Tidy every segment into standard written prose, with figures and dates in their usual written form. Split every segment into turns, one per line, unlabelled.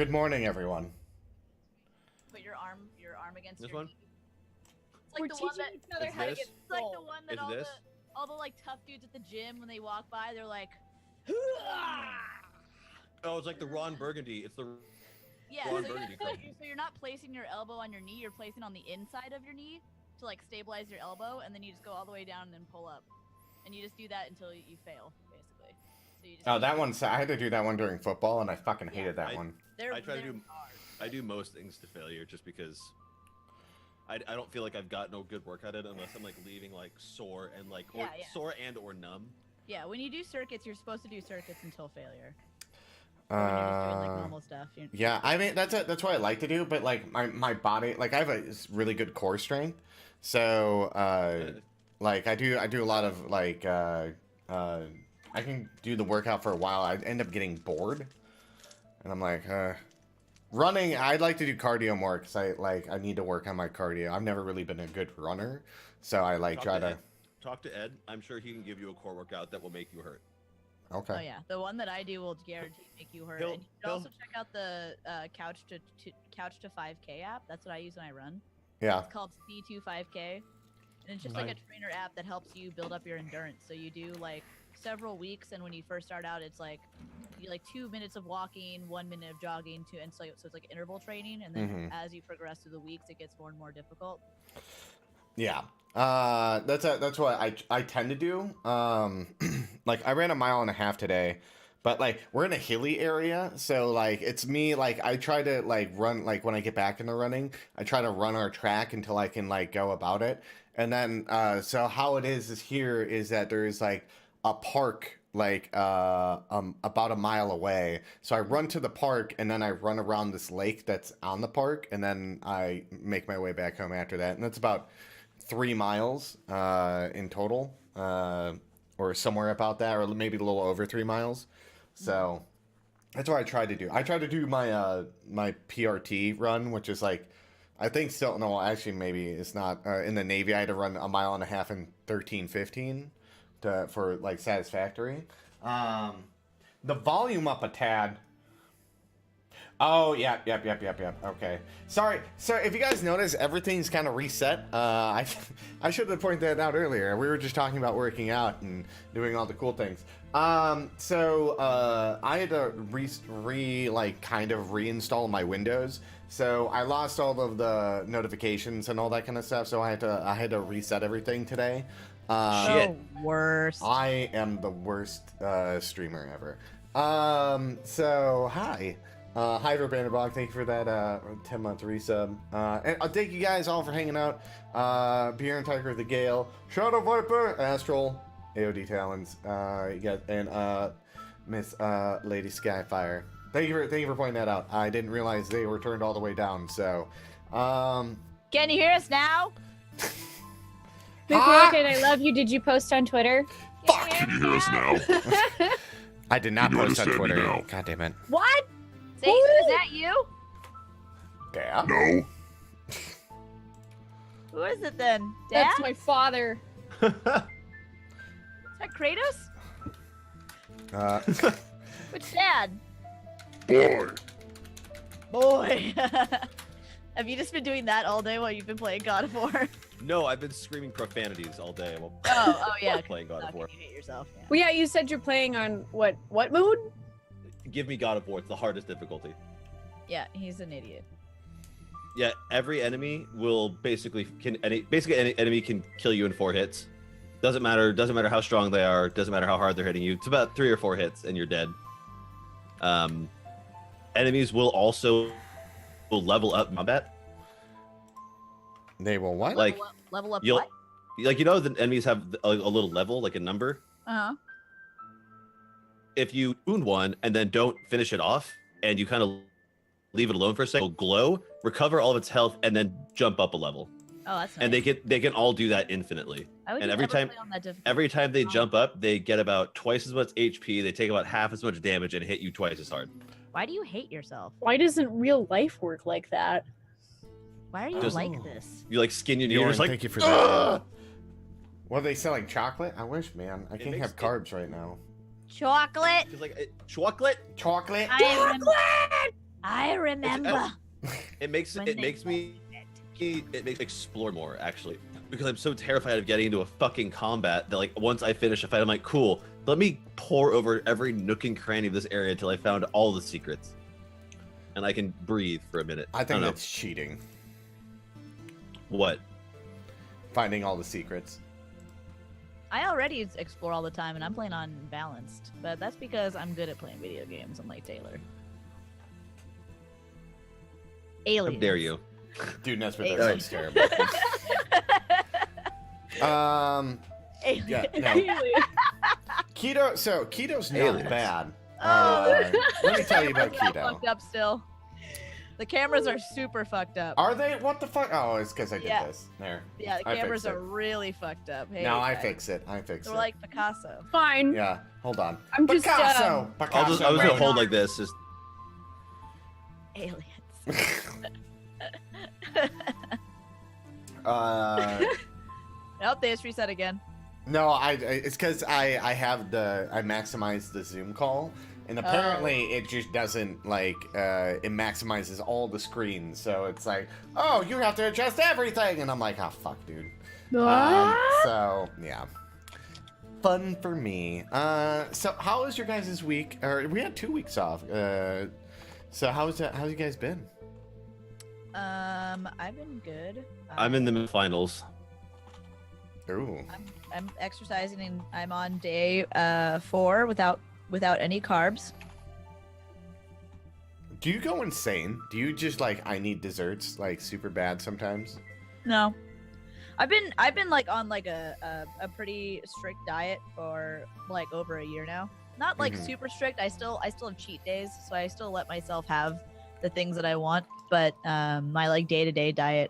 Good morning, everyone.
Put your arm against
This
your
one?
knee. It's like
We're
the one
teaching
that
each other
It's
how to
this?
get
it's like the
full.
one that
Is
all
this?
the like tough dudes at the gym when they walk by, they're like,
Oh, it's like the Ron Burgundy. It's the
yeah.
Ron
So
Burgundy
you're,
club.
so you're not placing your elbow on your knee, you're placing on the inside of your knee to like stabilize your elbow, and then you just go all the way down and then pull up, and you just do that until you fail, basically. So you just
Oh,
keep-
that one's. I had to do that one during football, and I fucking hated that
I-
one.
They're,
I try to
they're
do-
hard,
I
but-
do most things to failure just because I don't feel like I've got no good work at it unless I'm like leaving like sore and like or
Yeah.
sore and or numb.
Yeah, when you do circuits, you're supposed to do circuits until failure. Or when you're just doing like normal stuff.
Yeah, I mean that's what I like to do, but like my body, like I have a really good core strength, so like I do a lot of like I can do the workout for a while. I end up getting bored, and I'm like running. I'd like to do cardio more because I need to work on my cardio. I've never really been a good runner, so I like
Talk
try
to
to.
Ed. Talk to Ed. I'm sure he can give you a core workout that will make you hurt.
Okay.
Oh yeah, the one that I do will guarantee make you hurt.
He'll-
And you should
he'll-
also check out the Couch to 5K app. That's what I use when I run.
Yeah.
It's called C25K, and it's just like a trainer app that helps you build up your endurance. So you do like several weeks, and when you first start out, it's like you like 2 minutes of walking, 1 minute of jogging, and so it's like interval training. And then
Mhm.
as you progress through the weeks, it gets more and more difficult.
Yeah. That's what I tend to do. Like I ran a mile and a half today, but like we're in a hilly area, so like it's me like I try to like run like when I get back into running, I try to run our track until I can like go about it. And then so how it is here is that there's like a park like about a mile away. So I run to the park and then I run around this lake that's on the park, and then I make my way back home after that. And that's about 3 miles in total, or somewhere about that, or maybe a little over 3 miles. So that's what I try to do. I try to do my my PRT run, which is like I think still no, actually maybe it's not. In the Navy, I had to run a mile and a half in 13:15 for like satisfactory. The volume up a tad. Oh, yep. Okay. Sorry. So if you guys notice, everything's kind of reset. I should have pointed that out earlier. We were just talking about working out and doing all the cool things. So I had to kind of reinstall my Windows. So I lost all of the notifications and all that kind of stuff. So I had to reset everything today.
Shit.
Oh, worst.
I am the worst streamer ever. So hi. Hi, Vanderbog. Thank you for that 10-month resub. And I'll thank you guys all for hanging out. Bjorn Tiger the Gale, Shadow Viper, Astral, AOD Talons, and Miss Lady Skyfire. Thank you for pointing that out. I didn't realize they were turned all the way down. So,
Can you hear us now?
McRocket, I love you. Did you post on Twitter?
Fuck!
Can you hear us now?
I did not
You
post on
understand me
Twitter.
now.
God damn it.
What? Satan, is that you?
Yeah.
No.
Who is it then? Dad?
That's my father.
Is that Kratos? Which dad?
Boy.
Boy. Have you just been doing that all day while you've been playing God of War?
No, I've been screaming profanities all day while
Oh yeah.
playing God of War.
You hate yourself. Yeah.
Well, yeah, you said you're playing on what mode?
Give me God of War. It's the hardest difficulty.
Yeah, he's an idiot.
Yeah, every enemy will basically any enemy can kill you in 4 hits. Doesn't matter how strong they are. Doesn't matter how hard they're hitting you. It's about 3 or 4 hits and you're dead. Enemies will also level up combat.
They will what?
Like
level up
you'll
what?
like the enemies have a little level, like a number.
Uh-huh.
If you wound one and then don't finish it off, and you kind of leave it alone for a second, it'll glow, recover all of its health, and then jump up a level.
Oh, that's nice.
And they can all do that infinitely.
I would
and
just
every
never
time-
play on that difficulty.
Every time they jump up, they get about twice as much HP. They take about half as much damage and hit you twice as hard.
Why do you hate yourself?
Why doesn't real life work like that?
Why are you
Just-
like this?
You like skin your knee.
Bjorn,
You're just like,
thank you for that. What are they selling? Chocolate? I wish, man. I can't
makes
have
it-
carbs right now.
Chocolate.
Just like chocolate.
Chocolate?
I am I remember.
It makes
when
it
they
makes me explore more actually, because I'm so terrified of getting into a fucking combat that like once I finish a fight, I'm like, cool. Let me pour over every nook and cranny of this area until I found all the secrets, and I can breathe for a minute.
I think
don't know.
that's cheating.
What?
Finding all the secrets.
I already explore all the time, and I'm playing on balanced, but that's because I'm good at playing video games, unlike Taylor.
How
Aliens.
dare you?
Dude, Nesbit,
Hey.
that sounds terrible.
Aliens.
Yeah, no. Keto. So keto's not
Aliens.
bad.
Oh.
Let me tell you about
Cameras are
keto.
fucked up still. The cameras are super fucked up.
Are they? What the fuck? Oh, it's because I did
Yeah.
this. There.
Yeah, the
I
cameras
fixed
are
it.
really fucked up. Hey,
No, I
guys.
fix it. I fix
They're
it.
like Picasso.
Fine.
Yeah. Hold on.
I'm just,
Picasso.
I
Picasso.
was gonna
man.
hold like this. Just
Aliens. Nope, they just reset again.
No, it's because I maximized the Zoom call, and apparently it just doesn't like it maximizes all the screens, so it's like, oh, you have to adjust everything, and I'm like, oh fuck, dude. So yeah, fun for me. So how was your guys' week? Or we had 2 weeks off. So how's you guys been?
I've been good.
I'm in the finals.
Ooh.
I'm exercising and I'm on day 4 without any carbs.
Do you go insane? Do you just like I need desserts like super bad sometimes?
No. I've been like on like a pretty strict diet for like over a year now. Not like
Mhm.
super strict. I still have cheat days, so I still let myself have the things that I want, but my like day-to-day diet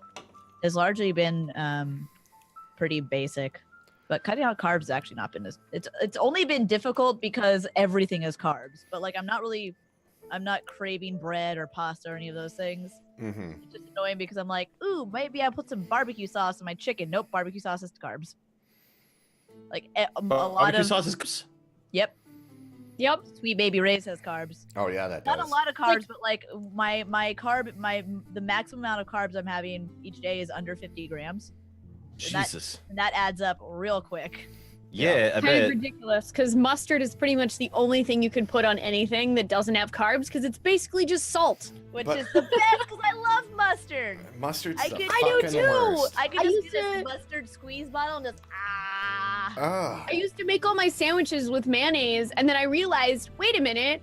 has largely been pretty basic. But cutting out carbs has actually not been as it's only been difficult because everything is carbs. But like I'm not craving bread or pasta or any of those things.
Mm-hmm.
It's just annoying because I'm like, ooh, maybe I put some barbecue sauce in my chicken. Nope, barbecue sauce is carbs. Like a lot
Barbecue
of
sauce is.
yep,
Yep.
Sweet Baby Ray's has carbs.
Oh yeah, that does.
Not a lot of carbs, but like the maximum amount of carbs I'm having each day is under 50 grams,
Jesus.
and that adds up real quick.
Yeah, I
Kind
bet.
of ridiculous because mustard is pretty much the only thing you can put on anything that doesn't have carbs because it's basically just salt.
Which
But-
is the best because I love mustard.
Mustard's
I
the
could-
I do
fucking
too.
worst.
I could
I
just
used
get a
to-
mustard squeeze bottle and just
Ugh.
I used to make all my sandwiches with mayonnaise, and then I realized, wait a minute,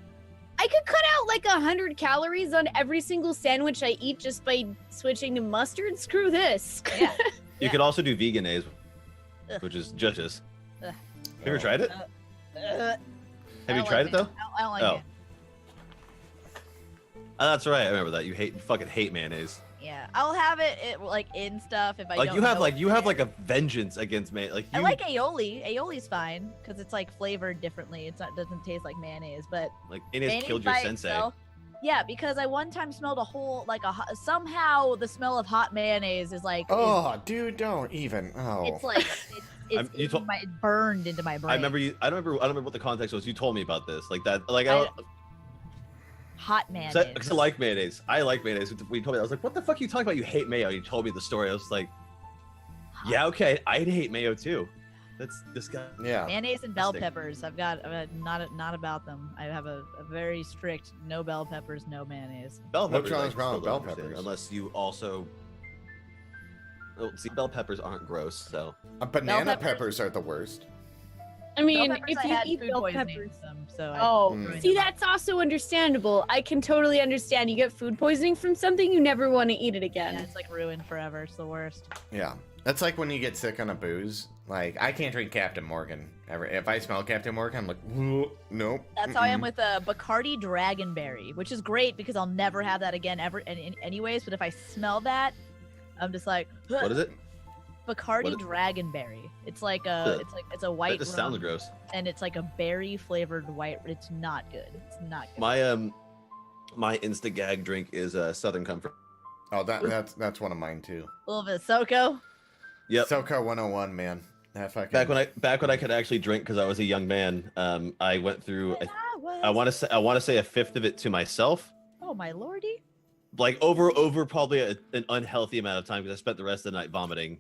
I could cut out like 100 calories on every single sandwich I eat just by switching to mustard. Screw this.
Yeah.
You
Yeah.
could also do veganese,
Ugh.
which is just.
Ugh.
Have you ever tried it?
I
Have you
don't
tried
like
it though?
I don't like
Oh.
it.
That's right. I remember that. You fucking hate mayonnaise.
Yeah, I'll have it like in stuff if I
Like
don't
you have
know
like
what's
you
in
have
it.
like a vengeance against mayonnaise. Like you
I like aioli. Aioli's fine because it's like flavored differently. It's not doesn't taste like mayonnaise, but
like mayonnaise
mayonnaise
killed your
by
sensei.
itself- yeah, because I one time smelled a whole like somehow the smell of hot mayonnaise is like
Oh, dude, don't even. Oh.
it's like
I'm- you told-
it burned into my brain.
I remember you. I don't remember what the context was. You told me about this. Like that. Like I
I-
don't.
hot mayonnaise.
Because I like mayonnaise. I like mayonnaise. When you told me, I was like, "What the fuck are you talking about? You hate mayo." You told me the story. I was like, "Yeah, okay. I hate mayo too." That's this guy.
Yeah.
Mayonnaise and bell
Disgusting.
peppers. I've got not about them. I have a very strict no bell peppers, no mayonnaise.
Bell
What's
peppers.
wrong
I
with
still
bell
don't understand,
peppers?
Unless you also. Well, see, bell peppers aren't gross, so.
Banana
peppers?
peppers are the worst.
I mean,
Bell peppers,
if
I
you
had
eat
food
bell
poisoning
peppers.
from them, so I
Oh,
Mm.
see, that's also understandable. I can totally understand. You get food poisoning from something, you never want to eat it again.
yeah, it's like ruined forever. It's the worst.
Yeah. That's like when you get sick on a booze. Like, I can't drink Captain Morgan ever. If I smell Captain Morgan, I'm like, nope.
That's how I am
mm-mm.
with Bacardi Dragonberry, which is great because I'll never have that again ever. Anyways, but if I smell that, I'm just like,
What is it?
Bacardi
what is-
Dragonberry. It's like
Ugh.
it's a white
That just sounds
rum,
gross.
and it's like a berry flavored white. It's not good. It's not good.
My insta gag drink is Southern Comfort.
Oh, that's one of mine too.
A little bit of SoCo.
Yep.
SoCo 101, man. That fucking.
Back when I could actually drink because I was a young man. I went through. I want to say a fifth of it to myself,
Oh my lordy.
Like over probably an unhealthy amount of time because I spent the rest of the night vomiting.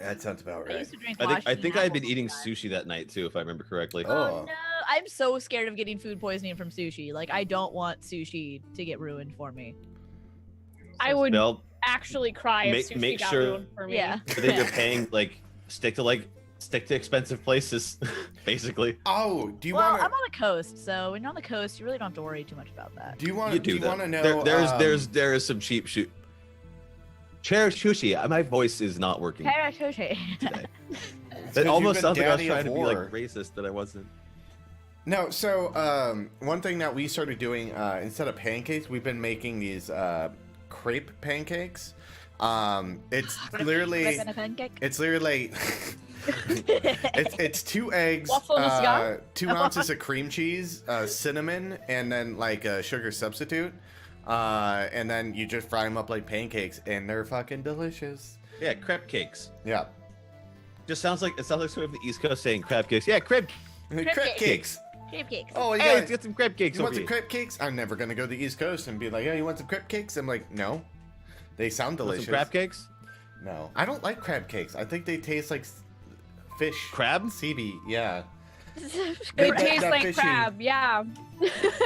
That sounds about
I
right.
used to drink
I
Washington
think I had
apples
been eating
all the time.
sushi that night too, if I remember correctly.
Oh.
Oh no, I'm so scared of getting food poisoning from sushi. Like I don't want sushi to get ruined for me.
I would
Well,
actually cry if sushi
make
got
sure-
ruined for me.
Yeah.
but then you're paying stick to expensive places, basically.
Oh, do you
Well,
want
I'm
to?
on the coast, so when you're on the coast, you really don't have to worry too much about that.
Do you want?
You
Do
do
you
that.
want to know?
There is some cheap shoot. Chair sushi. My voice is not working today. It almost sounds like I was trying to be like racist, but I wasn't.
No, so one thing that we started doing instead of pancakes, we've been making these crepe pancakes. It's literally it's 2 eggs,
Waffle cigar?
2 ounces of cream cheese, cinnamon, and then like a sugar substitute. And then you just fry them up like pancakes, and they're fucking delicious.
Yeah, crepe cakes.
Yeah,
Sounds like somebody from the East Coast saying crab cakes. Yeah, crepe.
crepe
cakes.
cakes.
Crepe cakes.
Oh,
Hey,
yeah.
let's get some crepe cakes
You want
over
some
here.
crepe cakes? I'm never gonna go to the East Coast and be like, "Yeah, you want some crepe cakes?" I'm like, "No." They sound
Want
delicious.
some crab cakes?
No, I don't like crab cakes. I think they taste like fish.
Crab?
Seaweed. Yeah.
They
That-
taste
that
like
fishy-
crab, yeah.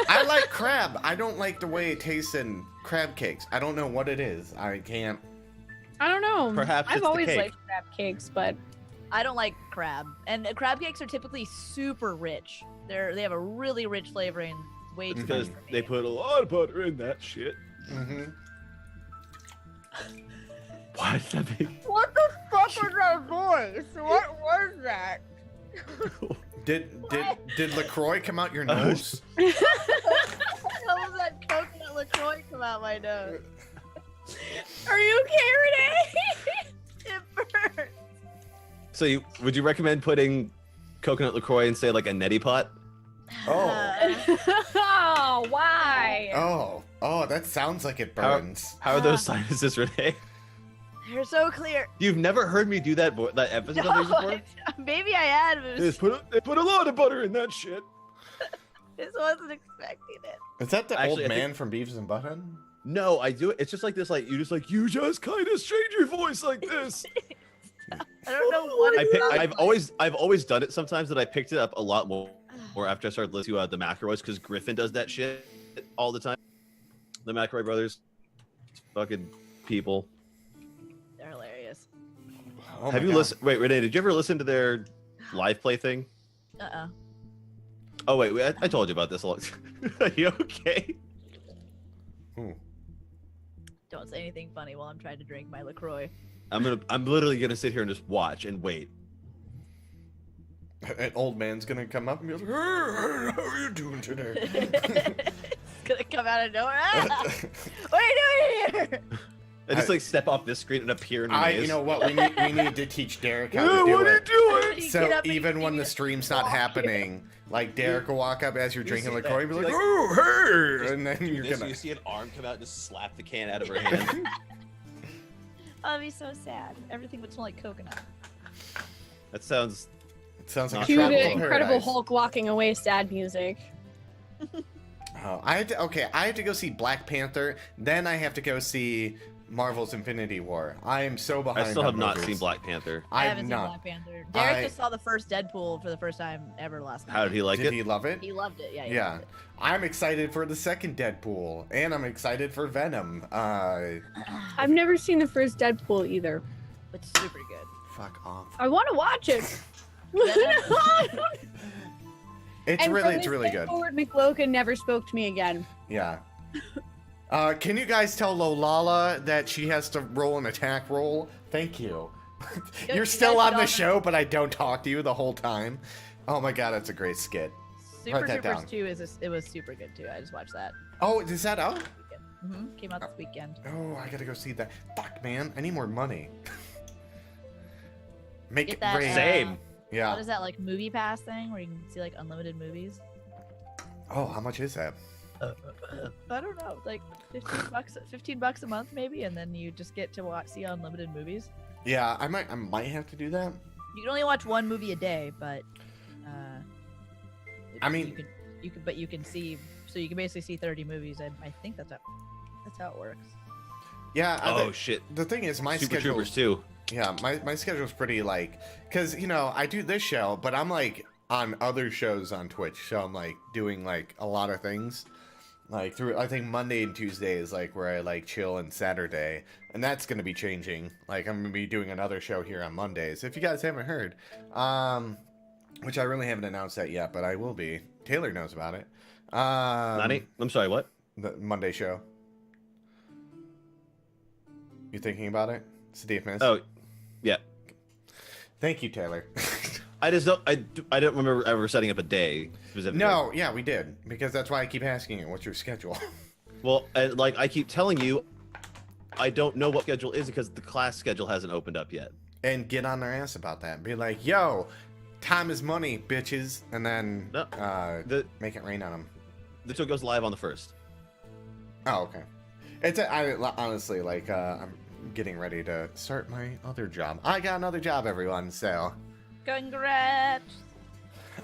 I like crab. I don't like the way it tastes in crab cakes. I don't know what it is. I can't.
I don't know.
Perhaps
I've
it's the
always
cake.
liked crab cakes, but
I don't like crab, and crab cakes are typically super rich. They have a really rich flavoring, way too much
Because
for me.
they put a lot of butter in that shit.
Mm-hmm.
Why does that mean?
What the fuck was that voice? What was that?
Did Lacroix come out your nose?
How was that coconut LaCroix come out my nose?
are you okay,
It burns.
So would you recommend putting coconut LaCroix in, say, like a neti pot?
Oh.
Renee? Oh, why?
Oh, that sounds like it burns.
How are those sinuses, Renee?
They're so clear.
You've never heard me do that that episode of these before?
Maybe I had, but it was,
They put a lot of butter in that shit.
just wasn't expecting it.
Is that the
Actually, I
old
think-
man from Beavis and Butthead?
No, I do it. It's just like this, you just kind of strained your voice like this.
I don't know what
I've always done it sometimes, that I picked it up a lot more after I started listening to the McElroys, because Griffin does that shit all the time. The McElroy brothers, fucking people.
They're hilarious.
Oh
Have
my
you
God.
listened? Wait, Renee, did you ever listen to their live play thing? Oh wait, I told you about this a lot. Are you okay?
Don't say anything funny while I'm trying to drink my LaCroix.
I'm literally gonna sit here and just watch and wait.
An old man's gonna come up and be like, "Hey, how are you doing today?"
It's gonna come out of nowhere. Ah! What are you doing here?
I just like step off this screen and appear in
You
Renee's.
know what? We need to teach Derek how to do it.
doing?
You
So
get up and
even when
see
the
it.
stream's not happening, like Derek will walk up as you're drinking
see
LaCroix and be
that?
like,
Like-
"Oh, hey!" And then you're
You
gonna.
see an arm come out and just slap the can out of her hand.
Oh, that'd be so sad. Everything would smell like coconut.
That sounds.
It sounds like a
Cue
tropical
the Incredible
paradise.
Hulk walking away sad music.
Oh, I have to go see Black Panther. Then I have to go see Marvel's Infinity War. I am so behind.
I still
on
have not
movies.
seen Black Panther.
I
I've
haven't seen
not.
Black Panther. Derek
I-
just saw the first Deadpool for the first time ever last night.
How did he like
Did
it?
he love it?
He loved it. Yeah. He
Yeah.
loved it.
I'm excited for the second Deadpool, and I'm excited for Venom.
I've never seen the first Deadpool either.
It's super good.
Fuck off.
I want to watch it.
It's
And
really,
from
it's
this
really
day
good.
forward, McLogan never spoke to me again.
Yeah. Can you guys tell Lolala that she has to roll an attack roll? Thank you.
You
You're
guys
still
should
on
all
the
know-
show, but I don't talk to you the whole time. Oh my god, that's a great skit.
Super
Write that
Troopers
down.
2 it was super good too. I just watched that.
Oh, is that out?
Came out this weekend.
Oh, I gotta go see that. Fuck, man, I need more money. Make
Get
it
that,
rain.
Same.
Yeah.
What is that, like, movie pass thing where you can see like unlimited movies?
Oh, how much is that?
I don't know, like $15 a month maybe, and then you just get to see unlimited movies.
Yeah, I might have to do that.
You can only watch one movie a day, but
I mean,
you could you can see, so you can basically see 30 movies, and I think that's how it works.
Yeah.
Oh shit!
The thing is, my
Super
schedule.
Troopers too.
Yeah, my schedule's pretty like, cause I do this show, but I'm like on other shows on Twitch, so I'm like doing like a lot of things. Like through, I think Monday and Tuesday is like where I like chill, and Saturday, and that's gonna be changing. Like I'm gonna be doing another show here on Mondays. If you guys haven't heard, which I really haven't announced that yet, but I will be. Taylor knows about it.
Nani? I'm sorry. What?
The Monday show. You thinking about it, Steve Miss?
Oh, yeah.
Thank you, Taylor.
I just don't. I don't remember ever setting up a day specifically.
No, yeah, we did, because that's why I keep asking you, what's your schedule?
Well, and like I keep telling you, I don't know what schedule is because the class schedule hasn't opened up yet.
And get on their ass about that. Be like, yo, time is money, bitches, and then
No, the
make it rain on them.
the show goes live on the 1st.
Oh, okay. Honestly, like, I'm getting ready to start my other job. I got another job, everyone, so.
Congrats.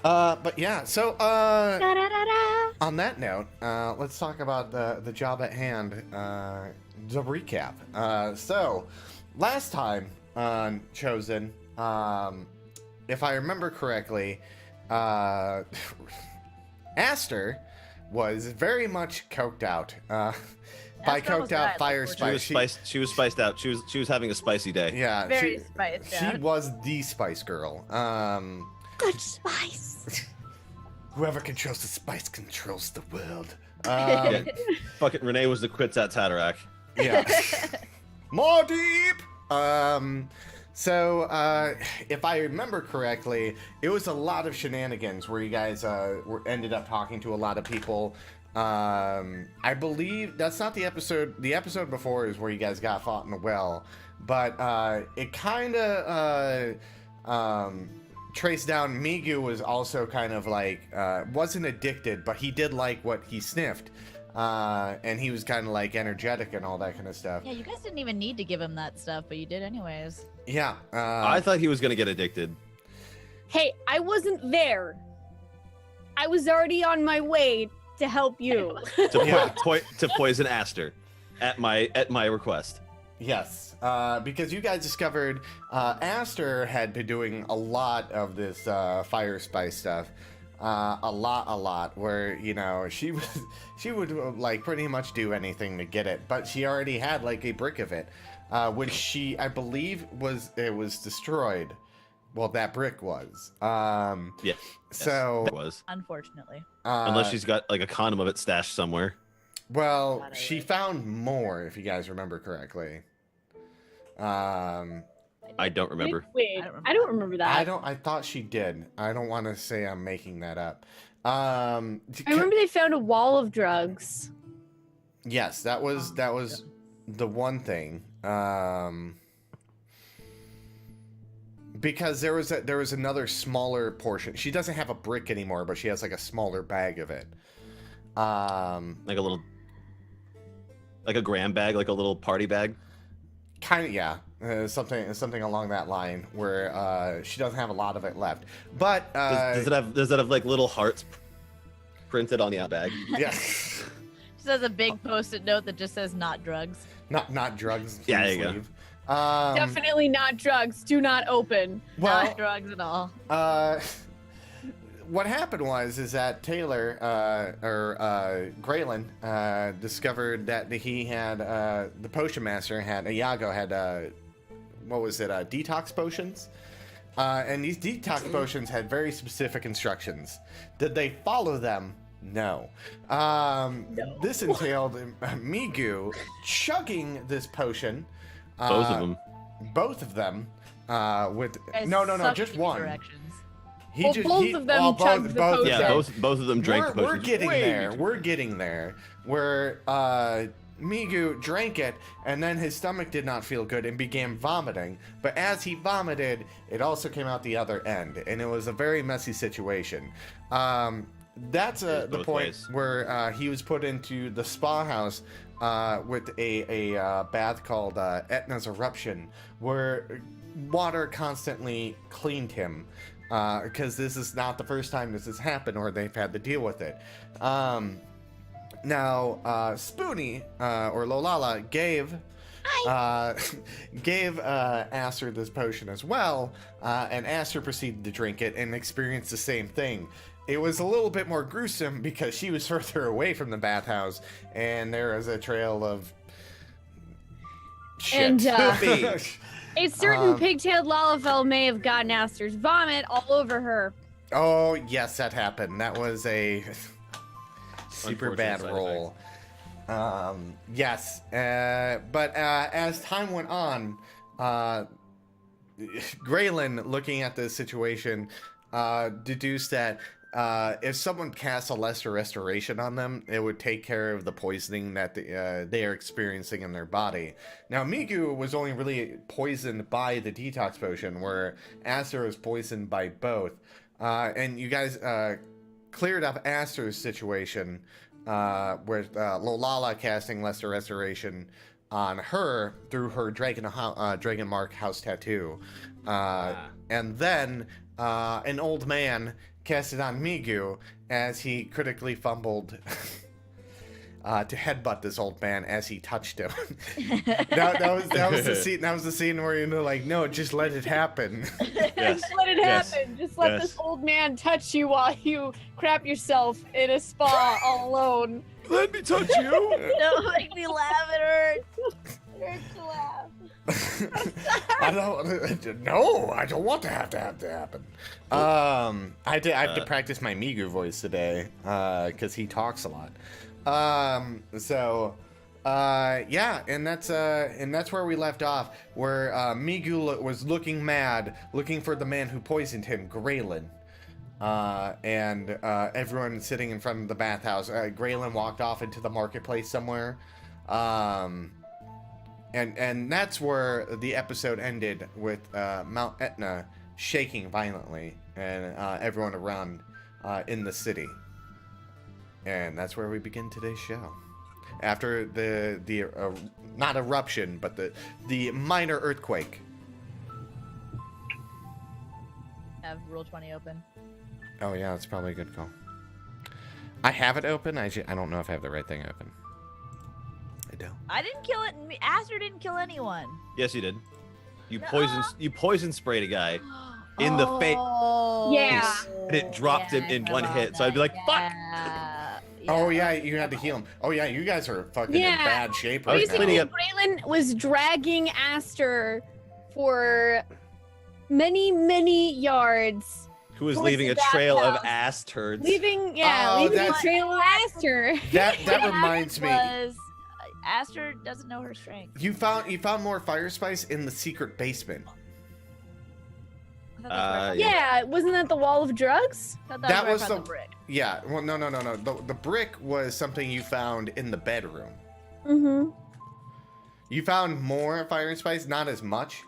But yeah, so,
Da-da-da-da.
on that note, let's talk about the job at hand, the recap. So, last time on Chosen, if I remember correctly, Aster was very much coked out. By
Aster almost
coked out
died,
fire
like,
She was
spice.
spiced. She was spiced out. She was having a spicy day.
Yeah,
Very spiced
she
out.
was the Spice Girl.
Good spice.
Whoever controls the spice controls the world.
Yeah. Fucking Renee was the quits at Tatarack.
Yeah. More deep. So, if I remember correctly, it was a lot of shenanigans where you guys ended up talking to a lot of people. I believe that's not the episode. The episode before is where you guys got fought in the well, but it kind of traced down. Migu was also kind of like wasn't addicted, but he did like what he sniffed. And he was kind of like energetic and all that kind of stuff.
Yeah, you guys didn't even need to give him that stuff, but you did anyways.
Yeah.
I thought he was gonna get addicted.
Hey, I wasn't there. I was already on my way to help you.
To,
Yeah.
to poison Aster, at my request.
Yes, because you guys discovered Aster had been doing a lot of this fire spice stuff. A lot, where she would like pretty much do anything to get it, but she already had like a brick of it, which I believe was destroyed. Well, that brick was.
Yeah.
So
It was.
Unfortunately.
Unless she's got like a condom of it stashed somewhere.
Well,
Not
she
really.
found more, if you guys remember correctly.
I don't remember.
Wait,
I don't remember.
I don't remember that.
I thought she did. I don't want to say I'm making that up.
I remember they found a wall of drugs.
Yes, that was the one thing. Because there was another smaller portion. She doesn't have a brick anymore, but she has like a smaller bag of it.
Like a little, like a gram bag, like a little party bag.
Kind of, yeah. Something along that line where she doesn't have a lot of it left. But
Does it have like little hearts printed on the out bag?
yeah,
Just has a big post-it note that just says "not drugs."
not drugs.
Yeah,
please
there you go.
leave.
Definitely not drugs. Do not open.
Well,
Not drugs at all.
what happened is that Taylor Graylin discovered that he had the potion master had Iago had what was it detox potions, and these detox potions had very specific instructions. Did they follow them? No. This entailed Migu chugging this potion.
Both of them.
Both of them. With
Guys
no,
suck
just
at
one.
directions.
Well, both of them chugged the potion.
Yeah, both of them drank the
We're
potions.
getting
way
there.
too-
We're getting there. Where Migu drank it, and then his stomach did not feel good and began vomiting. But as he vomited, it also came out the other end, and it was a very messy situation. That's the
both
point
ways.
where he was put into the spa house with a bath called Etna's Eruption, where water constantly cleaned him. because this is not the first time this has happened or they've had to deal with it. Now, Spoonie, or Lolala, gave Aster this potion as well, and Aster proceeded to drink it and experience the same thing. It was a little bit more gruesome because she was further away from the bathhouse, and there was a trail of shit.
And,
Poopy.
A certain
Um,
pigtailed Lalafell may have gotten Aster's vomit all over her.
Oh, yes, that happened. That was a super
Unfortunate
bad
side
roll. Yes, but as time went on, Graylin, looking at the situation, deduced that if someone casts a lesser restoration on them, it would take care of the poisoning that they are experiencing in their body. Now, Migu was only really poisoned by the detox potion, where Aster was poisoned by both. And you guys cleared up Aster's situation with Lolala casting lesser restoration on her through her dragon mark house tattoo. And then an old man cast it on Migu as he critically fumbled to headbutt this old man as he touched him. that was the scene. That was the scene where you're like, no, just let it happen.
Yes.
Just let it
Yes.
happen. Just let
Yes.
this old man touch you while you crap yourself in a spa all alone.
Let me touch you.
Don't make me laugh. It hurts. It hurts to laugh.
I don't want to have to happen. I have to practice my Migu voice today because he talks a lot. Yeah, and that's where we left off, where Migu was looking mad, looking for the man who poisoned him, Graylin. And everyone sitting in front of the bathhouse. Graylin walked off into the marketplace somewhere. And that's where the episode ended, with Mount Etna shaking violently and everyone around in the city. And that's where we begin today's show. After the not eruption, but the minor earthquake.
Have Rule 20 open.
Oh yeah, that's probably a good call. I have it open. I don't know if I have the right thing open. I don't.
I didn't kill it. Aster didn't kill anyone.
Yes, you did. You
No.
poison sprayed a guy in the face.
Oh,
Yeah.
And it dropped him
I
in one
forgot
hit. So I'd be like, fuck.
Yeah.
Oh yeah, you had to heal him. Oh yeah, you guys are fucking in
Yeah.
bad shape
I was
right
Basically,
now.
cleaning up-
Braylon was dragging Aster for many, many yards.
Who was
Towards
leaving
the
a trail of
bathhouse.
ass turds?
Leaving a
that's-
trail of Aster.
That
What
reminds me.
happened was, Aster doesn't know her strength.
You found more fire spice in the secret basement.
I thought that's where I
Yeah.
Yeah, wasn't that the wall of drugs?
found-
that
where I
was
found
the-
brick.
Yeah. Well, no. The brick was something you found in the bedroom.
Mm-hmm.
You found more fire spice, not as much.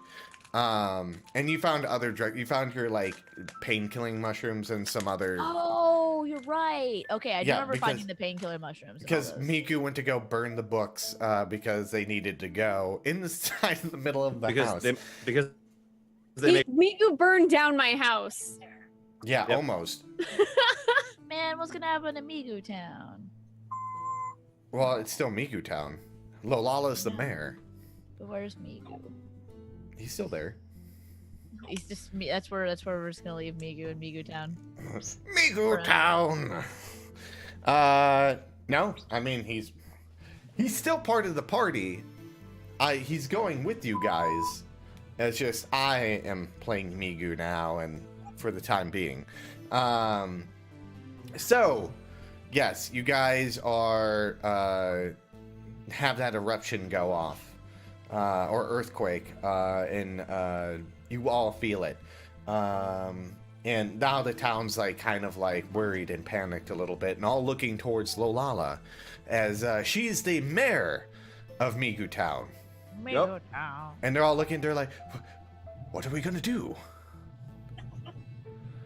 And you found other drug. You found your like pain-killing mushrooms and some other.
Oh, you're right. Okay, I do
Yeah,
remember
because-
finding the painkiller mushrooms. and all
Because
those.
Miku went to go burn the books because they needed to go in the side in the middle of the house.
Because they make
Miku burned down my house.
Yeah,
Yep.
almost.
Man, what's gonna happen to Migu Town?
Well, it's still Miku Town. Lolala's the
Yeah.
mayor.
But where's Migu?
He's still there.
He's just me. That's where we're just gonna leave Migu in Migu Town.
Miku
Right.
Town. No, I mean he's still part of the party. He's going with you guys. It's just I am playing Migu now, and for the time being. So, yes, you guys are have that eruption go off, or earthquake, and you all feel it. And now the town's like kind of like worried and panicked a little bit, and all looking towards Lolala, as she's the mayor of Migu Town.
Migu Town.
And they're all looking. They're like, "What are we gonna do?"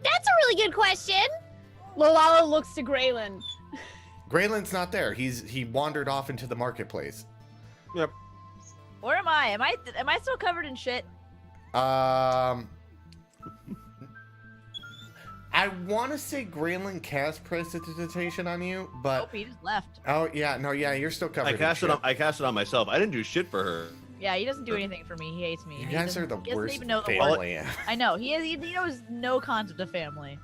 That's a really good question. Lolala looks to Graylin.
Graylin's not there. He wandered off into the marketplace.
Yep.
Where am I? Am I still covered in shit?
I want to say Graylin cast prestidigitation on you, but
Nope, he just left.
oh yeah, no, yeah, you're still covered.
I
in
cast it
shit.
on. I cast it on myself. I didn't do shit for her.
Yeah, he doesn't do anything for me. He hates me.
You
He
guys
doesn't-
are the
he doesn't
worst
even know the word.
family.
I know. He knows no concept of family.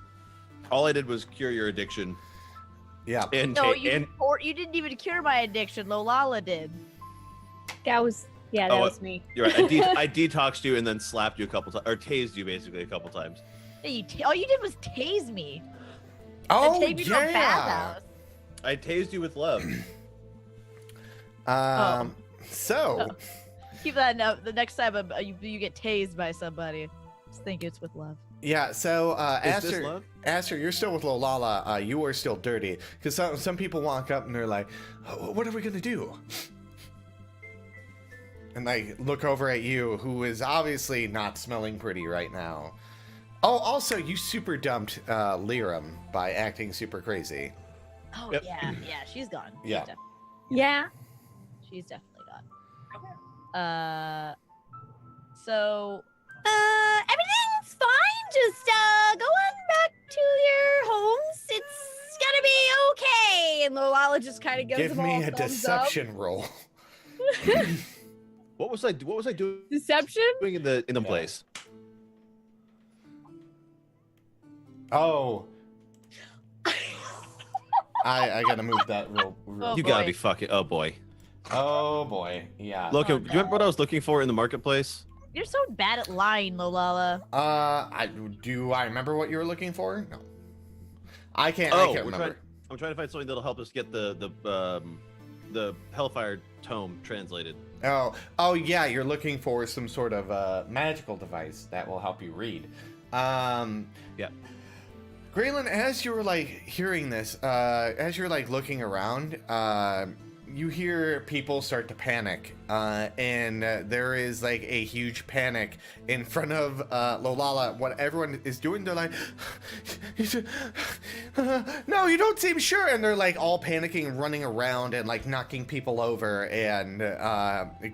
All I did was cure your addiction.
Yeah.
And
No,
and
you didn't even cure my addiction. Lolala did.
That was that
Oh,
was me.
you're right. I detoxed you and then slapped you a couple times, or tased you basically a couple times.
Yeah, all you did was tase me.
Oh
and take me to a
yeah.
bathhouse.
I tased you with love.
So.
Keep that note. The next time you get tased by somebody, just think it's with love.
Yeah, so
Is this love?
Aster, you're still with Lolala. You are still dirty because some people walk up and they're like, oh, "What are we gonna do?" And they look over at you, who is obviously not smelling pretty right now. Oh, also, you super dumped Liram by acting super crazy.
Oh
Yep.
yeah, she's gone.
Yeah.
Yeah.
She's definitely gone. So
Everything's fine. Just go on back to your homes. It's gonna be okay. And Lolala just kind of gives
Give
them all
me a
thumbs up.
deception roll.
What was I doing
Deception?
in the place?
Oh. I gotta move that real
Oh,
You gotta
boy.
be fucking. Oh boy.
Oh boy, yeah.
Look,
Oh,
do you remember what I was looking for in the marketplace?
you're so bad at lying, Lolala.
Do I remember what you were looking for? No. I can't
we're
remember.
I'm trying to find something that'll help us get the Hellfire tome translated.
Oh yeah, you're looking for some sort of magical device that will help you read.
Yeah.
Graylin, as you were like hearing this, as you're like looking around, you hear people start to panic, and there is like a huge panic in front of Lolala. What everyone is doing, they're like, "No, you don't seem sure," and they're like all panicking, running around, and like knocking people over, and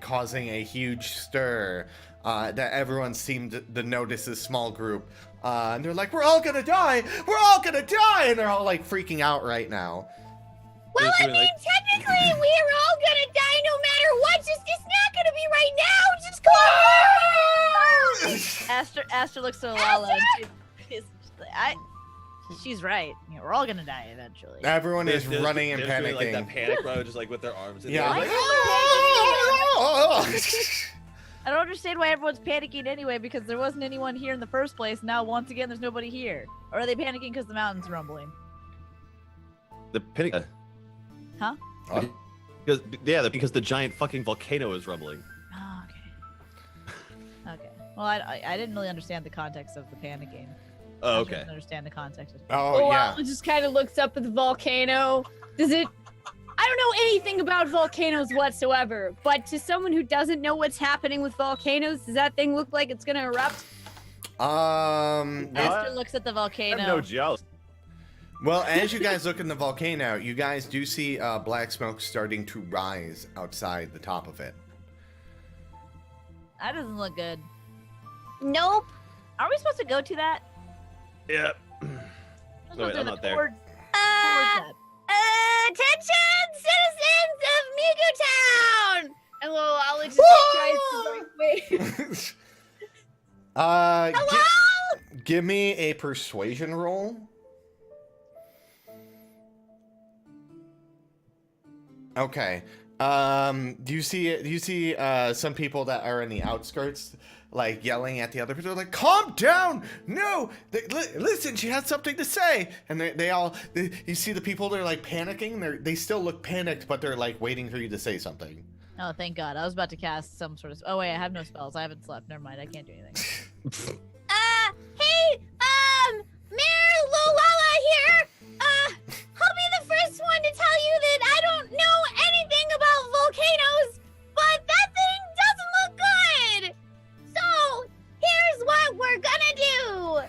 causing a huge stir. That everyone seemed to notice this small group, and they're like, "We're all gonna die! We're all gonna die!" And they're all like freaking out right now.
Well,
Just
I
doing,
mean,
like-
technically, we're all gonna die no matter what. Just it's not gonna be right now. Just come on.
Aster looks to Lolala. And she's right. Yeah, we're all gonna die eventually.
Everyone is
They're-
running and
they're doing,
panicking.
like that panic mode, just like with their arms. In
Yeah.
the
Like,
air.
I don't understand why everyone's panicking anyway, because there wasn't anyone here in the first place. Now, once again, there's nobody here. Or are they panicking because the mountain's rumbling?
The panic.
Huh?
Because the giant fucking volcano is rumbling.
Oh, okay. Okay. Well, I didn't really understand the context of the panicking.
Oh,
I
okay.
didn't understand the context of
Oh yeah.
Lolala just kind of looks up at the volcano. Does it? I don't know anything about volcanoes whatsoever, but to someone who doesn't know what's happening with volcanoes, does that thing look like it's gonna erupt?
No,
Aster looks at the
I
volcano.
have no geology.
well, as you guys look in the volcano, you guys do see black smoke starting to rise outside the top of it.
That doesn't look good.
Nope.
Are we supposed to go to that?
Yeah.
We're
Oh,
supposed
wait,
to
I'm
go
not there.
towards that.
Attention, citizens of Migu Town! And Lolala just tries to like, wait. Hello?
Give me a persuasion roll. Okay. Do you see some people that are in the outskirts like yelling at the other people like, "Calm down! No! Listen, she has something to say." And you see the people, they're like panicking. They still look panicked, but they're like waiting for you to say something.
Oh, thank God. I was about to cast some sort of. Oh, wait, I have no spells. I haven't slept. Never mind. I can't do anything.
Hey, Mayor Lolala here. I'll be the first one to tell you that I don't know anything about volcanoes, but that thing doesn't look good. So, here's what we're gonna do.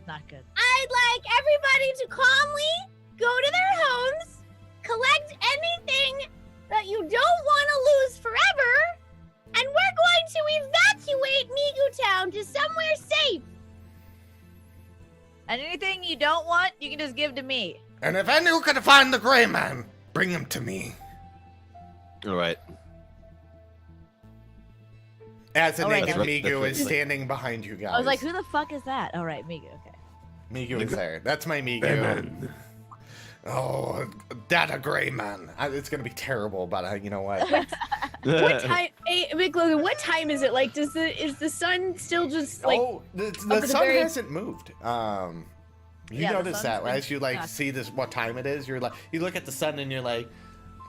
Not good.
I'd like everybody to calmly go to their homes, collect anything that you don't want to lose forever, and we're going to evacuate Migu Town to somewhere safe.
And anything you don't want, you can just give to me.
And if anyone can find the gray man, bring him to me.
All right.
As
All right,
naked
now-
Migu is standing behind you guys.
I was like, who the fuck is that? All right, Migu. Okay.
Migu is there. That's my Migu.
Amen.
Oh, that a gray man. It's gonna be terrible, but you know what?
What time? Hey, McLogan, what time is it? Like, is the sun still just like?
oh, the
up at
sun
the very-
hasn't moved. You
Yeah, the
notice
sun's
that
been-
as you like
yeah.
see this what time it is. You're like, you look at the sun and you're like,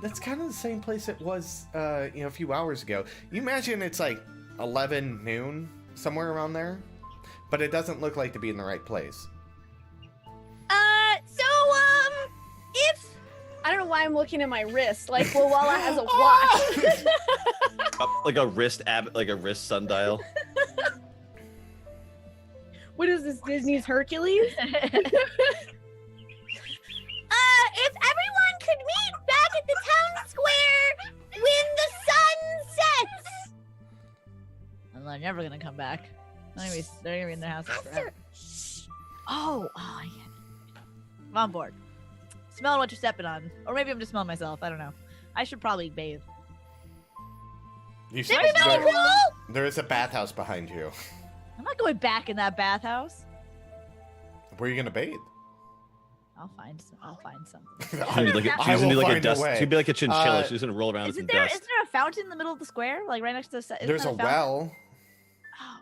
that's kind of the same place it was, a few hours ago. You imagine it's like 11 noon somewhere around there, but it doesn't look like to be in the right place.
If I don't know why I'm looking at my wrist, like Wawala has a watch.
Like a wrist sundial.
What is this? Disney's Hercules? If everyone could meet back at the town square when the sun sets.
And they're never gonna come back. They're gonna be in their house forever.
Shh.
Oh, yeah. I'm on board. Smelling what you're stepping on. Or maybe I'm just smelling myself. I don't know. I should probably bathe.
You
Should we
there-
go pool?
there is a bathhouse behind you.
I'm not going back in that bathhouse.
Where are you gonna bathe?
I'll find something.
She's gonna be like,
I
she's gonna be
will
like a
find
dust.
way.
She'd be like a chinchilla.
Uh,
She's gonna roll around in some
Isn't there
dust.
a fountain in the middle of the square? Like right next to the
There's a well.
Oh.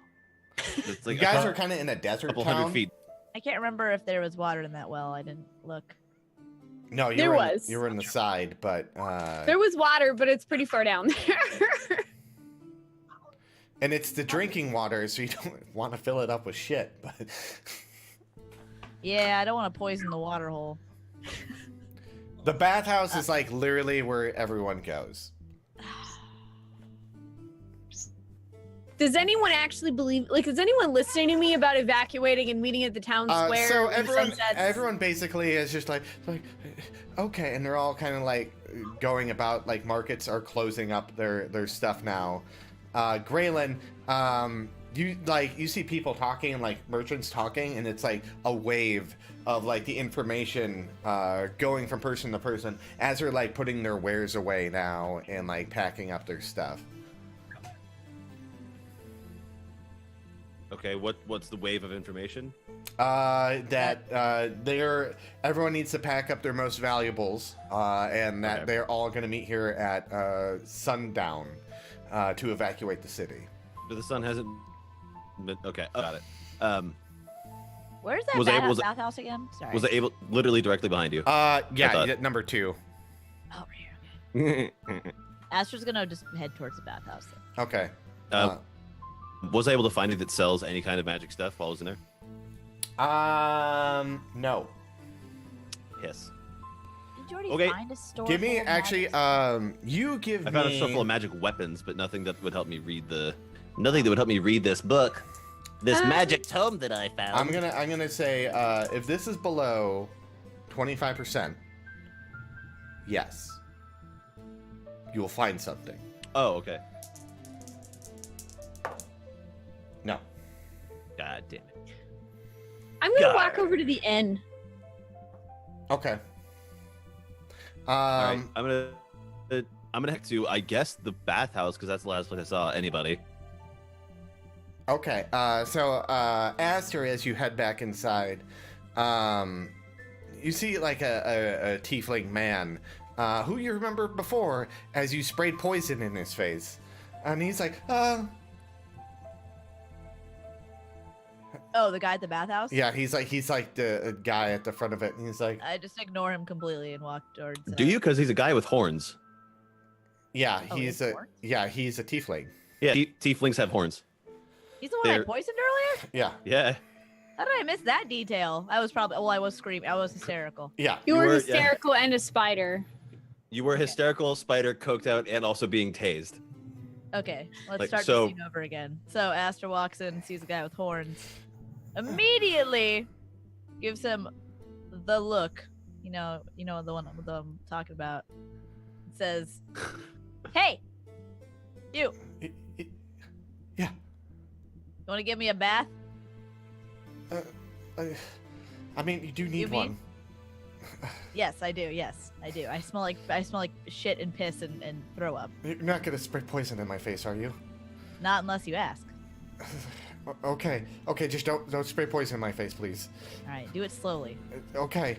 It's like
You guys
a
are kind of in a desert
couple
town.
hundred feet.
I can't remember if there was water in that well. I didn't look.
No, you
There
were
was.
you were in the side, but
There was water, but it's pretty far down there.
and it's the drinking water, so you don't want to fill it up with shit. But
Yeah, I don't want to poison the water hole.
the bathhouse is like literally where everyone goes.
Does anyone actually believe? Like, is anyone listening to me about evacuating and meeting at the town square?
So
when the sun
everyone,
sets?
everyone basically is just like, okay, and they're all kind of like going about like markets are closing up their stuff now. Graylin, you see people talking and like merchants talking, and it's like a wave of like the information going from person to person as they're like putting their wares away now and like packing up their stuff.
Okay, what's the wave of information?
Everyone needs to pack up their most valuables, and that
Okay.
they're all going to meet here at sundown to evacuate the city.
But the sun hasn't. Been, okay, got it.
Where's that
Was I able- was-
bathhouse again? Sorry.
Was it able literally directly behind you?
Yeah,
thought-
number 2.
Oh, right here. Okay. Astra's gonna just head towards the bathhouse. Then.
Okay.
Was I able to find it that sells any kind of magic stuff while I was in there?
No.
Yes.
Did you already
Okay.
find a store?
Give me
full of
actually.
magic
You give
I found
me.
a store full of magic weapons, but nothing that would help me read nothing that would help me read this book. This magic tome that I found.
I'm gonna say if this is below 25%, yes, you will find something.
Oh, okay.
No.
God damn it.
I'm gonna
God.
walk over to the inn.
Okay.
All right, I'm gonna head to, I guess, the bathhouse because that's the last place I saw anybody.
Okay, so Aster, as you head back inside, you see like a tiefling man who you remember before as you sprayed poison in his face. And he's like,
Oh, the guy at the bathhouse?
yeah, he's like the guy at the front of it. And he's like,
I just ignore him completely and walk towards.
Do you? Because he's a guy with horns.
yeah,
Oh,
he's
with
a
horns?
he's a tiefling.
Yeah, tieflings have horns.
He's the one I
they're-
poisoned earlier?
Yeah,
Yeah.
How did I miss that detail? I was probably. Well, I was screaming. I was hysterical.
yeah.
You
You
were
were- yeah.
hysterical and a spider.
You were hysterical, spider, coked out, and also being tased.
Okay, let's
Like,
start
so-
the scene over again. So Astra walks in, sees a guy with horns, immediately gives him the look. You know the one I'm talking about. Says, "Hey, you
Yeah.
want to give me a bath?"
I, I mean, you do need
You mean?
one.
Yes, I do. Yes, I do. I smell like shit and piss and throw up.
You're not gonna spray poison in my face, are you?
Not unless you ask.
Okay, just don't spray poison in my face, please.
All right, do it slowly.
Okay.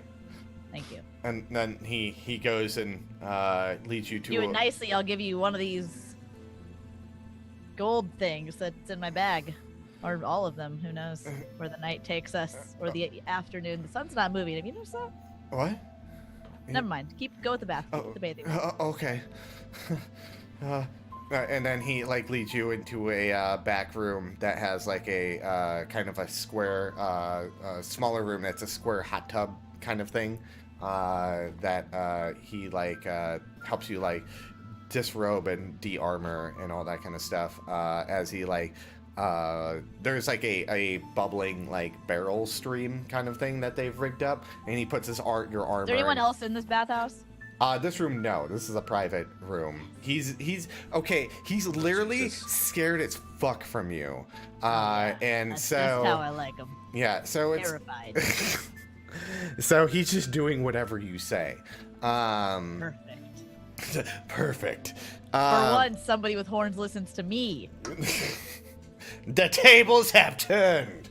Thank you.
And then he goes and leads you to
Do it nicely. I'll give you one of these gold things that's in my bag, or all of them. Who knows where the night takes us, or the afternoon. The sun's not moving. Have you noticed that?
What?
Never mind. Go with the bath. The bathing.
Okay. And then he like leads you into a back room that has like a kind of a square, smaller room that's a square hot tub kind of thing. That he like helps you like disrobe and de-armor and all that kind of stuff. As he like there's like a bubbling like barrel stream kind of thing that they've rigged up, and he puts your armor.
Is there anyone else in this bathhouse?
This room, no. This is a private room. He's okay. He's literally
Jesus.
scared as fuck from you. And
That's
so
just how I like them.
yeah, so it's
Terrified.
so he's just doing whatever you say.
Perfect.
Perfect.
For once, somebody with horns listens to me.
The tables have turned.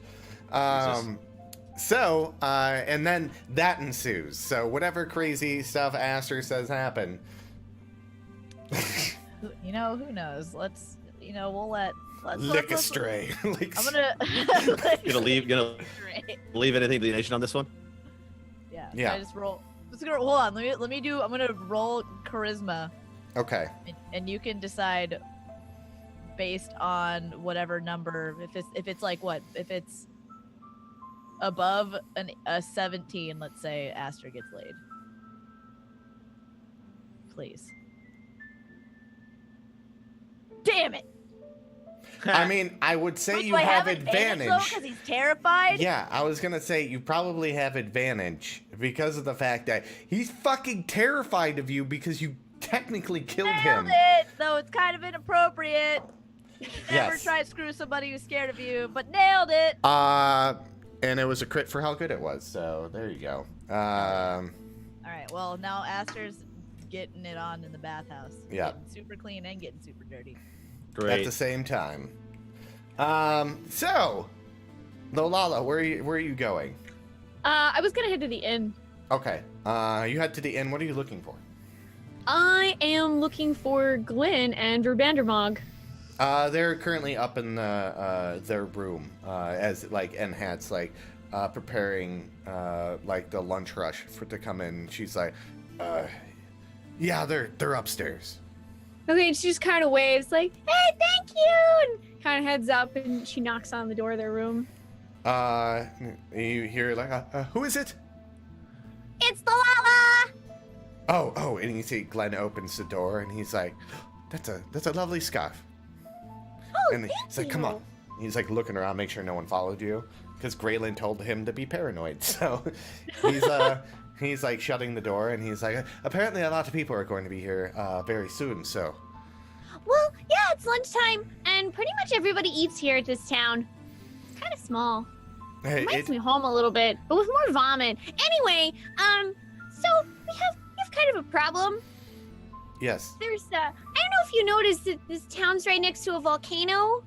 Jesus.
So, and then that ensues. So whatever crazy stuff Aster says happen.
Who knows? Let's
Lick astray.
I'm gonna
Gonna leave anything to the nation on this one?
Yeah.
Yeah.
I just roll. Hold on. Let me do. I'm gonna roll charisma,
Okay.
and you can decide based on whatever number. If it's like what? If it's above a 17, let's say Aster gets laid. Please. Damn it!
I mean, I would say
Wait,
you
do I
have
advantage
advantage.
because he's terrified.
Yeah, I was gonna say you probably have advantage because of the fact that he's fucking terrified of you because you technically killed
Nailed
him.
it. Though it's kind of inappropriate. Never
Yes.
try to screw somebody who's scared of you, but nailed it.
And it was a crit for how good it was. So there you go.
All right. Well, now Aster's getting it on in the bathhouse.
Yeah.
Getting super clean and getting super dirty.
At
Great.
the same time. So, Lolala, where are you going?
I was gonna head to the inn.
Okay. You head to the inn. What are you looking for?
I am looking for Glenn and Verbandermog.
They're currently up in their room, as like Nhat's like preparing like the lunch rush to come in. She's like, yeah, they're upstairs.
Okay, and she just kind of waves like, "Hey, thank you," and kind of heads up, and she knocks on the door of their room.
You hear like, who is it?
It's the Lala!
Oh, and you see Glenn opens the door, and he's like, that's a lovely scarf.
Oh,
And he's like,
thank
come
you.
on. He's like looking around, make sure no one followed you, because Graylin told him to be paranoid. So he's like shutting the door, and he's like, apparently a lot of people are going to be here very soon. So
Well, yeah, it's lunchtime, and pretty much everybody eats here at this town. It's kind of small.
hey,
Reminds me home a little bit, but with more vomit. Anyway, so we have kind of a problem.
yes,
There's I don't know if you noticed that this town's right next to a volcano.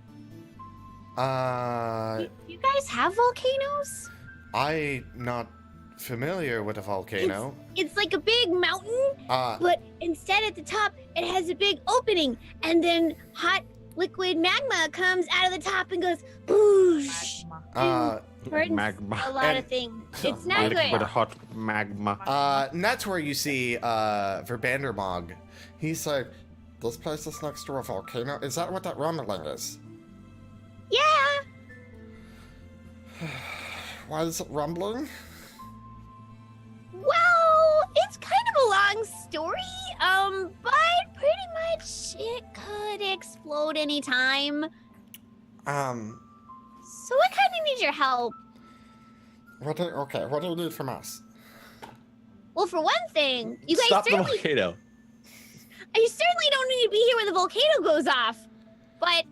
You guys have volcanoes?
I'm not familiar with a volcano.
It's like a big mountain,
Uh,
but instead at the top it has a big opening, and then hot liquid magma comes out of the top and goes boosh. Burns
Magma.
a lot
And-
of things. It's not
With
good.
a hot magma.
and that's where you see Verbandermog. He's like, this place is next to a volcano. Is that what that rumbling is?
Yeah.
Why is it rumbling?
Well, it's kind of a long story, but pretty much it could explode anytime. So I kind of need your help.
What do you need from us?
Well, for one thing, you guys
Stop the
certainly
volcano.
don't need to be here when the volcano goes off. But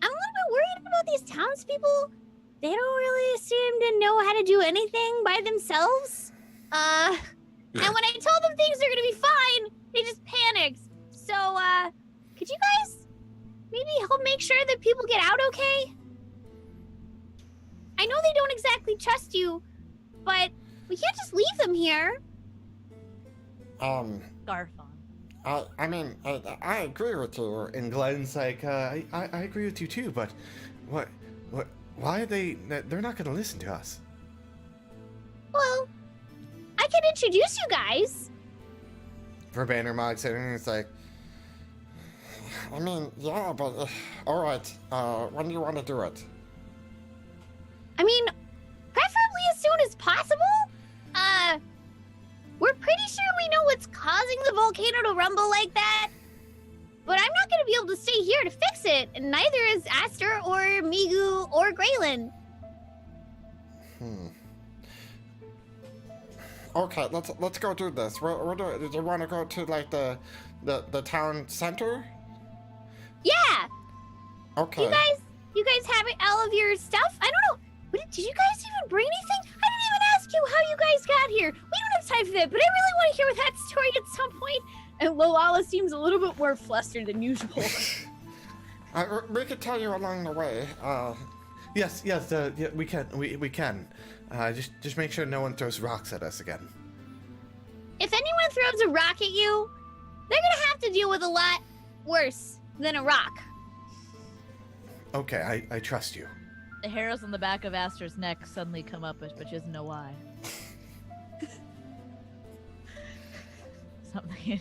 I'm a little bit worried about these townspeople. they don't really seem to know how to do anything by themselves. And when I told them things are gonna be fine, they just panicked. So, could you guys maybe help make sure that people get out okay? I know they don't exactly trust you, but we can't just leave them here.
Garfon.
I mean, I agree with you. And Glenn's like, I agree with you too, but why are they're not gonna listen to us?
Well, I can introduce you guys.
For Vandermog sitting, it's like,
I mean, yeah, but all right. When do you want to do it?
I mean, preferably as soon as possible. We're pretty sure we know what's causing the volcano to rumble like that. But I'm not gonna be able to stay here to fix it, and neither is Aster or Migu or Graylin.
Okay, let's go do this. We're doing. Do you want to go to like the town center?
Yeah,
Okay.
you guys have all of your stuff? I don't know. Did you guys even bring anything? I didn't even ask you how you guys got here. We don't have time for that, but I really want to hear that story at some point.
And Lolala seems a little bit more flustered than usual.
We could tell you along the way.
yes, yeah, we can, we can. Just make sure no one throws rocks at us again.
If anyone throws a rock at you, they're gonna have to deal with a lot worse than a rock.
Okay, I trust you.
The hairs on the back of Aster's neck suddenly come up, but she doesn't know why. Something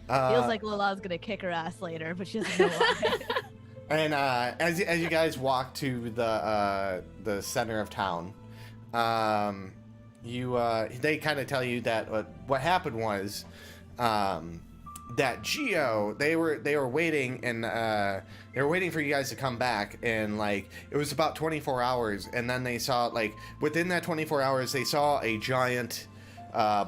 feels like Lola's gonna kick her ass later, but she doesn't know why.
And as you guys walk to the center of town, they kind of tell you that what happened was that Geo, they were waiting, and they were waiting for you guys to come back, and like it was about 24 hours, and then they saw, like, within that 24 hours they saw a giant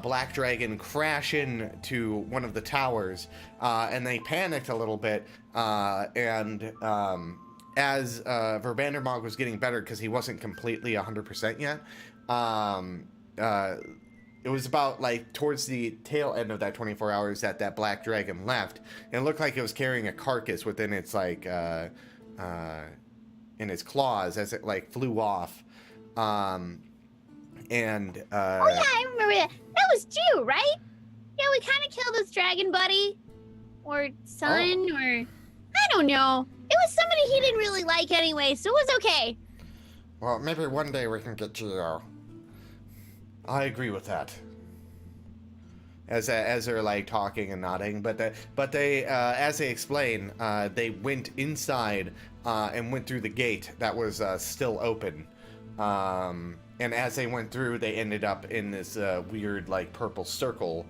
black dragon crash into one of the towers, and they panicked a little bit, and as Verbandermog was getting better because he wasn't completely 100% yet, it was about like towards the tail end of that 24 hours that black dragon left, and it looked like it was carrying a carcass within its like in its claws as it like flew off, and
Oh yeah, I remember that. That was Jew, right? Yeah, we kind of killed his dragon buddy, or son, or I don't know. It was somebody he didn't really like anyway, so it was okay.
Well, maybe one day we can get Geo.
I agree with that. As they're like talking and nodding, but they as they explain, they went inside and went through the gate that was still open, and as they went through, they ended up in this weird like purple circle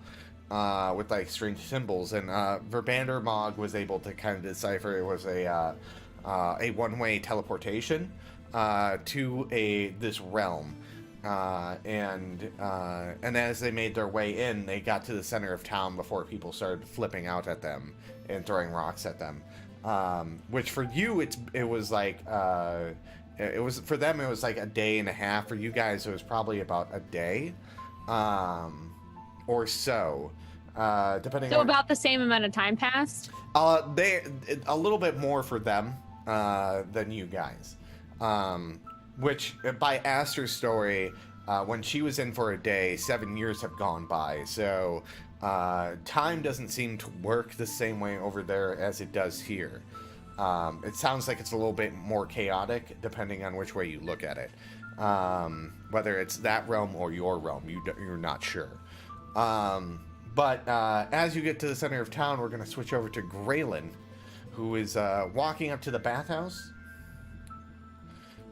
with like strange symbols, and Verbandermog was able to kind of decipher it was a one-way teleportation to this realm. And as they made their way in, they got to the center of town before people started flipping out at them and throwing rocks at them. Which for you, it was like it was for them, it was like a day and a half. For you guys, it was probably about a day, or so, depending.
So
on,
about the same amount of time passed?
they a little bit more for them than you guys. Which, by Aster's story, when she was in for a day, 7 years have gone by. So, time doesn't seem to work the same way over there as it does here. It sounds like it's a little bit more chaotic, depending on which way you look at it. Whether it's that realm or your realm, you're not sure. But as you get to the center of town, we're going to switch over to Graylin, who is walking up to the bathhouse.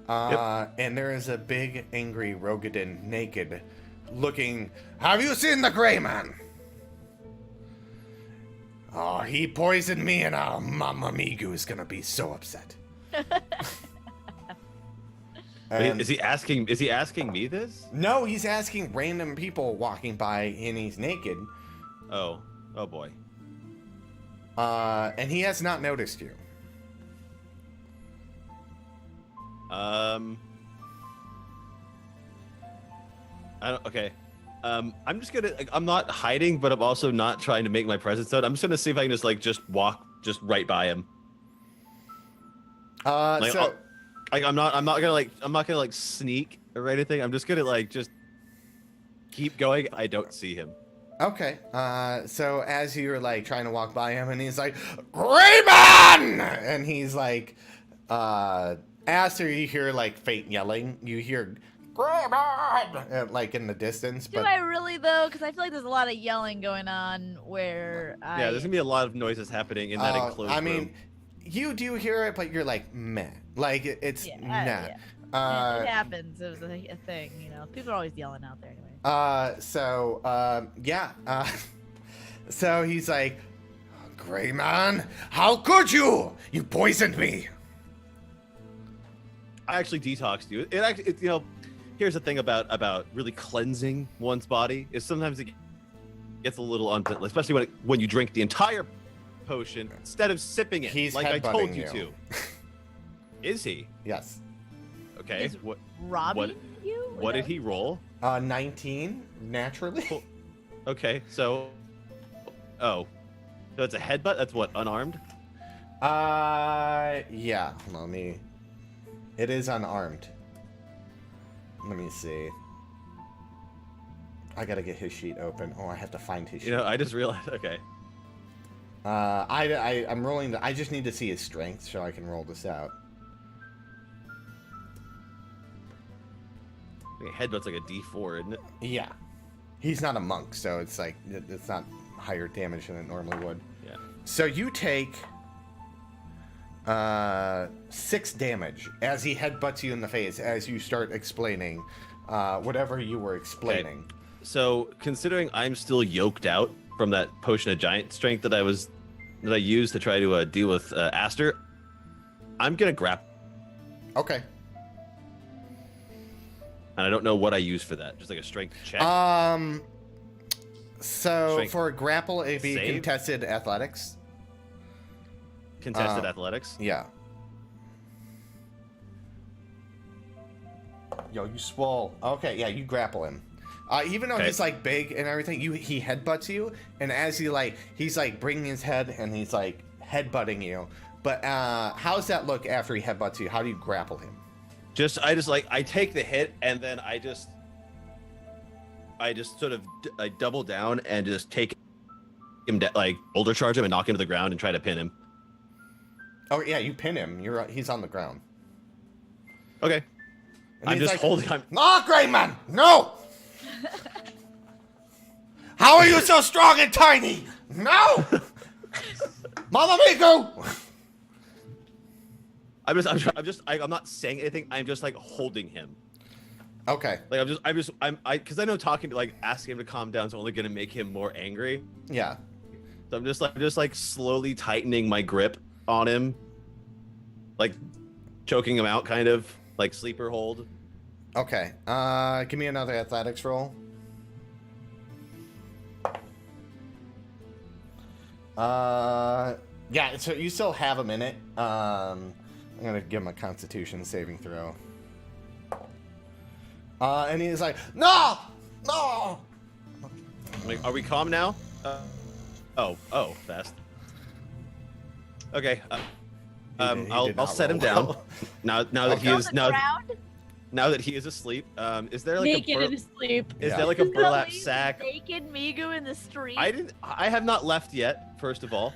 And there is a big, angry Rogadin, naked, looking. Have you seen the Gray Man? Oh, he poisoned me, and Mama Migu is gonna be so upset.
Wait, is he asking me this?
No, he's asking random people walking by, and he's naked.
Oh boy.
And he has not noticed you.
Okay. I'm just gonna. I'm not hiding, but I'm also not trying to make my presence known. I'm just gonna see if I can just walk right by him. Like,
So
I'm not gonna sneak or anything. I'm just gonna just keep going. I don't see him.
okay. So as you're like trying to walk by him, and he's like, Grayman! And he's like, after you hear like faint yelling, you hear Grayman, like in the distance.
Do
But
I really though? Because I feel like there's a lot of yelling going on where
Yeah, there's gonna be a lot of noises happening in that enclosed
I mean,
room.
you do hear it, but you're like, meh. Like it's
Yeah,
nah.
yeah. It happens. It was a thing, you know. People are always yelling out there anyway.
So he's like, Grayman, how could you? You poisoned me.
I actually detoxed you. It actually, here's the thing about really cleansing one's body is sometimes it gets a little unpleasant, especially when you drink the entire potion instead of sipping it,
He's
like I told
headbutting
you
you.
to. Is he?
Yes.
Okay.
Is
What
Robbing you?
what did he roll?
19 naturally.
Cool. Okay, so it's a headbutt. That's what, unarmed?
Yeah. Let me. It is unarmed. Let me see. I gotta get his sheet open. Oh, I have to find his sheet.
I just realized. Okay.
I'm rolling. I just need to see his strength so I can roll this out.
Headbutt's like a D4, isn't it?
Yeah. He's not a monk, so it's like it's not higher damage than it normally would.
Yeah.
So you take 6 damage as he headbutts you in the face as you start explaining whatever you were explaining.
So considering I'm still yoked out from that potion of giant strength that I used to try to deal with Aster, I'm gonna grapple.
Okay.
And I don't know what I use for that. Just like a strength check.
So
Strength.
for a grapple, it'd be
Save?
contested athletics.
Contested athletics.
Yeah. Yo, you swole. Okay, yeah, you grapple him. Even though
Okay.
he's like big and everything, he headbutts you, and as he's like bringing his head and he's like headbutting you. But how's that look after he headbutts you? How do you grapple him?
I take the hit and then I just sort of I double down and just take him boulder charge him and knock him to the ground and try to pin him.
Oh yeah, you pin him. He's on the ground.
Okay.
And
I'm
he's
just
like,
holding.
No, Grayman, no! How are you so strong and tiny? No! Mama Miku!
I'm not saying anything. I'm just like holding him.
Okay,
Like because I know talking to asking him to calm down is only gonna make him more angry.
yeah.
So I'm just slowly tightening my grip on him, like choking him out, kind of like sleeper hold.
Okay, give me another athletics roll. Yeah, so you still have a minute. I'm gonna give him a Constitution saving throw. And he's like, no! No!
Like, are we calm now? Oh, fast. Okay.
He did
I'll
not
set him
roll
down.
well.
Now that he
On
is
the
now
ground?
now that he is asleep. Is there like
Naked and asleep.
is
Yeah.
there like a burlap
Leave
sack?
Naked Migu in the street.
I have not left yet. First of all,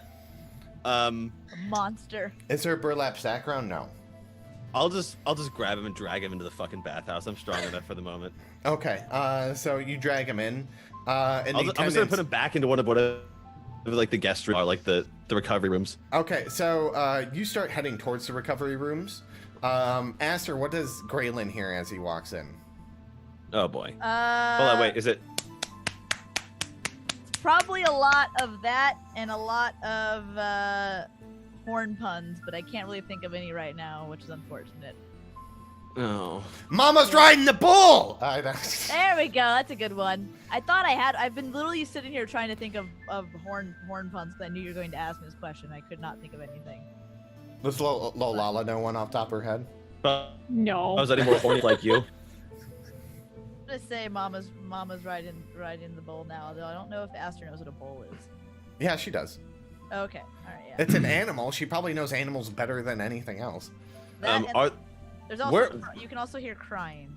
A monster.
Is there a burlap sack around? No.
I'll just grab him and drag him into the fucking bathhouse. I'm strong enough for the moment.
Okay, so you drag him in. And
I'm just gonna put him back into one of like the guest room or like the recovery rooms.
Okay, so you start heading towards the recovery rooms. Aster, what does Graylin hear as he walks in?
Oh boy. Hold
Uh,
on, wait. Is it?
Probably a lot of that and a lot of horn puns, but I can't really think of any right now, which is unfortunate.
Oh.
Mama's riding the bull!
There we go. That's a good one. I thought I had. I've been literally sitting here trying to think of horn puns because I knew you were going to ask me this question. I could not think of anything.
Does Lolala know one off top of her head?
But
No.
I was any more horny like you.
gonna say Mama's right in the bowl now, though I don't know if Aster knows what a bowl is.
Yeah, she does.
Okay, all right, yeah.
It's an animal. She probably knows animals better than anything else.
That and there's also
where-
you can also hear crying.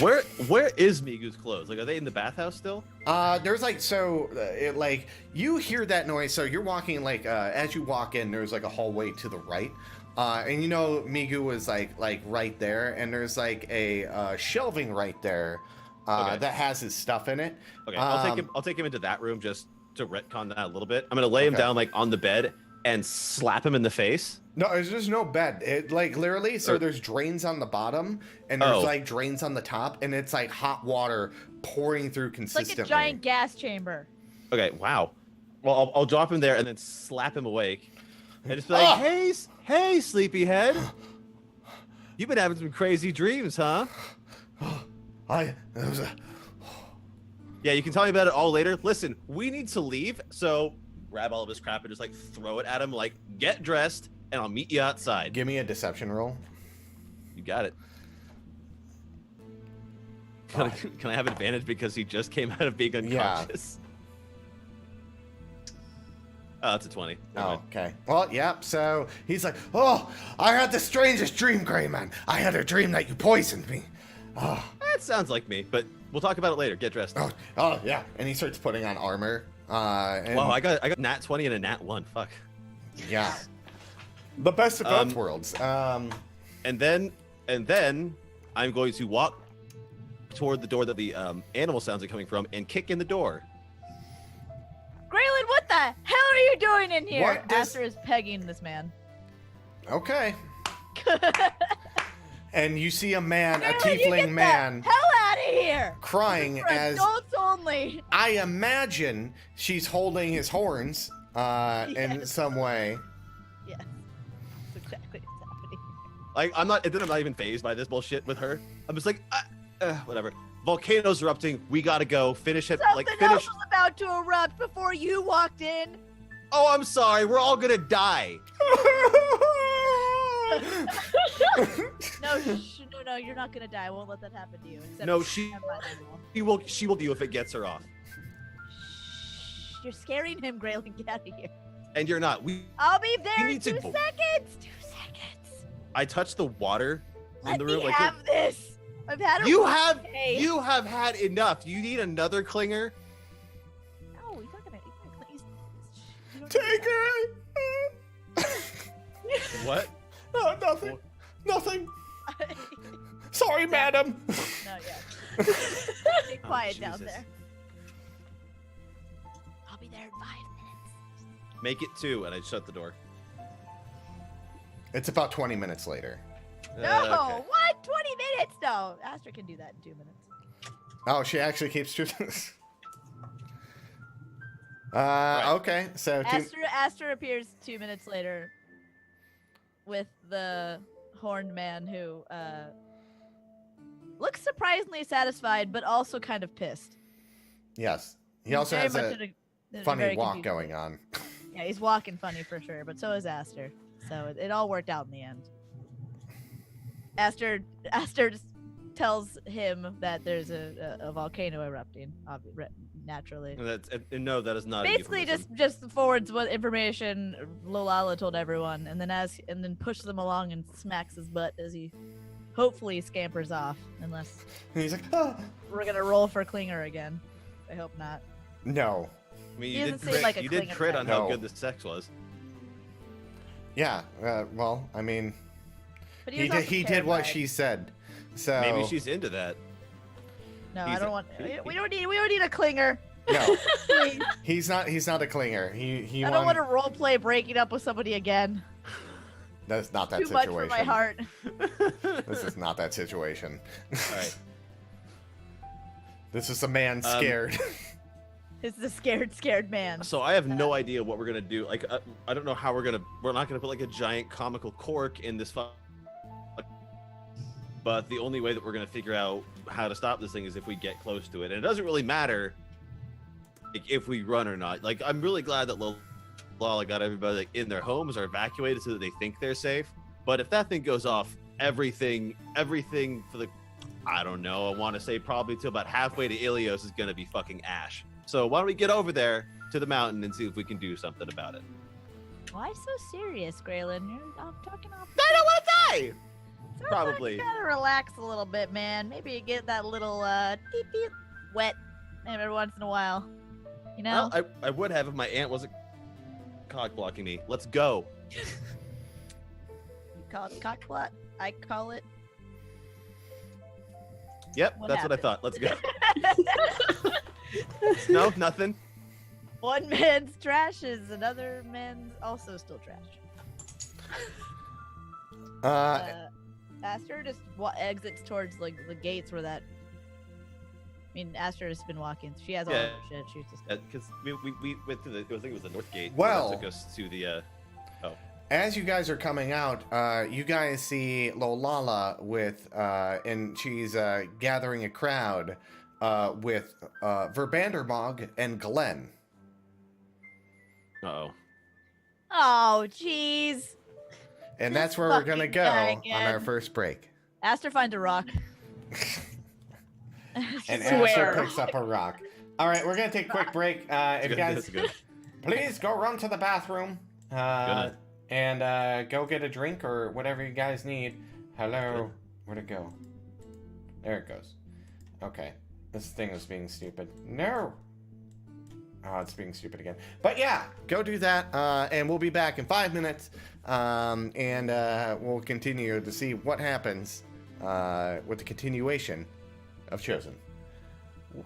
Where is Migu's clothes? Like, are they in the bathhouse still?
There's like like you hear that noise. So you're walking like as you walk in, there's like a hallway to the right, and you know Migu was like right there, and there's like a shelving right there
Okay.
that has his stuff in it.
Okay, I'll take him into that room just to retcon that a little bit. I'm gonna lay him
Okay.
down like on the bed and slap him in the face.
No, there's no bed. It like literally. So
Or-
there's drains on the bottom, and there's
Oh.
like drains on the top, and it's like hot water pouring through
It's
consistently.
like a giant gas chamber.
Okay, wow. Well, I'll drop him there and then slap him awake, and just be like,
Ah!
hey, sleepyhead, you've been having some crazy dreams, huh?
It was a-
Yeah, you can tell me about it all later. Listen, we need to leave, so grab all of his crap and just like throw it at him, like, get dressed, and I'll meet you outside.
Give me a deception roll.
You got it. Can I have advantage because he just came out of being unconscious? Oh, that's a 20. Never
Oh,
mind.
okay. Well, yeah. So he's like, "Oh, I had the strangest dream, Gray Man. I had a dream that you poisoned me." Oh,
That sounds like me, but we'll talk about it later. Get dressed.
oh, yeah. And he starts putting on armor. And
Wow, I got nat 20 and a nat 1. Fuck.
yeah, the best of both
Um,
worlds.
And then I'm going to walk toward the door that the animal sounds are coming from and kick in the door.
Graylin, what the hell are you doing in here?
What does-
Aster is pegging this man.
Okay. And you see a man, a
Graylin, you get
tiefling
the
man,
hell out of here!
crying
For
as
adults only.
I imagine she's holding his horns in
Yes.
some way.
Yes, that's exactly what's happening.
Like I'm not even phased by this bullshit with her. I'm just like, whatever. Volcanoes erupting. We gotta go. Finish it.
Something
Like
else
finish.
was about to erupt before you walked in.
Oh, I'm sorry. We're all gonna die.
No, no, you're not gonna die. I won't let that happen to you. Except
No,
if
she-
I'm not, I will.
She will do if it gets her off.
Shh, you're scaring him, Graylin. Get out of here.
And you're not.
I'll be there in
need
2
to-
seconds. 2 seconds.
I touched the water in
Let
the
me
room. Like
have this. I've had a
you
rough
have
day.
you have had enough. You need another clinger.
No, he's not gonna. You don't
Take her.
What?
No, nothing. Nothing.
need
Sorry, madam.
No, yeah. Be quiet down
Jesus.
there. I'll be there in 5 minutes.
Make it 2, and I shut the door.
It's about 20 minutes later.
No,
Okay.
what? 20 minutes? No, Aster can do that in 2 minutes.
Oh, she actually keeps true. Okay. So
Aster appears 2 minutes later with the horned man who looks surprisingly satisfied, but also kind of pissed.
yes, he also
Very
has
much
a
in a
funny
very
walk
confused-
going on.
Yeah, he's walking funny for sure, but so is Aster. So it all worked out in the end. Aster just tells him that there's a volcano erupting, naturally.
And no, that is not. a
Basically,
euphemism.
just forwards what information Lolala told everyone, and then pushes them along and smacks his butt as he hopefully scampers off. Unless
And he's like, "Ah."
we're gonna roll for Klinger again. I hope not.
No.
I mean,
he
you
doesn't
did
seem
crit.
like a
You did
clinger
crit
type.
on how
No.
good the sex was.
Yeah. Well, I mean,
But
he
was
did.
also
He did what
terrified.
she said. So
Maybe she's into that.
No, I
he's
don't
a-
want. We don't need a Klinger.
no.
Please.
He's not a clinger. He
I don't want to role play breaking up with somebody again.
That's not that
Too much
situation.
for my heart.
This is not that situation.
All right.
This is a man scared.
It's the scared man.
So I have no idea what we're gonna do. Like, I don't know how we're not gonna put like a giant comical cork in this. But the only way that we're gonna figure out how to stop this thing is if we get close to it, and it doesn't really matter like, if we run or not. Like, I'm really glad that Lala got everybody like, in their homes or evacuated so that they think they're safe. But if that thing goes off, everything for the I don't know. I want to say probably to about halfway to Ilios is going to be fucking ash. So why don't we get over there to the mountain and see if we can do something about it?
Why so serious, Graylin? I'm talking off.
I don't want to die!
Sounds
Probably.
Like you gotta relax a little bit, man. Maybe get that little deep wet every once in a while. You know?
Well, I would have if my aunt wasn't cock blocking me. Let's go.
You call it cockblot. I call it.
Yep,
What
that's what I
happened?
thought. Let's go. No, nothing.
One man's trash is another man's also still trash. Aster just exits towards like the gates where that. I mean, Aster has been walking. She has all
Yeah.
her shit. She's just.
Because we went to the, I think it was the north gate.
Well-
that took us to the.
As you guys are coming out, you guys see Lolala with, and she's gathering a crowd with Verbandermog and Glenn.
Uh-oh.
Oh, jeez.
And
This
that's where we're gonna
fucking
go
guy
on our
again.
first break.
Aster finds a rock.
And
Swear.
Asher picks up a rock. All right, we're gonna take a quick break. If you
That's
guys,
good.
please go run to the bathroom
Good.
and go get a drink or whatever you guys need. Hello,
Good.
where'd it go? There it goes. Okay, this thing is being stupid. No. Oh, it's being stupid again. But yeah, go do that, and we'll be back in 5 minutes, and we'll continue to see what happens with the continuation of Chosen. Woo!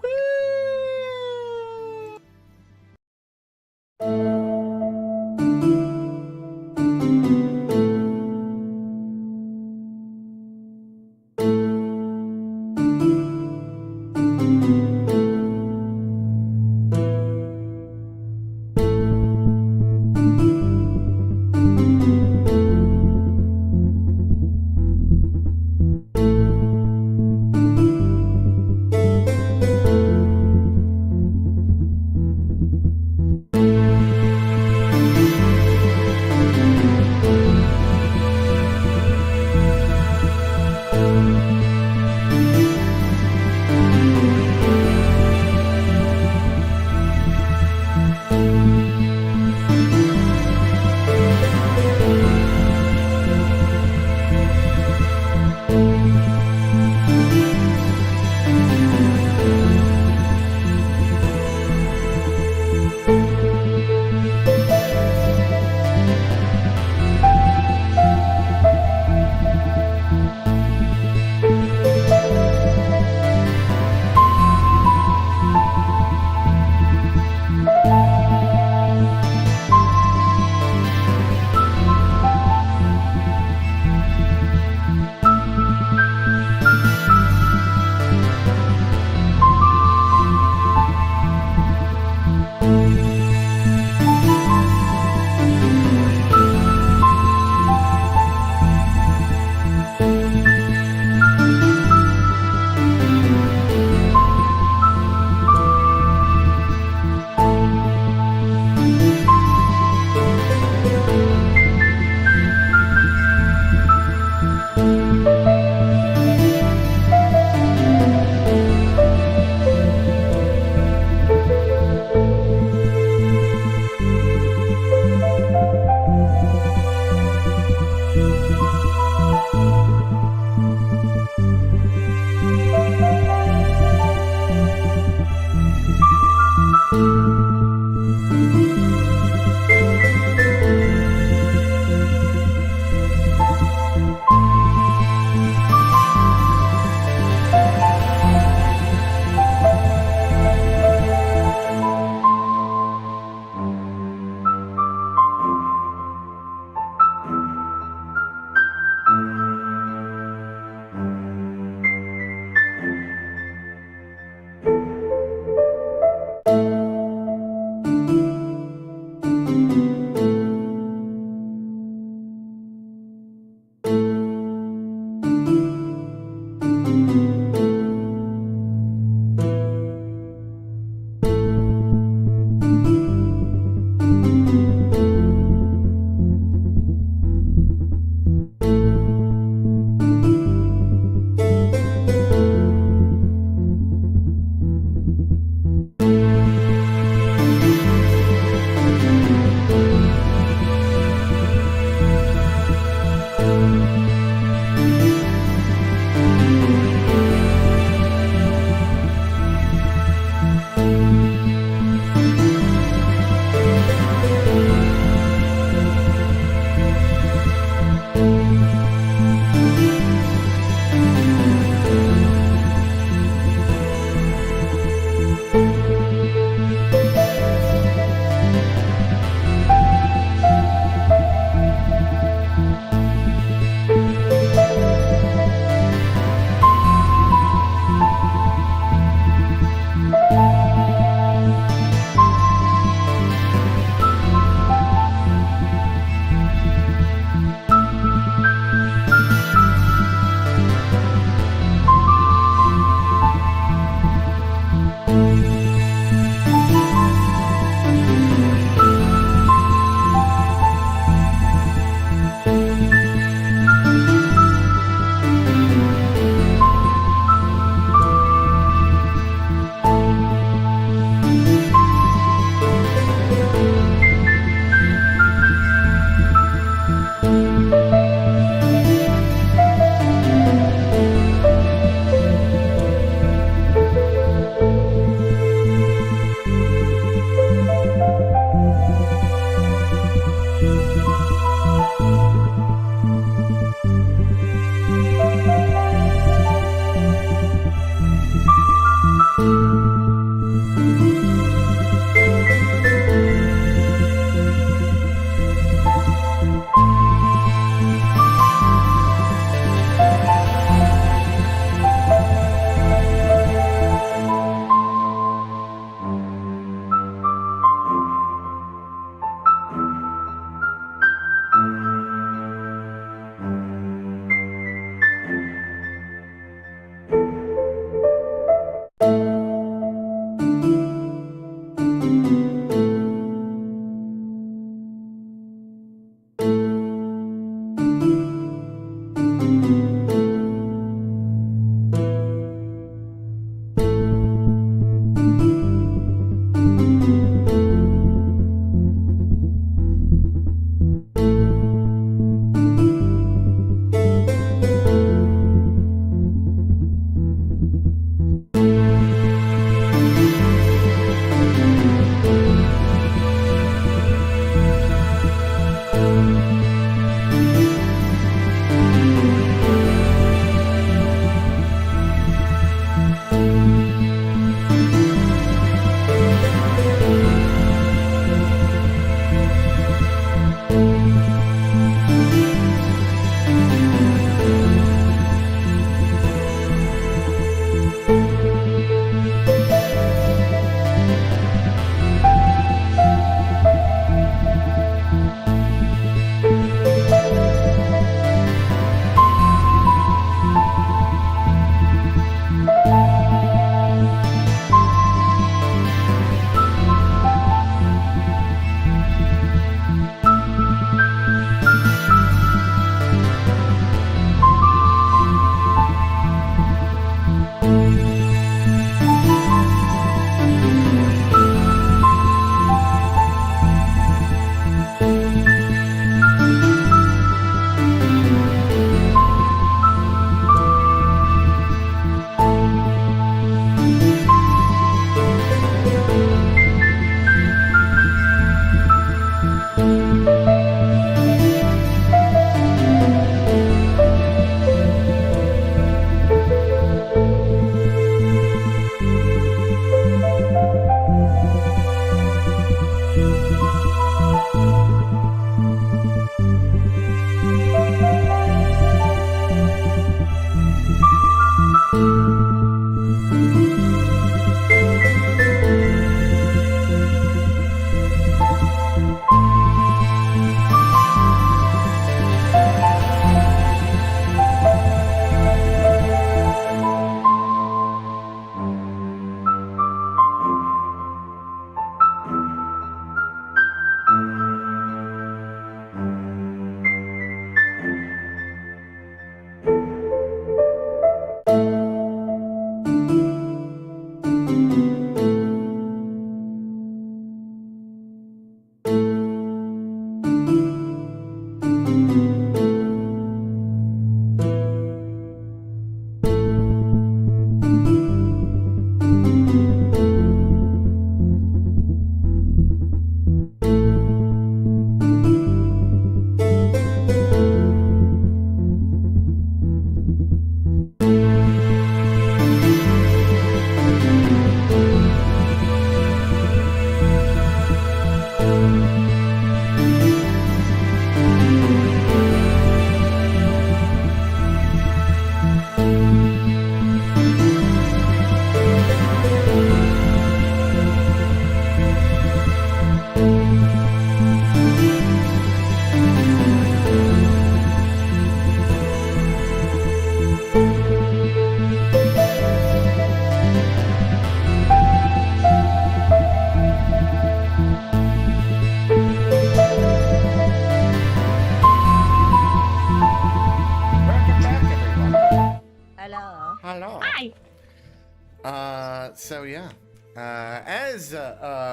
So yeah, as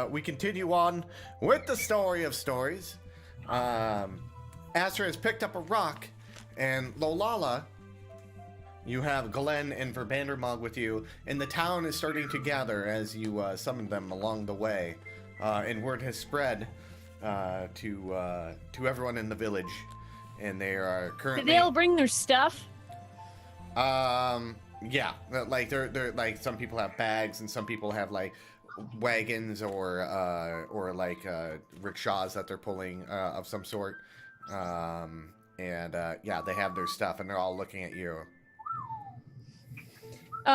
we continue on with the story of stories, Aster has picked up a rock, and Lolala, you have Glenn and Verbandermog with you, and the town is starting to gather as you summon them along the way, and word has spread to everyone in the village, and they are currently.
Did they all bring their stuff?
Yeah, like they're like some people have bags and some people have like wagons or like rickshaws that they're pulling of some sort, and yeah, they have their stuff and they're all looking at you.
So,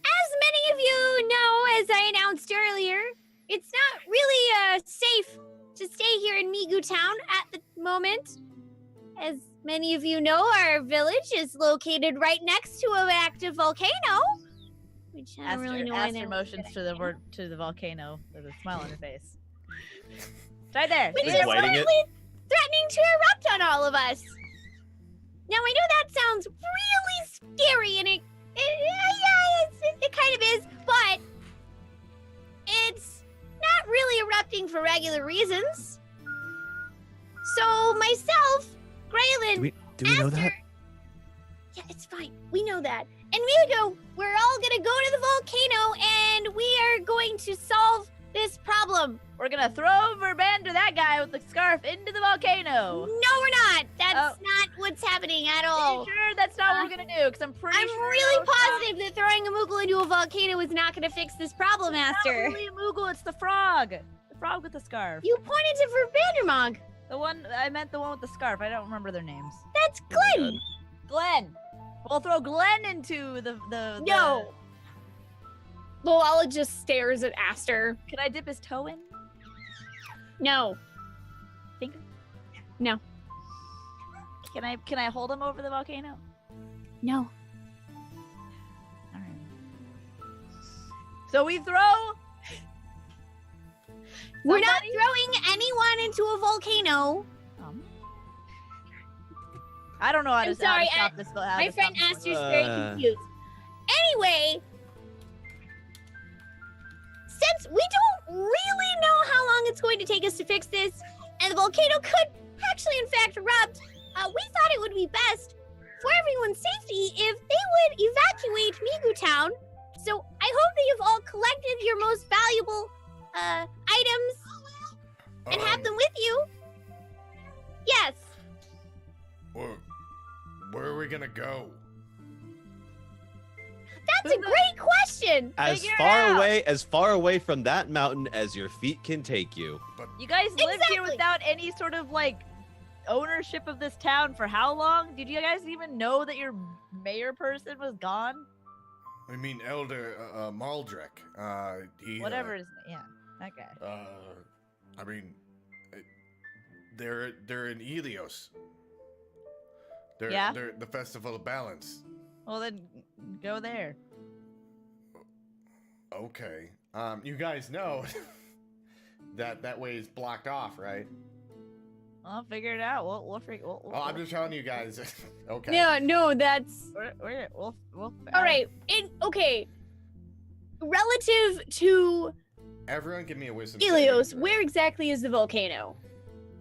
as many of you know, as I announced earlier, it's not really safe to stay here in Migu Town at the moment. As many of you know, our village is located right next to an active volcano. Which I don't really know why
Aster
they're
motions to the volcano with a smile on her face. It's right there.
Which
Is
is
it lighting it?
currently threatening to erupt on all of us. Now, I know that sounds really scary, and it kind of is, but it's not really erupting for regular reasons. So, myself, Graylin,
Do we know that?
yeah, it's fine. We know that. And Migo, we're all gonna go to the volcano, and we are going to solve this problem.
We're gonna throw Verbander, that guy with the scarf, into the volcano.
No, we're not. That's
Oh.
not what's happening at
Are
all.
you sure that's not what we're gonna do? Because I'm pretty
I'm
sure
really
those-
positive that throwing a Moogle into a volcano is not going to fix this problem,
It's not
Master.
really a Moogle, it's the frog. The frog with the scarf.
You pointed to Verbandermog.
The one I meant the one with the scarf. I don't remember their names.
That's
Oh my
Glenn.
God.
Glenn. We'll throw Glenn into the
No.
Loala just stares at Aster.
Can I dip his toe in?
No.
Finger?
No.
Can I hold him over the volcano?
No.
All right. So we throw.
We're not
Somebody?
throwing anyone into a volcano.
I don't know how
I'm
to,
sorry,
how to stop this. how
My
to
friend
stop this
Aster's very
Uh.
confused. Anyway, since we don't really know how long it's going to take us to fix this, and the volcano could actually, in fact, erupt, we thought it would be best for everyone's safety if they would evacuate Migu Town. So I hope that you've all collected your most valuable items and have them with you. Yes.
Where are we gonna go?
That's a great question.
As
Figure it
far away from that mountain as your feet can take you.
You guys lived here
Exactly.
without any sort of like ownership of this town for how long? Did you guys even know that your mayor person was gone?
I mean, Elder Maldrek. He.
Whatever his yeah, that guy.
I mean, they're in Helios.
Yeah?
They're the Festival of Balance.
Well then, go there.
Okay. You guys know that way is blocked off, right?
I'll figure it out. We'll figure.
Oh, I'm just telling you guys. Okay.
No, that's
We'll
all right. Okay. Relative to
Everyone, give me a wisdom.
Helios,
saving throw.
where exactly is the volcano?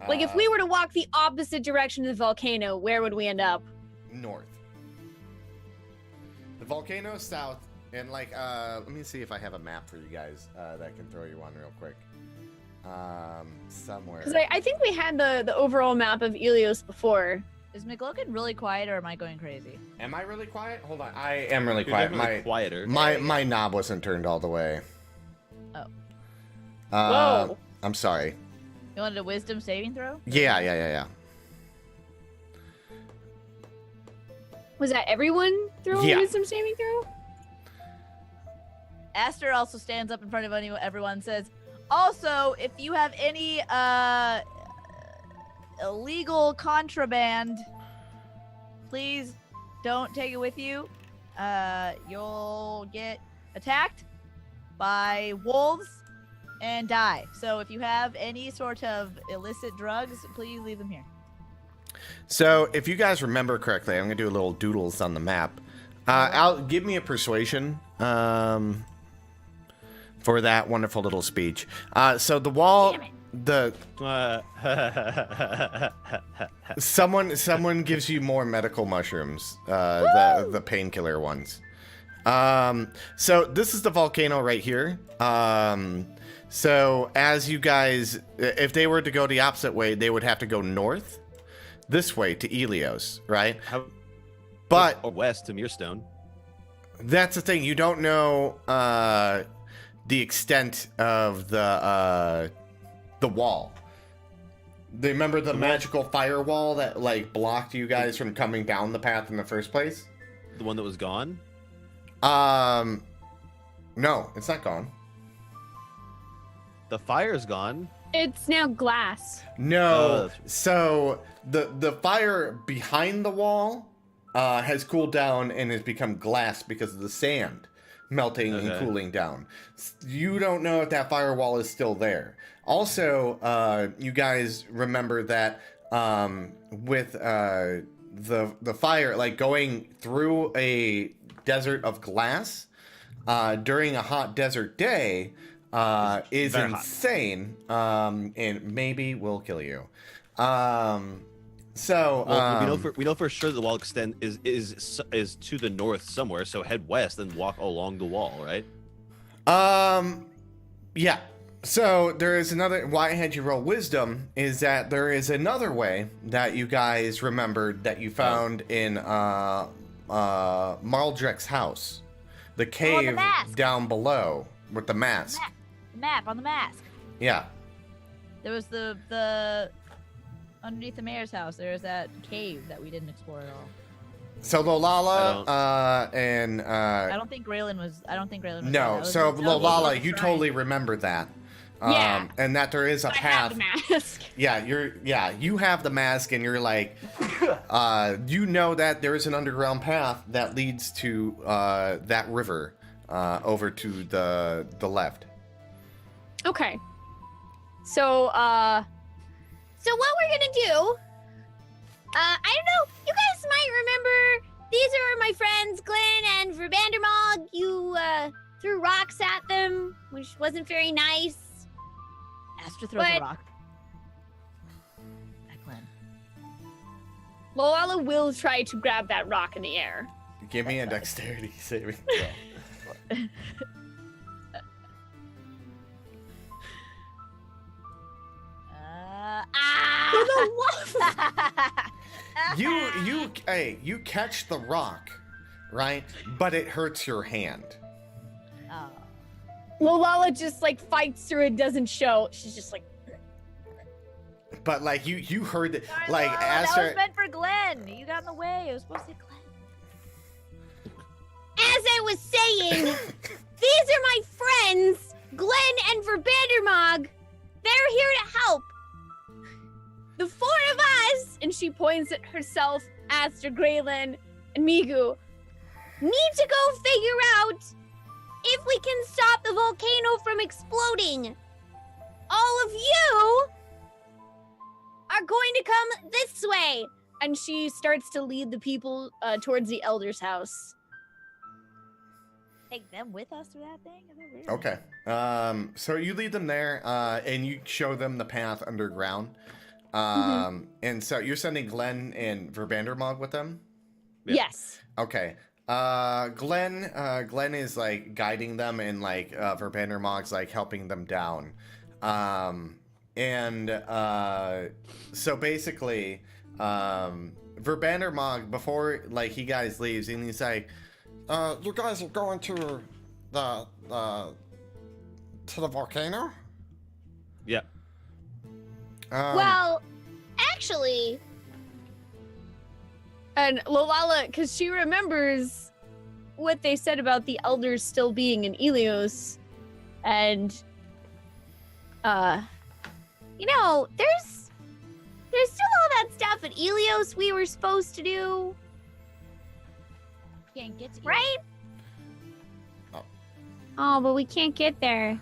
Like, if we were to walk the opposite direction of the volcano, where would we end up?
North. The volcano is south, and like, let me see if I have a map for you guys that I can throw you on real quick. Somewhere.
Because I think we had the overall map of Helios before.
Is McLogan really quiet or am I going crazy?
Am I really quiet? Hold on. I am really
You're
quiet.
definitely quieter.
My knob wasn't turned all the way.
Oh.
Whoa.
I'm sorry.
You wanted a wisdom saving throw?
Yeah.
Was that everyone throwing
Yeah.
wisdom saving throw?
Aster also stands up in front of everyone and says, also, if you have any illegal contraband, please don't take it with you. You'll get attacked by wolves and die. So if you have any sort of illicit drugs, please leave them here.
So, if you guys remember correctly, I'm gonna do a little doodles on the map. Give me a persuasion for that wonderful little speech. So the wall,
Damn
someone gives you more medical mushrooms, the painkiller ones. So this is the volcano right here. So as you guys, if they were to go the opposite way, they would have to go north, this way to Helios, right? But
or west to Mirestone.
that's the thing. You don't know the extent of the wall. Remember the magical firewall that like blocked you guys from coming down the path in the first place?
The one that was gone.
No, it's not gone.
The fire's gone.
It's now glass.
No.
that's-
So the fire behind the wall has cooled down and has become glass because of the sand melting and
Okay.
cooling down. You don't know if that firewall is still there. Also, you guys remember that with the fire, like going through a desert of glass during a hot desert day is
very hot.
insane, and maybe will kill you. So
Well, we know for sure the wall extend is to the north somewhere. So head west and walk along the wall, right?
yeah. So there is another. Why I had you roll wisdom is that there is another way that you guys remembered that you found in Maldrek's house, the cave
mask.
down below with the mask.
Map on the mask.
Yeah.
There was the underneath the mayor's house. There was that cave that we didn't explore at all.
So Lolala and
I don't think Graylin was. I don't think Graylin was. there.
no.
That was-
So
that was
Lolala,
like a
you
shrine.
totally remember that.
Yeah.
And that there is a
I have
path.
the mask.
Yeah, you have the mask and you're like, you know that there is an underground path that leads to that river over to the left.
Okay. So,
So what we're gonna do I don't know. You guys might remember these are my friends, Glenn and Verbandermog. You threw rocks at them, which wasn't very nice.
Astra throws a
But-
rock. At Glenn.
Loala will try to grab that rock in the air.
Give me a dexterity saving throw. You catch the rock, right? But it hurts your hand.
Oh.
Loala just like fights through it, doesn't show. She's just like,
But like you heard it,
Sorry,
like
Lola, that
Astra.
was meant for Glenn. You got in the way. It was supposed to say Glenn.
As I was saying, these are my friends, Glenn and Verbandermog. They're here to help.
the four of us, and she points at herself, Aster, Graylin, and Migu.
Need to go figure out if we can stop the volcano from exploding. All of you are going to come this way.
And she starts to lead the people towards the elder's house.
Take them with us to that thing? Is that weird?
Okay. So you lead them there, and you show them the path underground. And so you're sending Glenn and Verbandermog with them?
Yeah.
Yes.
Okay. Glenn is like guiding them, and like Verbandermog's like helping them down. So basically, Verbandermog, before like he guys leaves, and he's like,
you guys are going to the volcano?
Yeah.
Well, actually,
And Lolala, because she remembers what they said about the elders still being in Ilios. And,
you know, there's still all that stuff at Ilios we were supposed to do,
Can't get to
right? Oh, but we can't get there.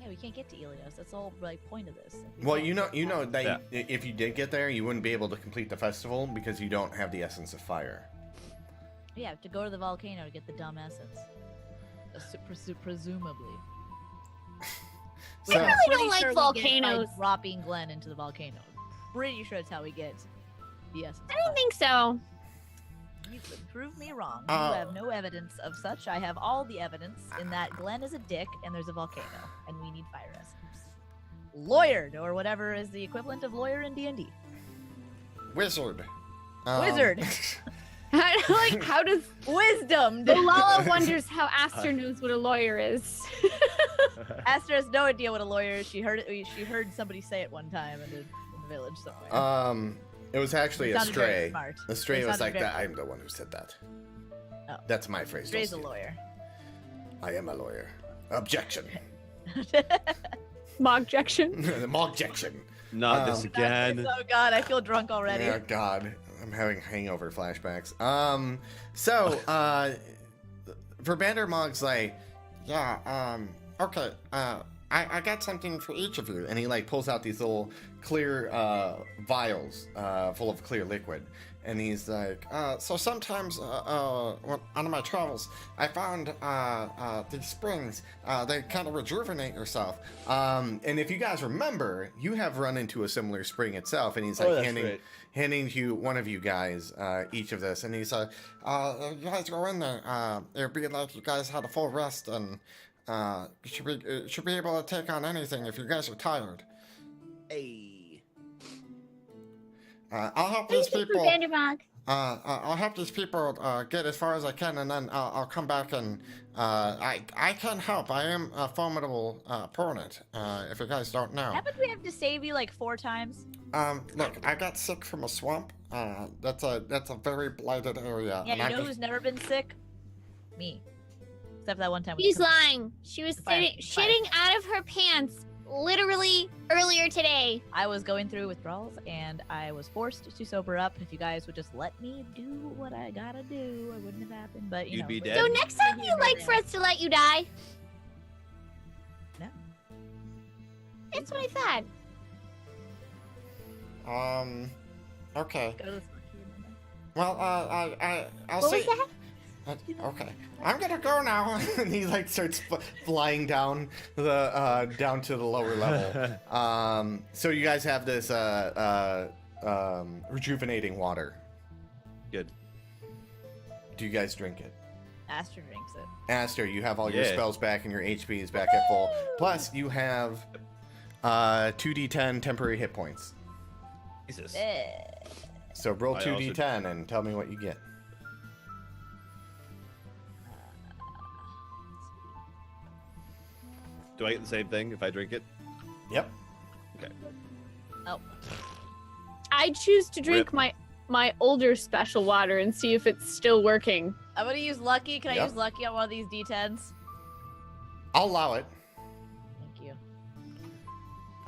Yeah, we can't get to Ilios. That's the whole like point of this.
well, you know that
Yeah.
if you did get there, you wouldn't be able to complete the festival because you don't have the essence of fire.
Yeah, to go to the volcano to get the dumb essence. Presumably.
So,
really don't
Pretty
like
sure we get
volcanoes.
by dropping Glenn into the volcano. Pretty sure that's how we get the essence.
I don't think so.
You could prove me wrong.
Uh,
You have no evidence of such. I have all the evidence in that Glenn is a dick and there's a volcano and we need fire essence. Lawyered, or whatever is the equivalent of lawyer in D&D.
Wizard.
Wizard.
like, how does
Wisdom.
Lolala wonders how Aster knows what a lawyer is?
Aster has no idea what a lawyer is. She heard it. She heard somebody say it one time in the village somewhere.
It was actually
It
a
sounded very
stray.
smart.
A stray
It
was
sounded
like
very-
that. I'm the one who said that.
Oh.
That's my phrase.
Stray's a
don't
lawyer.
steal. I am a lawyer. Objection.
Mogjection.
Objection.
Not this again.
Oh god, I feel drunk already.
Oh God, I'm having hangover flashbacks. So, Verbandermog's like,
Yeah, okay, I got something for each of you.
and he like pulls out these little clear vials full of clear liquid, and he's like,
So sometimes, on my travels, I found these springs. They kind of rejuvenate yourself.
and if you guys remember, you have run into a similar spring itself, and he's like
Oh, that's right.
handing you one of you guys each of this, and he's like,
You guys go in there. It'd be like you guys had a full rest, and you should be able to take on anything if you guys are tired.
Hey.
I'll help these
Thank you,
people.
Vandermog.
I'll help these people get as far as I can, and then I'll come back and I can help. I am a formidable opponent. If you guys don't know.
Haven't we have to save you like 4 times?
Look, I got sick from a swamp. That's a very blighted area.
Yeah,
and
you
I
know
just-
who's never been sick? Me. Except for that one time.
She's lying. She was
Fire,
shitting out of her pants literally earlier today.
I was going through withdrawals and I was forced to sober up. If you guys would just let me do what I gotta do, it wouldn't have happened. But you
You'd
know,
be
but-
dead.
So next time you'd like for us to let you die?
No.
That's what I thought.
Okay.
Go to this one.
Well, I'll
What
see.
was that?
Okay, I'm gonna go now.
And he like starts flying down the down to the lower level. So you guys have this rejuvenating water.
Good.
Do you guys drink it?
Aster drinks it.
Aster, you have all your
Yeah.
spells back and your HP is back at full. Plus, you have 2d10 temporary hit points.
Jesus.
Eh.
So roll
I
2d10 and tell me what you get.
Do I get the same thing if I drink it?
Yep.
Oh.
I choose to drink
Rip.
my older special water and see if it's still working.
I'm gonna use lucky. Can I
Yep.
use lucky on one of these D10s?
I'll allow it.
Thank you.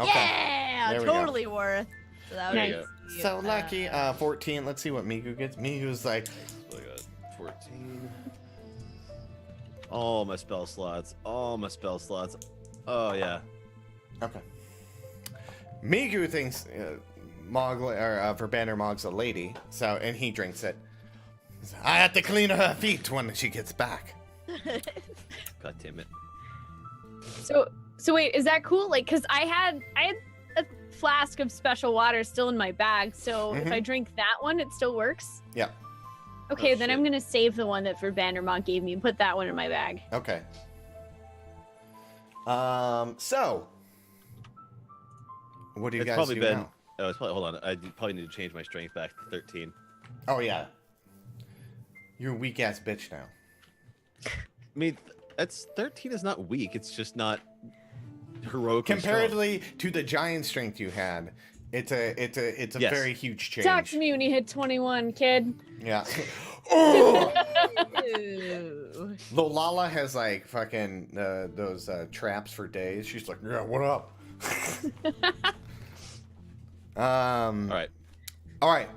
Okay.
Yeah,
There we go.
totally worth. So that
There
would
you
be,
So lucky, 14. Let's see what Migu gets. Migu's like,
So I got 14. All my spell slots. All my spell slots. Oh yeah.
okay. Migu thinks Verbander Mog's a lady, so and he drinks it. He's like, I have to clean her feet when she gets back.
God damn it.
So wait, is that cool? Like, cause I had a flask of special water still in my bag. So if I drink that one, it still works.
Yeah.
Okay,
Oh,
then
shit.
I'm gonna save the one that Verbandermont gave me and put that one in my bag.
Okay. So what do you
It's
guys
probably
do
been.
now?
Oh, it's probably. Hold on. I probably need to change my strength back to 13.
Oh yeah. You're a weak ass bitch now.
I mean, that's 13 is not weak. It's just not heroic.
Comparatively to the giant strength you had, it's a
Yes.
very huge change.
Talk to me when you hit 21, kid.
Yeah. Oh!
Ew.
Lolala has like fucking those traps for days. She's like, yeah, what up?
All right.
All right.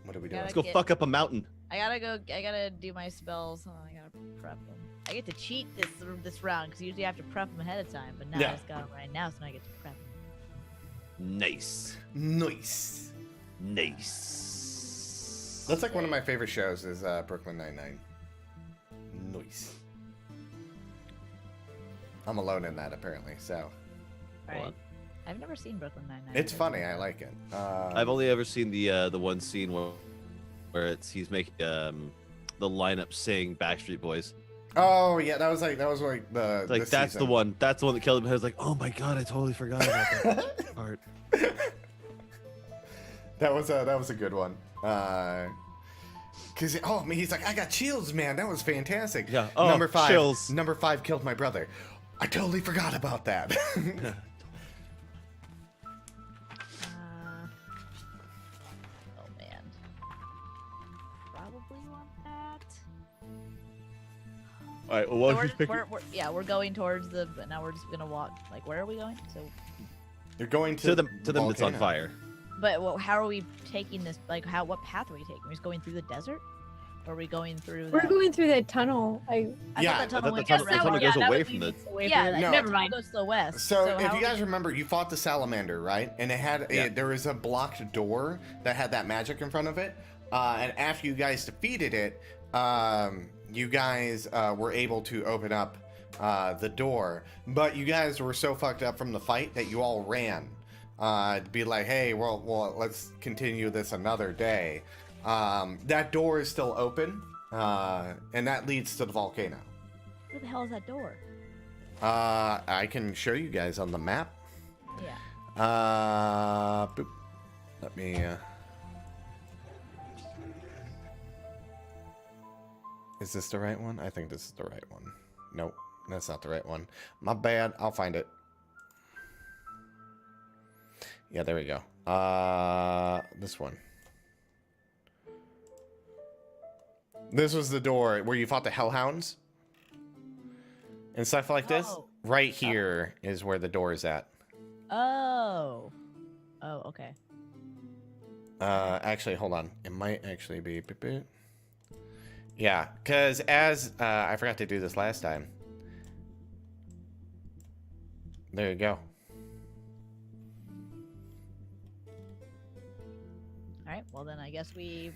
What are we doing?
Gotta
Let's go
get-
fuck up a mountain.
I gotta do my spells. Oh, I gotta prep them. I get to cheat this round because usually I have to prep them ahead of time, but now
Yeah.
I just got them right now, so now I get to prep them.
Nice.
Nice.
Nice.
That's like one of my favorite shows is Brooklyn Nine-Nine. Nice. I'm alone in that apparently, so
All
Hold
right.
on.
I've never seen Brooklyn Nine-Nine.
it's funny. I like it.
I've only ever seen the one scene where he's making the lineup sing Backstreet Boys.
Oh yeah, that was like the
It's like
this
that's the
season.
one. That's the one that killed him. I was like, oh my god, I totally forgot about that part.
That was a good one. Cause he's like, I got chills, man. That was fantastic.
Yeah. Oh,
number 5.
chills.
Number 5 killed my brother. I totally forgot about that.
Oh man. Probably want that.
All right. Well,
So
what
we're,
you pick?
we're going towards the. But now we're just gonna walk. Like, where are we going? So,
You're going
To them that's on
volcano.
fire.
but how are we taking this? Like, what path are we taking? Are we just going through the desert? Or are we going through?
We're
that-
going through that tunnel.
I
Yeah,
thought that
I
tunnel
thought
went
the
to
tunnel- the tunnel goes
that
away
would
from
lead
the-
us away
Yeah,
from it.
No.
Never mind.
Goes to the west.
So, if
how
you
are
guys
we-
remember, you fought the salamander, right? And it had
Yeah.
there was a blocked door that had that magic in front of it. And after you guys defeated it, you guys were able to open up the door. But you guys were so fucked up from the fight that you all ran. To be like, hey, well, let's continue this another day. That door is still open, and that leads to the volcano.
Where the hell is that door?
I can show you guys on the map.
Yeah.
Boop. Let me. Is this the right one? I think this is the right one. Nope, that's not the right one. My bad. I'll find it. Yeah, there we go. This one. This was the door where you fought the Hellhounds and stuff like this.
Oh.
Right here is where the door is at.
Oh. Oh, okay.
Actually, hold on. It might actually be. Boop, boop. Yeah, because as I forgot to do this last time. There you go.
right. Well, then I guess we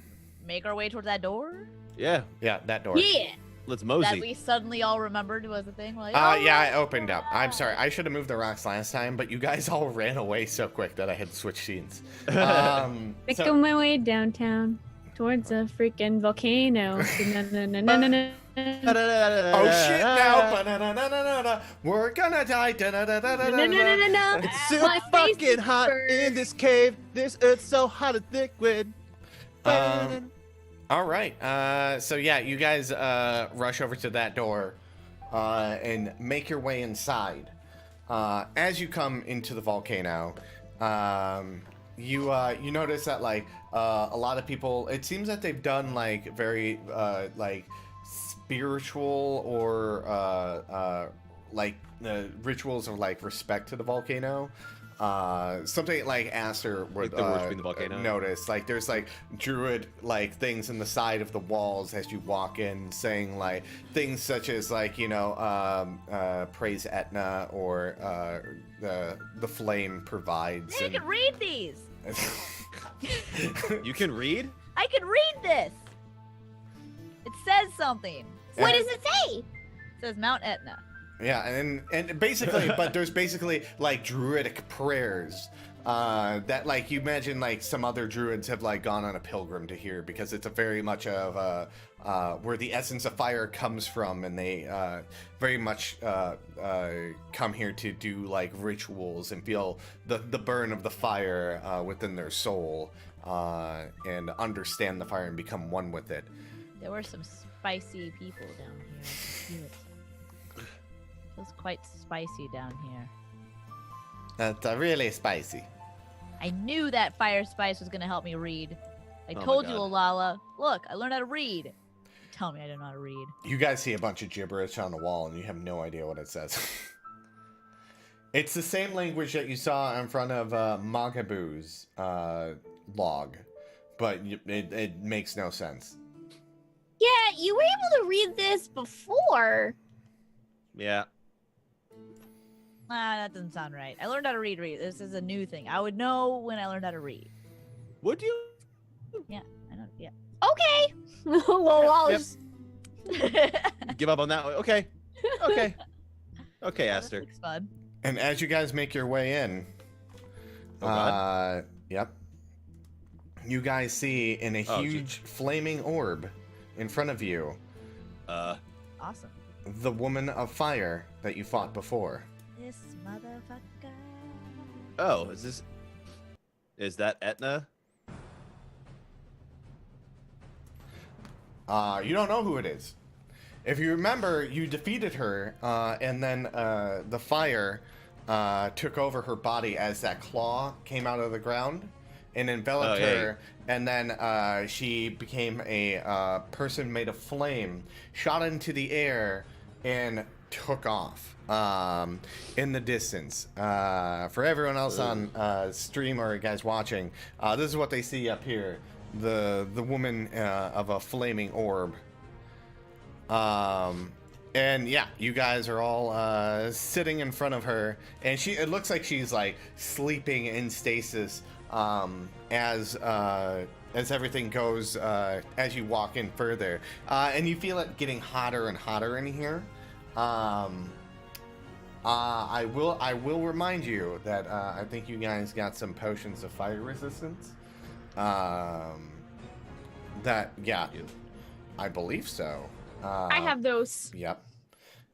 make our way towards that door.
Yeah,
Yeah, that door.
Yeah.
let's
That
mosey.
we suddenly all remembered was a thing. Like,
Yeah, I
oh,
opened up. I'm sorry. I should have moved the rocks last time, but you guys all ran away so quick that I had to switch scenes.
Making
So,
my way downtown towards a freaking volcano. Na-na-na-na-na-na-na.
oh shit! Now, ba-da-da-da-da-da. We're gonna die. Da-da-da-da-da-da.
Na-na-na-na-na.
It's so
My face
fucking
is
hot
burned.
in this cave. This earth's so hot it's liquid.
All right. So yeah, you guys rush over to that door and make your way inside. As you come into the volcano, you notice that like a lot of people. It seems that they've done like very like spiritual or like rituals of like respect to the volcano. Something like Aster would
Like they're worshiping the volcano?
notice. Like there's like druid like things in the side of the walls as you walk in, saying like things such as like praise Etna or the flame provides.
you can read these.
You can read?
I can read this. It says something.
What
Yeah.
does it say?
It says Mount Etna.
Yeah, and basically, but there's basically like druidic prayers that like you imagine like some other druids have like gone on a pilgrim to hear, because it's a very much of where the essence of fire comes from, and they very much come here to do like rituals and feel the burn of the fire within their soul and understand the fire and become one with it.
There were some spicy people down here. I feel it. Feels quite spicy down here.
That's really spicy.
I knew that fire spice was gonna help me read. I
Oh my
told you,
God.
Olala. Look, I learned how to read. Tell me I don't know how to read.
You guys see a bunch of gibberish on the wall, and you have no idea what it says. It's the same language that you saw in front of Magabu's log, but it makes no sense.
Yeah, you were able to read this before.
Yeah.
That doesn't sound right. I learned how to read. This is a new thing. I would know when I learned how to read.
Would you?
I know. Yeah.
Okay.
Lol, I'll
Yep.
just-
Give up on that one? Okay. Okay. Okay,
This
Aster.
looks fun.
And as you guys make your way in,
Oh, God.
yep, you guys see in a
Oh, gee.
huge flaming orb in front of you
Awesome.
the woman of fire that you fought before.
This motherfucker.
Oh, is that Etna?
You don't know who it is. If you remember, you defeated her, and then the fire took over her body as that claw came out of the ground and enveloped
Oh, yeah.
her, and then she became a person made of flame, shot into the air, and took off in the distance. For everyone else on stream or guys watching, this is what they see up here. The woman of a flaming orb. And yeah, you guys are all sitting in front of her, and it looks like she's like sleeping in stasis as everything goes as you walk in further, and you feel it getting hotter and hotter in here. I will remind you that I think you guys got some potions of fire resistance. I believe so.
I have those.
Yep.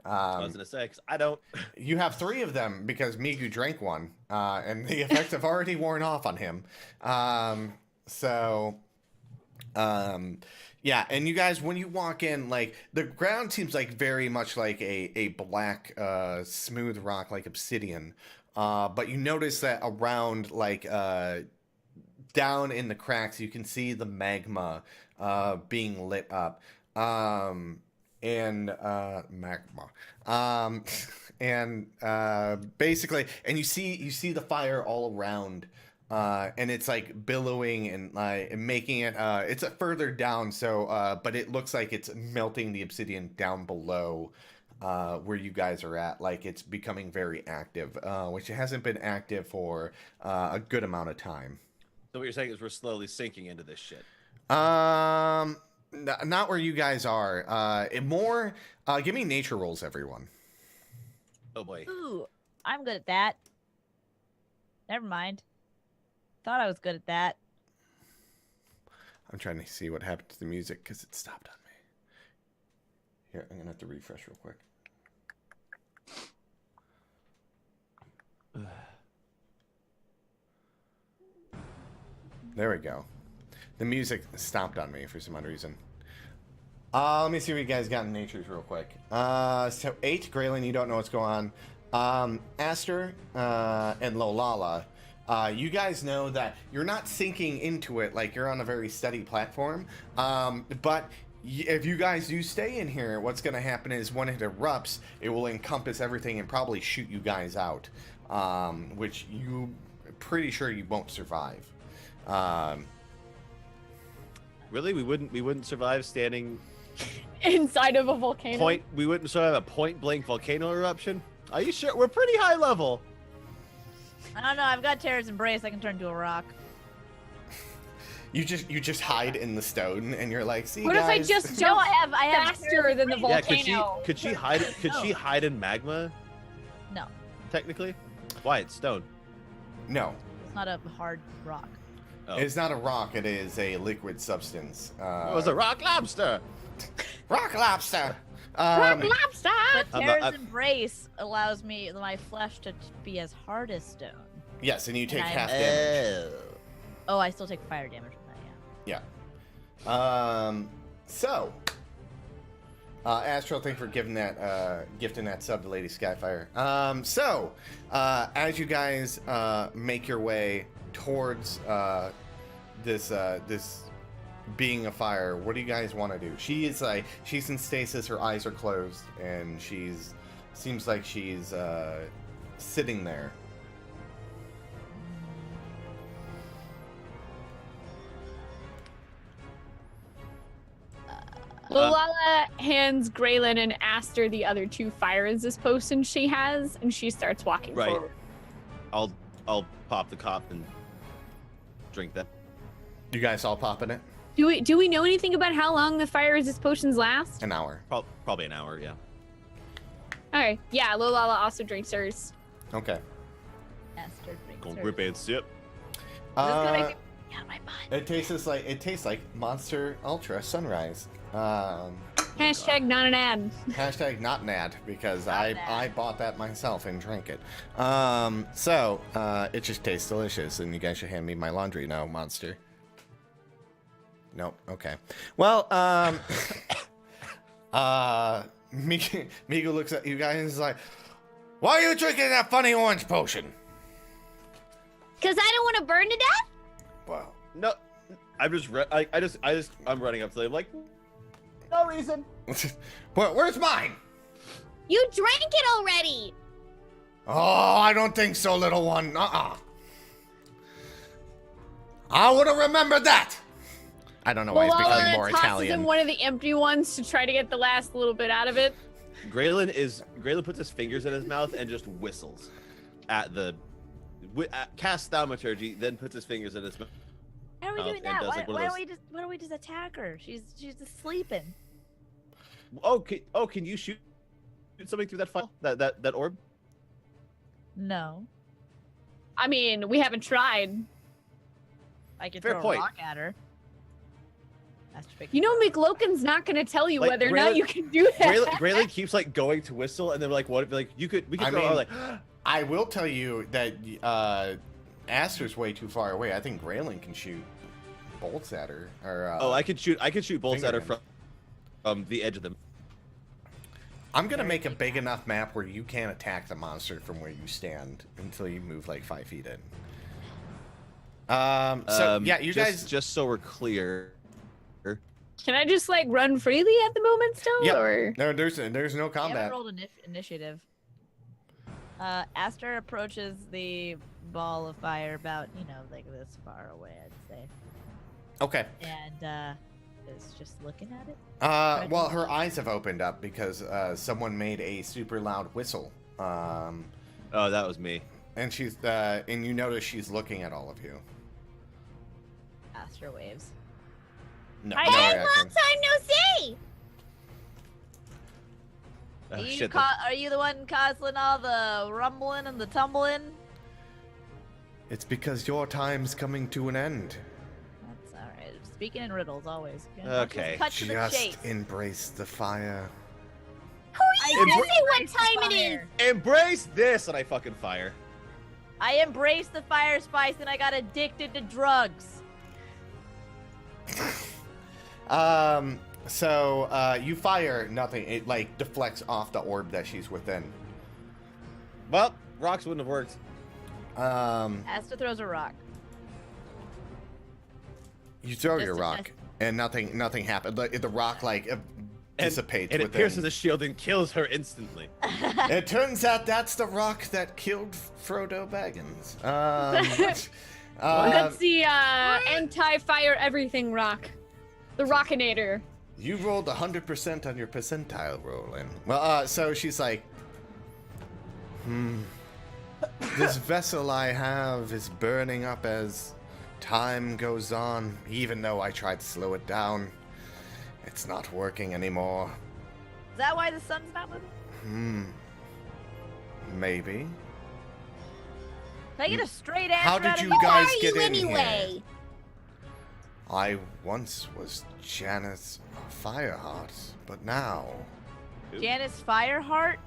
I was gonna say, 'cause I don't.
You have 3 of them because Migu drank one, and the effects have already worn off on him. Yeah, and you guys, when you walk in, like the ground seems like very much like a black, smooth rock, like obsidian. But you notice that around, like down in the cracks, you can see the magma being lit up. Magma. Basically, and you see the fire all around, and it's like billowing and like making it. It's further down, so but it looks like it's melting the obsidian down below. Where you guys are at, like it's becoming very active, which it hasn't been active for a good amount of time.
So what you're saying is we're slowly sinking into this shit.
Not where you guys are. More. Give me nature rolls, everyone.
Oh boy.
Ooh, I'm good at that. Never mind. Thought I was good at that.
I'm trying to see what happened to the music because it stopped on me. Here, I'm gonna have to refresh real quick. There we go. The music stopped on me for some odd reason. Let me see what you guys got in natures real quick. So 8, Graylin, you don't know what's going on. Aster and Lolala, you guys know that you're not sinking into it like you're on a very steady platform. But if you guys do stay in here, what's going to happen is when it erupts, it will encompass everything and probably shoot you guys out, which you pretty sure you won't survive.
Really, we wouldn't survive standing
Inside of a volcano.
We wouldn't survive a point blank volcano eruption. Are you sure? We're pretty high level.
I don't know. I've got Terra's Embrace. I can turn to a rock.
You just hide in the stone and you're like, see
What if I
guys?
just
No,
jump
I have
faster than the
Yeah,
volcano?
could she hide? Could she
No.
hide in magma?
No,
Technically, why? It's stone.
No,
it's not a hard rock.
Oh.
it's not a rock. It is a liquid substance.
It was a rock lobster.
rock lobster.
Rock lobster!
But
I'm
Terra's
not-
Embrace allows my flesh to be as hard as stone.
Yes, and you take
And
half damage.
Oh, I still take fire damage from that. Yeah.
Yeah. So, Astral, thank you for giving that, gifting that sub to Lady Skyfire. As you guys make your way towards this being a fire, what do you guys want to do? She's in stasis, her eyes are closed, and seems like she's sitting there.
Lolala hands Graylin and Aster the other 2 fire resist potions she has, and she starts walking
Right.
forward.
I'll pop the cop and drink that.
You guys all popping it?
Do we know anything about how long the fire resist potions last?
An hour.
Probably an hour. Yeah.
Okay, yeah, Lolala also drinks hers.
Okay.
Aster drinks
Gonna
hers.
rip and sip.
This is gonna make
Uh,
me out of my mind.
it tastes like Monster Ultra Sunrise.
Hashtag not an ad.
Hashtag not an ad because
Not an
I
ad.
bought that myself and drank it. It just tastes delicious, and you guys should hand me my laundry now, Monster. Nope. Okay. Well, Migo looks at you guys and is like, "Why are you drinking that funny orange potion?"
Because I don't want to burn to death?
Well,
No, I'm running up to them like, no reason.
where's mine?
You drank it already.
Oh, I don't think so, little one. I would have remembered that. I don't know why he's becoming more
Lolala tosses
Italian.
him one of the empty ones to try to get the last little bit out of it.
Graylin puts his fingers in his mouth and just whistles at casts thaumaturgy, then puts his fingers in his mouth.
Why are we
mouth
doing
and
that?
does,
Why,
like, one of
why
those-
don't we just attack her? She's just sleeping.
Can you shoot something through that file? That orb?
No,
I mean, we haven't tried.
I could
Fair
throw
point.
a rock at her. That's tricky.
You know, McLoken's not going to tell you
Like,
whether or not
Graylin-
you can do that.
Graylin keeps like going to whistle, and then like, what if like we could
I
throw
mean-
like
I will tell you that Aster's way too far away. I think Graylin can shoot bolts at her. Or,
I could shoot bolts at her
finger
from the edge of them.
I'm gonna make a big enough map where you can't attack the monster from where you stand until you move like 5 feet in. Yeah, you guys.
just so we're clear.
Can I just like run freely at the moment still?
Yep.
Or
No, there's no
We haven't
combat.
rolled initiative. Aster approaches the ball of fire about, like this far away, I'd say.
Okay.
And is just looking at it.
Well, her eyes have opened up because someone made a super loud whistle.
Oh, that was me.
And she's and you notice she's looking at all of you.
Aster waves.
No,
Hi,
no
Ed.
reaction.
Long time no see.
Oh,
Are you,
shit,
are you the one causing all the rumbling and the tumbling?
It's because your time's coming to an end.
That's all right. Speaking in riddles, always.
Okay.
Cut to the
Just
chase.
embrace the fire.
Who are you
Embra-
to say what
Embrace the
time it is?
fire.
Embrace this, and I fucking fire.
I embraced the fire spice and I got addicted to drugs.
So you fire nothing. It like deflects off the orb that she's within.
Well, rocks wouldn't have worked.
Aster throws a rock.
You throw
Just
your
to
rock,
test.
and nothing happened. The rock like dissipates
And it
within.
pierces the shield and kills her instantly.
It turns out that's the rock that killed Frodo Baggins.
That's the anti-fire everything rock. The Rockinator.
You rolled 100% on your percentile roll, and well, so she's like, this vessel I have is burning up as time goes on. Even though I tried to slow it down, it's not working anymore.
Is that why the sun's not moving?
Maybe.
Can I get a straight answer
How
out
did
of
you
Who
guys
are
get
you
in here?
anyway?
I once was Janice Fireheart, but now.
Janice Fireheart?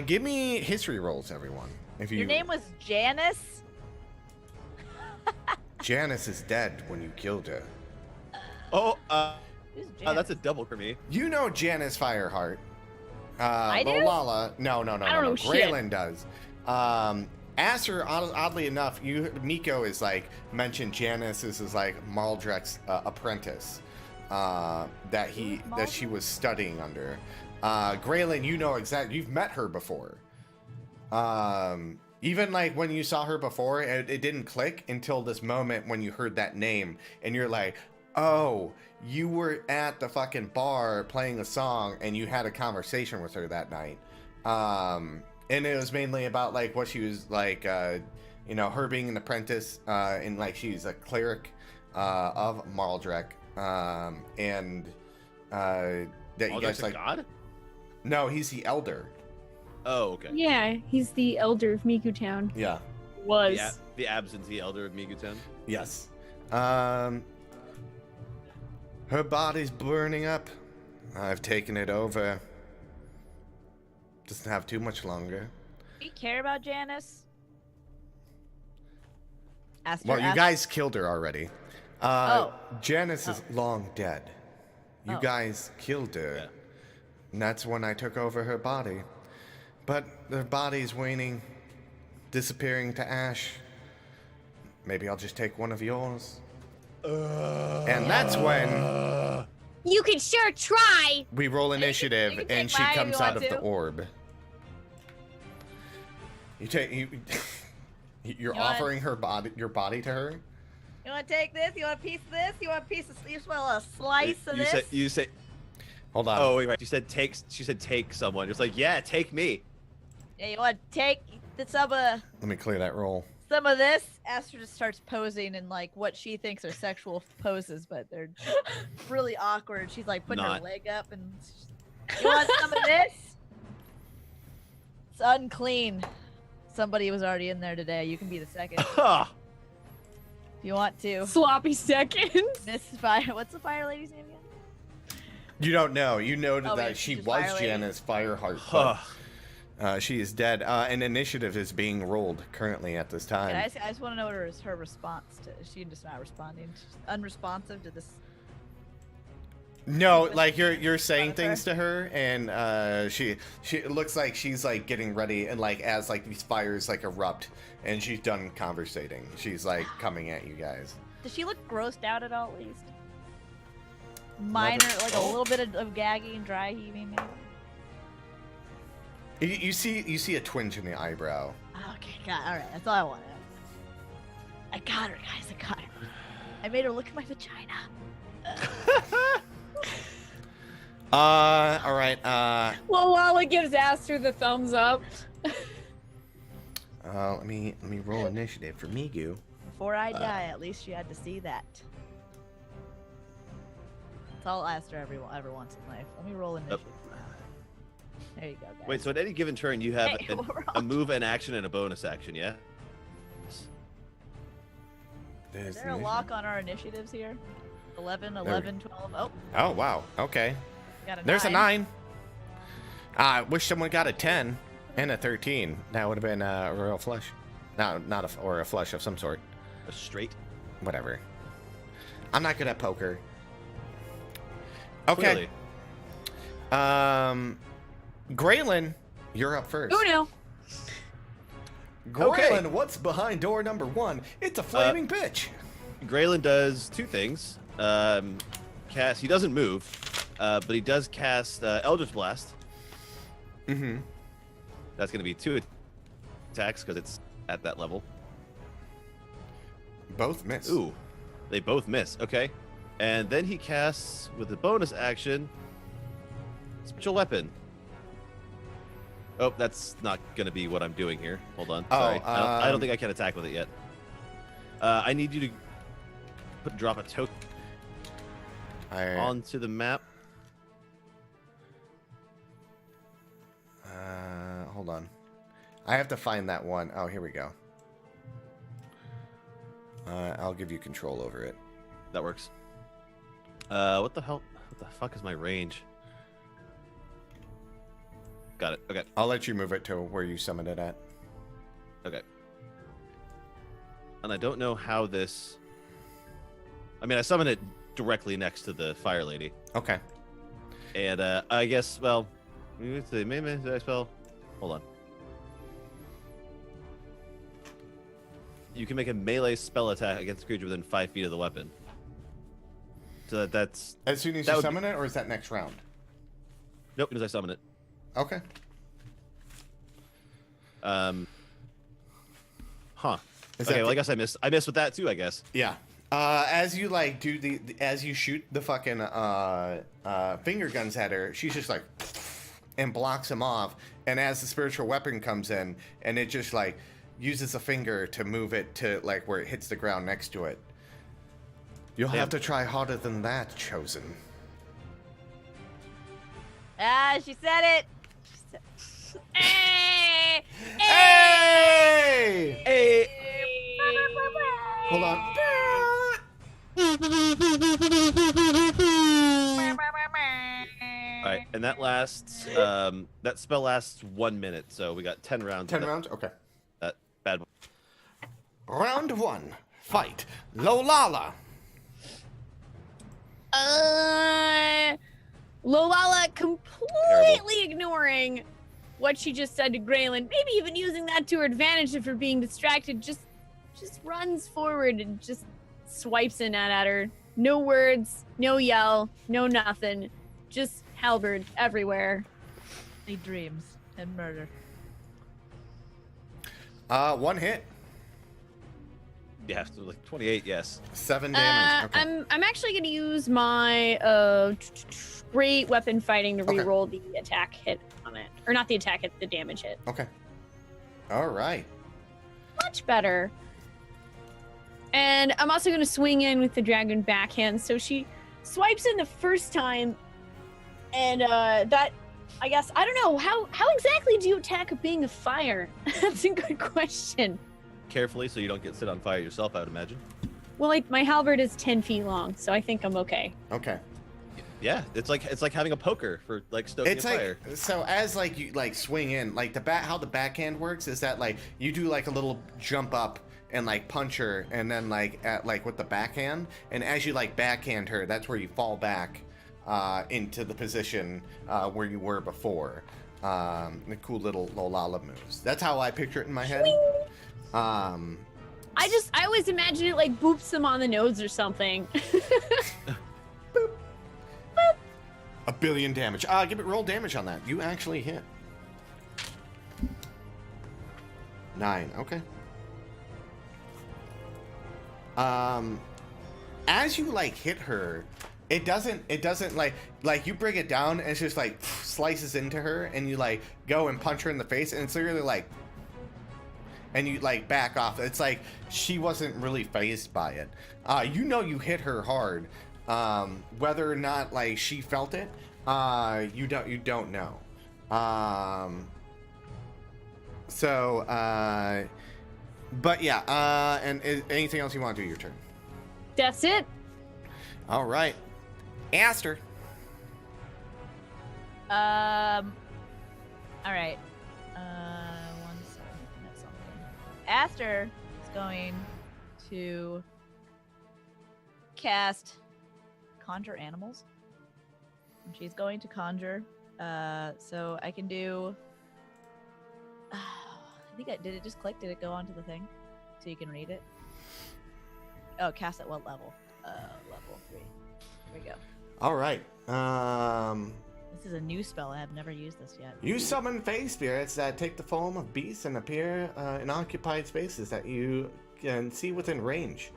Give me history rolls, everyone. If you
Your name was Janice?
Janice is dead when you killed her.
Oh,
Who's Janice?
that's a double for me.
You know Janice Fireheart.
I do?
Lolala. No.
I don't know shit.
Graylin does. Aster, oddly enough, Miko is like mentioned Janice is like Maldrek's apprentice. That she was studying under. Graylin, you know exactly. You've met her before. Even like when you saw her before, it didn't click until this moment when you heard that name, and you're like, oh, you were at the fucking bar playing a song, and you had a conversation with her that night. And it was mainly about like what she was like, her being an apprentice, and like she's a cleric of Maldrek, and that you
Oh,
guys
that's a
like.
god?
No, he's the elder.
Oh, okay.
Yeah, he's the elder of Miku Town.
Yeah.
Was.
The absentee elder of Migutown.
Yes. Her body's burning up. I've taken it over. Doesn't have too much longer.
Do you care about Janice? Aster,
Well, you
Aster-
guys killed her already.
Oh.
Janice is long dead. You
Oh.
guys killed her.
Yeah.
And that's when I took over her body. But her body's waning, disappearing to ash. Maybe I'll just take one of yours. And that's when
You could sure try.
we roll
you
initiative,
can
and
take
she
mine if
comes
you
out
want
of the
to.
orb. You're
You want-
offering your body to her.
You want to take this? You want a piece of this? You want a piece of? You just want a slice of this?
You said.
Hold on.
Oh wait, right. She said take someone. It's like, yeah, take me.
Yeah, you want to take some
Let me clear that roll.
of this? Aster just starts posing in like what she thinks are sexual poses, but they're really awkward. She's like putting
Not.
her leg up and. You want some of this? It's unclean. Somebody was already in there today. You can be the second
Huh.
if you want to.
Sloppy seconds.
Miss Fire. What's the fire lady's name again?
You don't know. You know
Oh,
that
wait,
she
she's
was
Fire Lady.
Janice Fireheart,
Huh.
but she is dead. An initiative is being rolled currently at this time.
I just want to know what her response to. Is she just not responding? She's unresponsive to this.
No, like you're saying
Front of
things to her, and she it looks like she's like getting ready, and like as like these fires like erupt, and she's done conversating. She's like coming at you guys.
Does she look grossed out at all? At least minor, like a little bit of gagging, dry heaving, maybe.
You see a twinge in the eyebrow.
Okay, got all right. That's all I wanted. I got her, guys. I got her. I made her look at my vagina.
All right.
Well, Lala gives Aster the thumbs up.
Let me roll initiative for Migu.
Before I die, at least you had to see that. That's all Aster ever wants in life. Let me roll initiative. There you go, guys.
Wait, so at any given turn, you have
Hey, we're
a move, an action, and a bonus action, yeah?
Is there a lock on our initiatives here? 11, 11, 12. Oh,
Oh, wow. Okay.
got a
There's a
9.
9. I wish someone got a 10 and a 13. That would have been a royal flush. No, not a, or a flush of some sort.
A straight.
Whatever. I'm not good at poker. Okay.
Clearly.
Graylin, you're up first.
Uno.
Graylin,
Okay.
what's behind door number 1? It's a flaming bitch.
Graylin does 2 things. He doesn't move, but he does cast Eldritch Blast.
Mm-hmm.
That's going to be 2 attacks because it's at that level.
Both miss.
Ooh, they both miss. Okay. And then he casts, with a bonus action, Special Weapon. Oh, that's not going to be what I'm doing here. Hold on.
Oh,
Sorry. I don't think I can attack with it yet. I need you to drop a token onto the map.
Hold on. I have to find that one. Oh, here we go. I'll give you control over it.
That works. What the hell? What the fuck is my range? Got it. Okay.
I'll let you move it to where you summoned it at.
Okay. And I don't know how this... I mean, I summoned it directly next to the Fire Lady.
Okay.
And I guess, well... Maybe I spell... Hold on. You can make a melee spell attack against a creature within 5 feet of the weapon. So that's...
As soon as
That
you
would be-
summon it, or is that next round?
Nope, as I summon it.
Okay.
Huh.
Is
Okay,
that
well,
the-
I guess I missed with that too, I guess.
Yeah. As you like do as you shoot the fucking finger guns at her, she's just like and blocks him off. And as the spiritual weapon comes in, and it just like uses a finger to move it to like where it hits the ground next to it. You'll have to try harder than that, Chosen.
Ah, she said it.
Hey!
Hey!
Hey!
Hold on.
Alright, and that lasts, that spell lasts 1 minute, so we got 10 rounds.
10 rounds? Okay.
That bad.
Round 1. Fight. Lolala.
Lolala completely ignoring what she just said to Graylin, maybe even using that to her advantage if her being distracted, just runs forward and just swipes in at her. No words, no yell, no nothing. Just halberd everywhere.
Need dreams and murder.
1 hit.
Yeah, so like 28, yes.
7 damage. Okay.
I'm actually gonna use my great weapon fighting to
Okay.
re-roll the attack hit on it. Or not the attack hit, the damage hit.
Okay. All right.
Much better. And I'm also going to swing in with the dragon backhand. So she swipes in the first time. And that, I guess, I don't know. How exactly do you attack a being of fire? That's a good question.
Carefully so you don't get set on fire yourself, I would imagine.
Well, my halberd is 10 feet long, so I think I'm okay.
Okay.
Yeah, it's like having a poker for like stoking
It's
a
like
fire.
so as like you like swing in like how the backhand works is that like you do like a little jump up and like punch her and then like at like with the backhand and as you like backhand her that's where you fall back into the position where you were before. The cool little Lolala moves. That's how I picture it in my head.
I always imagine it like boops them on the nose or something.
1 billion damage. Give it roll damage on that. You actually hit. 9. Okay. As you like hit her, it doesn't like you bring it down and it's just like slices into her and you like go and punch her in the face and it's literally like and you like back off. It's like she wasn't really fazed by it. You know you hit her hard. Whether or not like she felt it, you don't know. But yeah, and anything else you want to do your turn?
That's it.
All right, Aster.
All right. 1 second. That's something. Aster is going to cast Conjure Animals. And she's going to conjure. So I can do. I think did it just click? Did it go onto the thing, so you can read it? Oh, cast at what level? Level 3. There we go.
All right.
This is a new spell. I have never used this yet.
You summon phase spirits that take the form of beasts and appear in occupied spaces that you can see within range.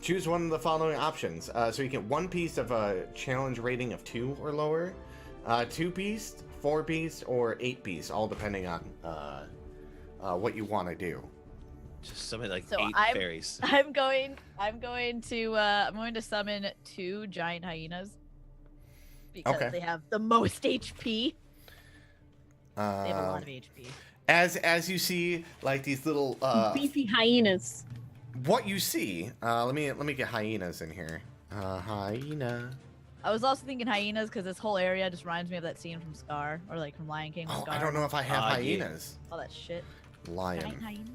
Choose one of the following options. So you get 1 piece of a challenge rating of 2 or lower, 2 beasts, 4 beasts, or 8 beasts, all depending on what you want to do.
Just summon like
So
8 fairies.
I'm going to summon 2 giant hyenas because they have the most HP. They have a lot of HP.
As you see, like these little
Beefy hyenas.
what you see. Let me get hyenas in here. Hyena.
I was also thinking hyenas because this whole area just reminds me of that scene from Scar or like from Lion King.
Oh,
Scar.
I don't know if I have
Yeah.
hyenas.
All that shit.
Lion.
Giant hyenas.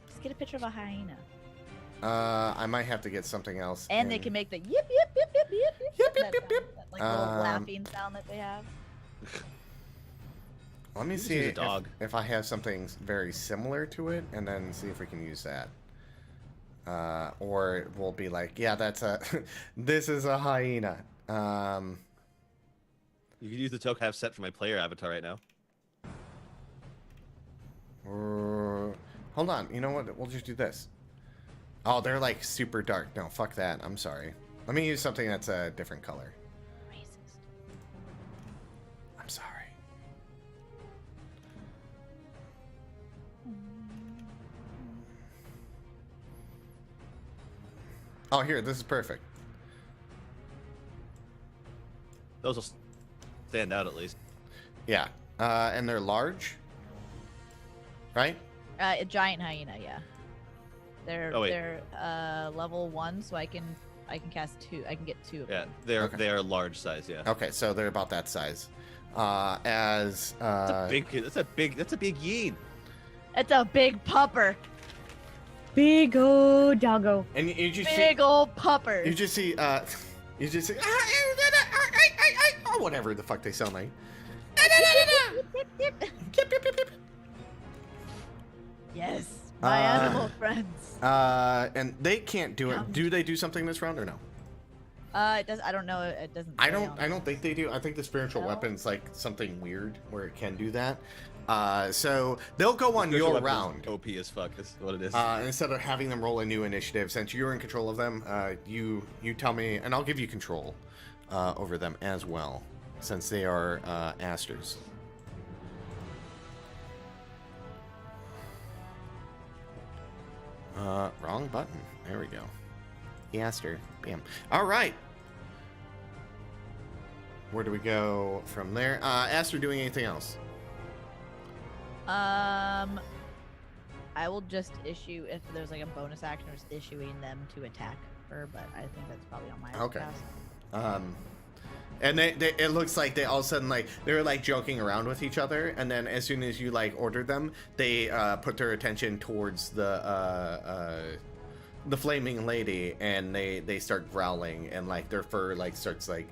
Just get a picture of a hyena.
I might have to get something else.
And they
in.
can make the yip yip yip yip yip
Yip, yip,
that
yip,
sound,
yip.
that, like little laughing sound that they have.
Let me
Just
see
use a dog.
if I have something very similar to it, and then see if we can use that. Or we'll be like, yeah, that's a, this is a hyena.
You can use the token I have set for my player avatar right now.
Hold on, you know what? We'll just do this. Oh, they're like super dark. No, fuck that. I'm sorry. Let me use something that's a different color.
Racist.
I'm sorry. Oh, here, this is perfect.
Those will stand out at least.
Yeah, and they're large, right?
A giant hyena, yeah. They're
Oh, wait.
they're level 1, so I can cast 2. I can get 2 of
Yeah,
them.
Okay.
they are large size. Yeah.
Okay, so they're about that size.
That's a big yeet.
It's a big pupper.
Big ol' doggo.
and you just
Big old pupper.
you just see or whatever the fuck they sound like.
Yes, my animal friends.
And they can't do it. Do they do something this round or no?
It does. I don't know. It doesn't.
I
say
don't.
on
I don't think they do. I think the spiritual
No?
weapon's like something weird where it can do that. So they'll go on
Spiritual
your
weapon is
round.
OP as fuck. Is what it is.
Instead of having them roll a new initiative, since you're in control of them, you tell me, and I'll give you control over them as well, since they are asters. Wrong button. There we go. Aster. Bam. All right. Where do we go from there? Aster doing anything else?
I will just issue if there's like a bonus action, or just issuing them to attack her. But I think that's probably on my
Okay.
pass.
And they it looks like they all of a sudden like they were like joking around with each other, and then as soon as you like ordered them, they put their attention towards the flaming lady, and they start growling, and like their fur like starts like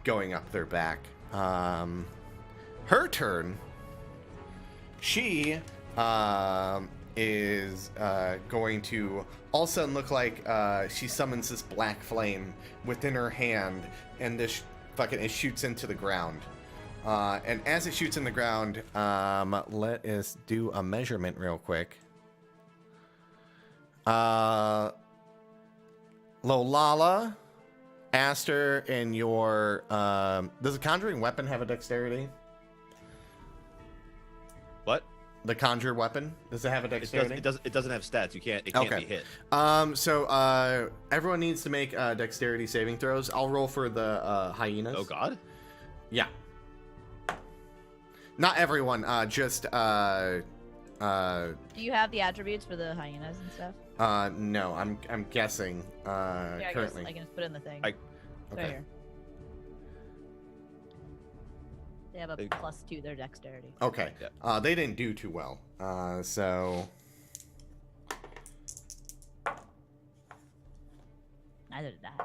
going up their back. Her turn. She is going to all of a sudden look like she summons this black flame within her hand, and this it shoots into the ground. And as it shoots in the ground, let us do a measurement real quick. Lolala, Aster, and your does a conjuring weapon have a dexterity?
What?
The conjure weapon. Does it have a dexterity?
It doesn't have stats. It can't
Okay.
be hit.
So everyone needs to make dexterity saving throws. I'll roll for the hyenas.
Oh God.
Yeah. Not everyone. Just
Do you have the attributes for the hyenas and stuff?
no. I'm guessing.
Yeah, I
Currently.
guess I can just put it in the thing.
I-
Right
Okay.
here. They have a
They-
+2 their dexterity.
Okay.
Yeah.
They didn't do too well. So
Neither did I.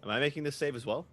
Am I making this save as well?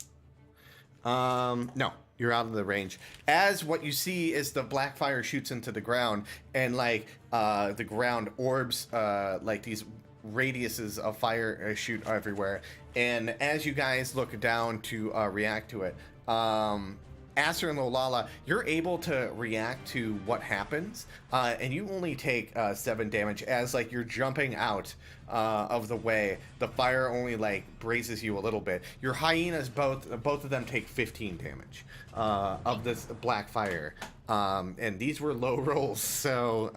no, you're out of the range. As what you see is the black fire shoots into the ground, and like the ground orbs, like these radiuses of fire shoot everywhere. And as you guys look down to react to it, Aster and Lolala, you're able to react to what happens, and you only take 7 damage as like you're jumping out of the way. The fire only like grazes you a little bit. Your hyenas, both of them take 15 damage of this black fire, and these were low rolls. So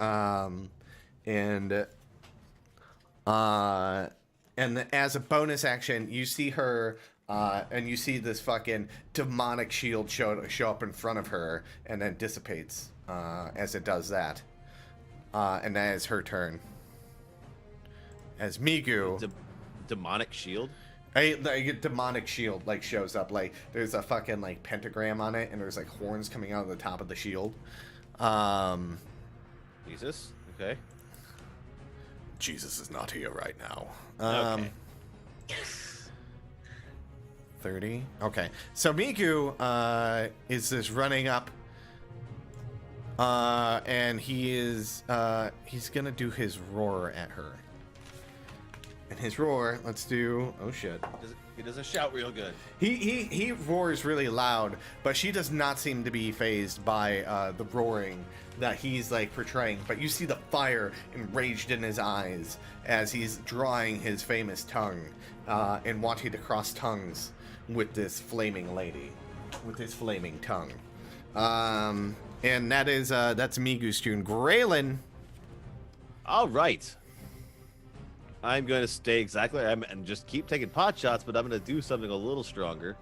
and as a bonus action, you see her. And you see this fucking demonic shield show up in front of her and then dissipates as it does that. And that is her turn. As Migu,
Demonic shield.
a demonic shield like shows up. Like there's a fucking like pentagram on it, and there's like horns coming out of the top of the shield.
Jesus. Okay.
Jesus is not here right now.
Okay.
30. Okay. So Miku is this running up. And he's gonna do his roar at her. And his roar, let's do oh shit.
He doesn't shout real good.
He roars really loud, but she does not seem to be phased by the roaring that he's like portraying. But you see the fire enraged in his eyes as he's drawing his famous tongue and wanting to cross tongues with this flaming lady, with his flaming tongue. And that's Migu's turn. Graylin.
All right. I'm going to stay exactly where I am and just keep taking pot shots, but I'm going to do something a little stronger.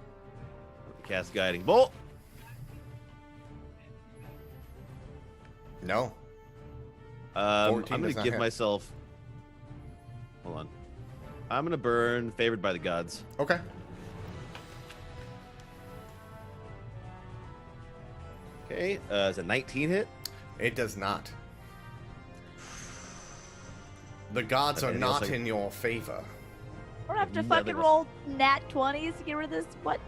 Cast Guiding Bolt.
No. 14
I'm
does
going to
not
give
hit.
myself. Hold on. I'm going to burn Favored by the Gods.
Okay.
Okay. Is a 19 hit?
It does not. The gods are
Okay,
not
also-
in your favor.
We're gonna have to
Never
fucking
was-
roll nat 20s to get rid of this. What?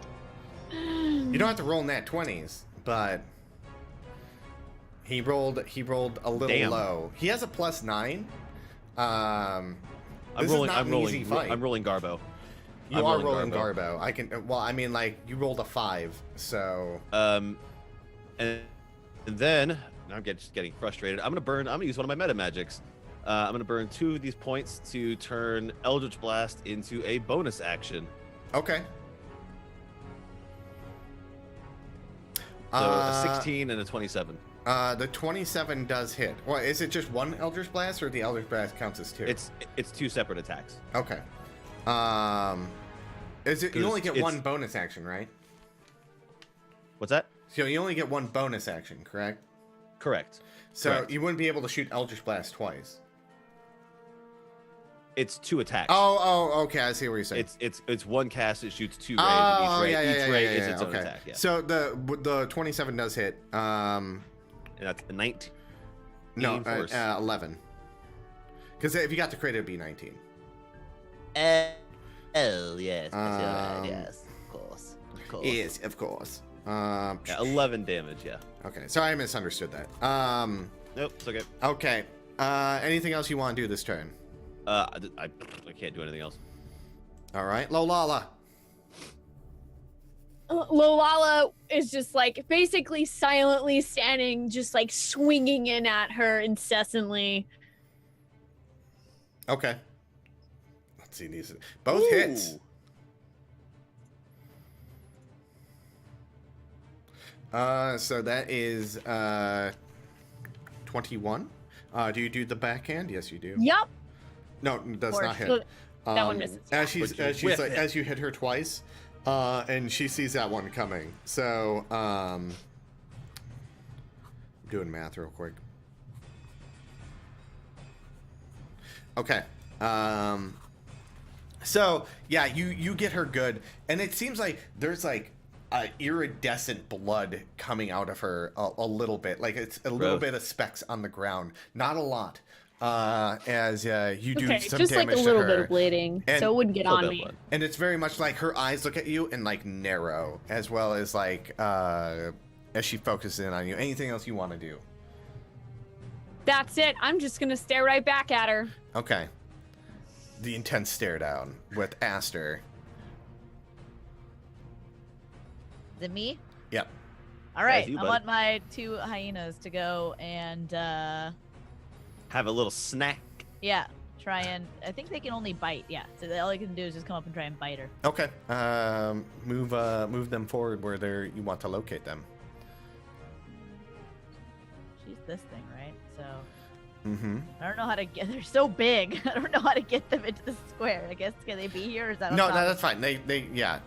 You don't have to roll nat 20s, but he rolled a little
Damn.
low. He has a +9.
I'm
This
rolling.
is not
I'm
an
rolling.
easy fight.
I'm rolling Garbo.
You
I'm
are
rolling
rolling
Garbo.
Garbo. I can. Well, I mean, like you rolled a 5, so
And then now I'm just getting frustrated. I'm gonna use one of my meta magics. I'm gonna burn 2 of these points to turn Eldritch Blast into a bonus action.
okay.
So a 16 and a 27.
The 27 does hit. Well, is it just one Eldritch Blast, or the Eldritch Blast counts as 2?
It's 2 separate attacks.
Okay. Is it? You
'Cause
only get
it's-
one bonus action, right?
What's that?
So you only get one bonus action, correct?
Correct.
So
Correct.
you wouldn't be able to shoot Eldritch Blast twice.
It's 2 attacks.
Oh, okay. I see what you're saying.
It's one cast. It shoots 2 rays.
Oh,
and each ray,
yeah,
each ray
yeah,
is
yeah,
its own
okay.
attack. Yeah.
So the 27 does hit.
And that's a 19.
No,
Force.
11. Because if you got the crit, it'd be 19.
Oh yes,
Um,
yes, of course.
Yes, of course.
Yeah, 11 damage. Yeah.
Okay, sorry I misunderstood that.
Nope, it's okay.
Okay. Anything else you want to do this turn?
I can't do anything else.
All right, Lolala.
Lolala is just like basically silently standing, just like swinging in at her incessantly.
Okay. Let's see these. Both hits.
Ooh.
So that is 21. Do you do the backhand? Yes, you do.
Yup.
No, does
Or
not hit.
That one misses.
As
But you whiff it.
as you hit her twice, and she sees that one coming. So, doing math real quick. Okay. So yeah, you get her good, and it seems like there's like iridescent blood coming out of her a little bit. Like it's a little
Gross.
bit of specks on the ground, not a lot. As you do
Okay,
some
just like
damage
a little
to
bit
her,
of bleeding,
And-
so it wouldn't get
Little
on
bit
me.
blood.
and it's very much like her eyes look at you and like narrow, as well as like as she focuses in on you. Anything else you want to do?
That's it. I'm just gonna stare right back at her.
Okay. The intense stare down with Aster.
Is it me?
Yep.
All right.
you,
I
bud.
want my 2 hyenas to go and
Have a little snack.
yeah, try and I think they can only bite. Yeah. So all they can do is just come up and try and bite her.
Okay. Move them forward where you want to locate them.
She's this thing, right? So
Mm-hmm.
I don't know how to get. They're so big. I don't know how to get them into the square. I guess can they be here? Or is that on
No,
top
no,
of-
that's fine. They yeah.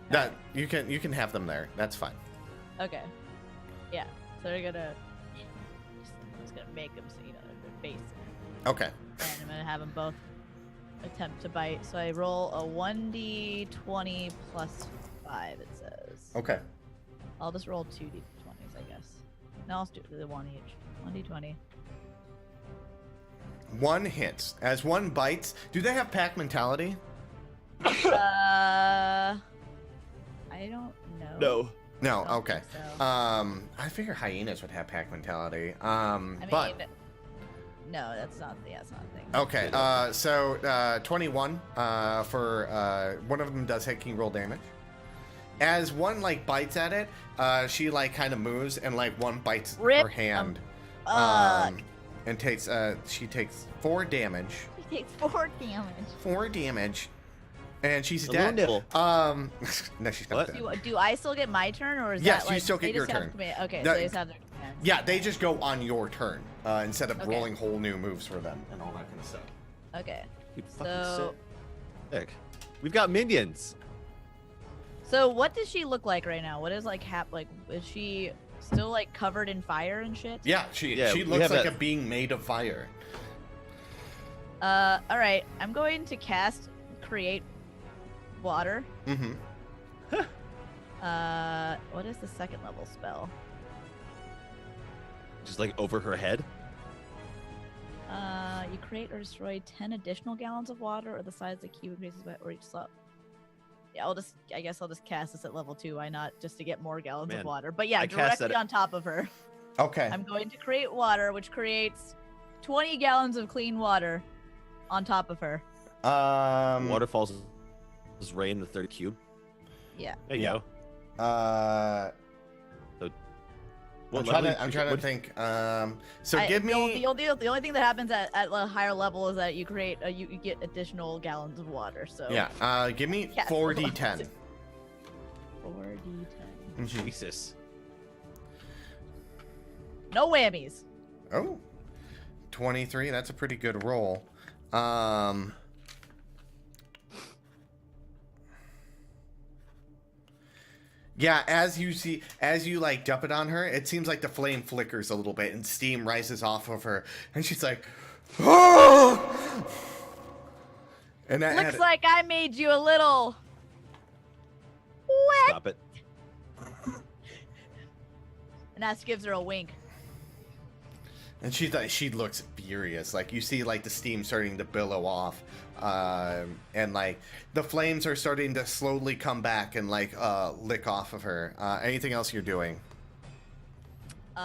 That you can have them there. That's fine.
Okay. Yeah. So they're gonna. I'm just gonna make them so you know their face,
Okay.
and I'm gonna have them both attempt to bite. So I roll a 1d20 plus 5. It says.
Okay.
I'll just roll 2d20s, I guess. No, I'll do the one each. 1d20.
One hits. As one bites, do they have pack mentality?
I don't know.
No.
No.
I don't
Okay.
think so.
I figure hyenas would have pack mentality.
I mean,
but
no, that's not. Yeah, it's not a thing.
okay. So 21 for one of them does hit. Can you roll damage? As one like bites at it, she like kind of moves and like one bites
Rip.
her hand.
Uh,
And takes she takes 4 damage.
She takes 4 damage.
4 damage. And she's
A
dead.
little
No, she's not
What?
dead.
Do I still get my turn, or is
Yes,
that
you
like
still
they
get your
just have
turn.
command- Okay,
No,
so they just have their command.
Yeah, they just go on your turn instead of
Okay.
rolling whole new moves for them and all that kind of stuff.
Okay.
You fucking
So,
sick. We've got minions.
so what does she look like right now? What is like like? Is she still like covered in fire and shit?
Yeah, she
we
looks
have
like
that-
a being made of fire.
All right. I'm going to cast create water.
Mm-hmm.
What is the second level spell?
Just like over her head.
You create or destroy 10 additional gallons of water, or the size of the cube increases by or each slot. Yeah, I guess I'll just cast this at level 2. Why not? Just to get more gallons
Man,
of water. But yeah,
I cast
directly
that-
on top of her.
Okay.
I'm going to create water, which creates 20 gallons of clean water on top of her.
Waterfalls is rain the third cube.
Yeah.
There you
Yeah.
go.
I'm
What
trying
level-
to
what-
think. So
I-
give
the
me.
only thing that happens at a higher level is that you create you get additional gallons of water. So
Yeah. Give me
Yes,
4d10.
4d10.
Mhm.
Jesus.
No whammies.
Oh. 23. That's a pretty good roll. Yeah, as you like dump it on her, it seems like the flame flickers a little bit and steam rises off of her, and she's like, "Oh!" And that
Looks like I made you a little wet.
Stop it.
And Ash gives her a wink.
and she looks furious. Like you see, like the steam starting to billow off, and like the flames are starting to slowly come back and like lick off of her. Anything else you're doing?
No.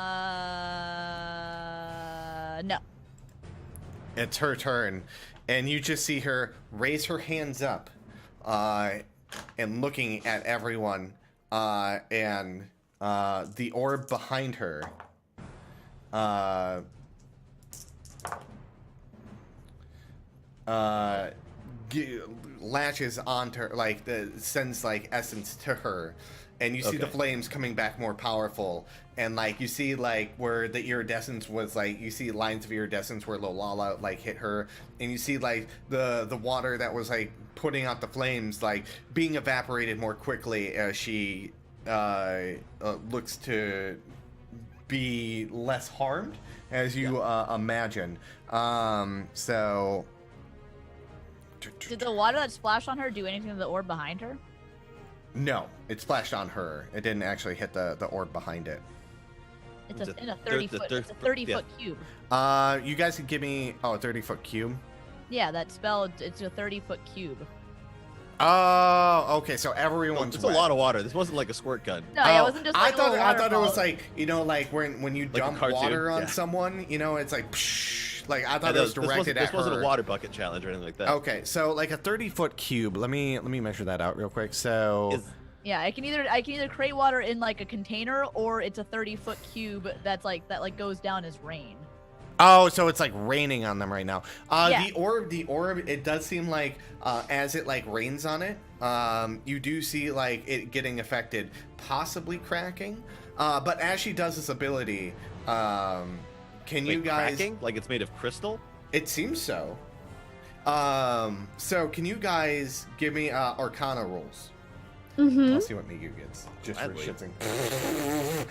It's her turn, and you just see her raise her hands up, and looking at everyone, and the orb behind her, latches onto her, like sends like essence to her, and you see the
Okay.
flames coming back more powerful, and like you see like where the iridescence was, like you see lines of iridescence where Lolala like hit her, and you see like the water that was like putting out the flames like being evaporated more quickly as she looks to be less harmed as you imagine. So
Did the water that splashed on her do anything to the orb behind her?
no, it splashed on her. It didn't actually hit the orb behind it.
It's
It's
a,
a
in a
thir-
30
the
foot.
thir-
It's a 30
yeah.
foot cube.
You guys could give me a 30-foot cube.
Yeah, that spell. It's a 30-foot cube.
Oh, okay. So everyone's
It's a
wet.
lot of water. This wasn't like a squirt gun.
No, yeah,
Oh,
it wasn't just
I
like a
thought
little
I thought it was
waterfall.
like, you know, like when you
Like a
dump
cartoon,
water on
yeah.
someone, you know, it's like psh, like I thought
Yeah,
it was directed
this
at
wasn't
her.
a water bucket challenge or anything like that.
Okay, so like a 30-foot cube. Let me measure that out real quick. So
Is-
Yeah, I can either create water in like a container, or it's a 30-foot cube that goes down as rain.
oh, so it's like raining on them right now.
Yeah.
The orb, it does seem like as it like rains on it, you do see like it getting affected, possibly cracking. But as she does this ability, can you
Wait,
guys?
cracking? Like it's made of crystal?
It seems so. So can you guys give me Arcana rolls?
Mm-hmm.
I'll see what Migu gets, just for
Gladly.
shitsing.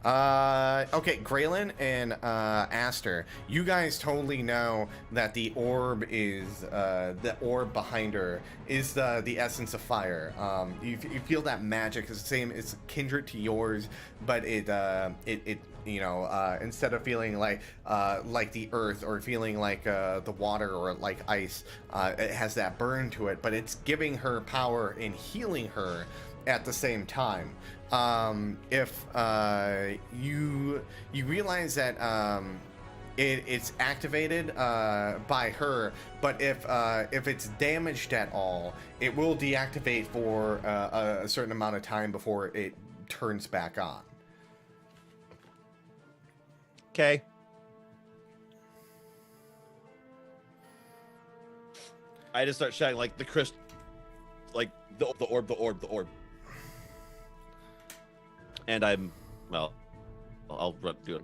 Okay, Graylin and Aster, you guys totally know that the orb is the orb behind her is the essence of fire. You feel that magic is the same. It's kindred to yours, but it you know, instead of feeling like the earth or feeling like the water or like ice, it has that burn to it, but it's giving her power and healing her at the same time. If you realize that it's activated by her, but if it's damaged at all, it will deactivate for a certain amount of time before it turns back on.
Okay. I just start shouting like the crystal, like the orb. And I'm, well, I'll do it.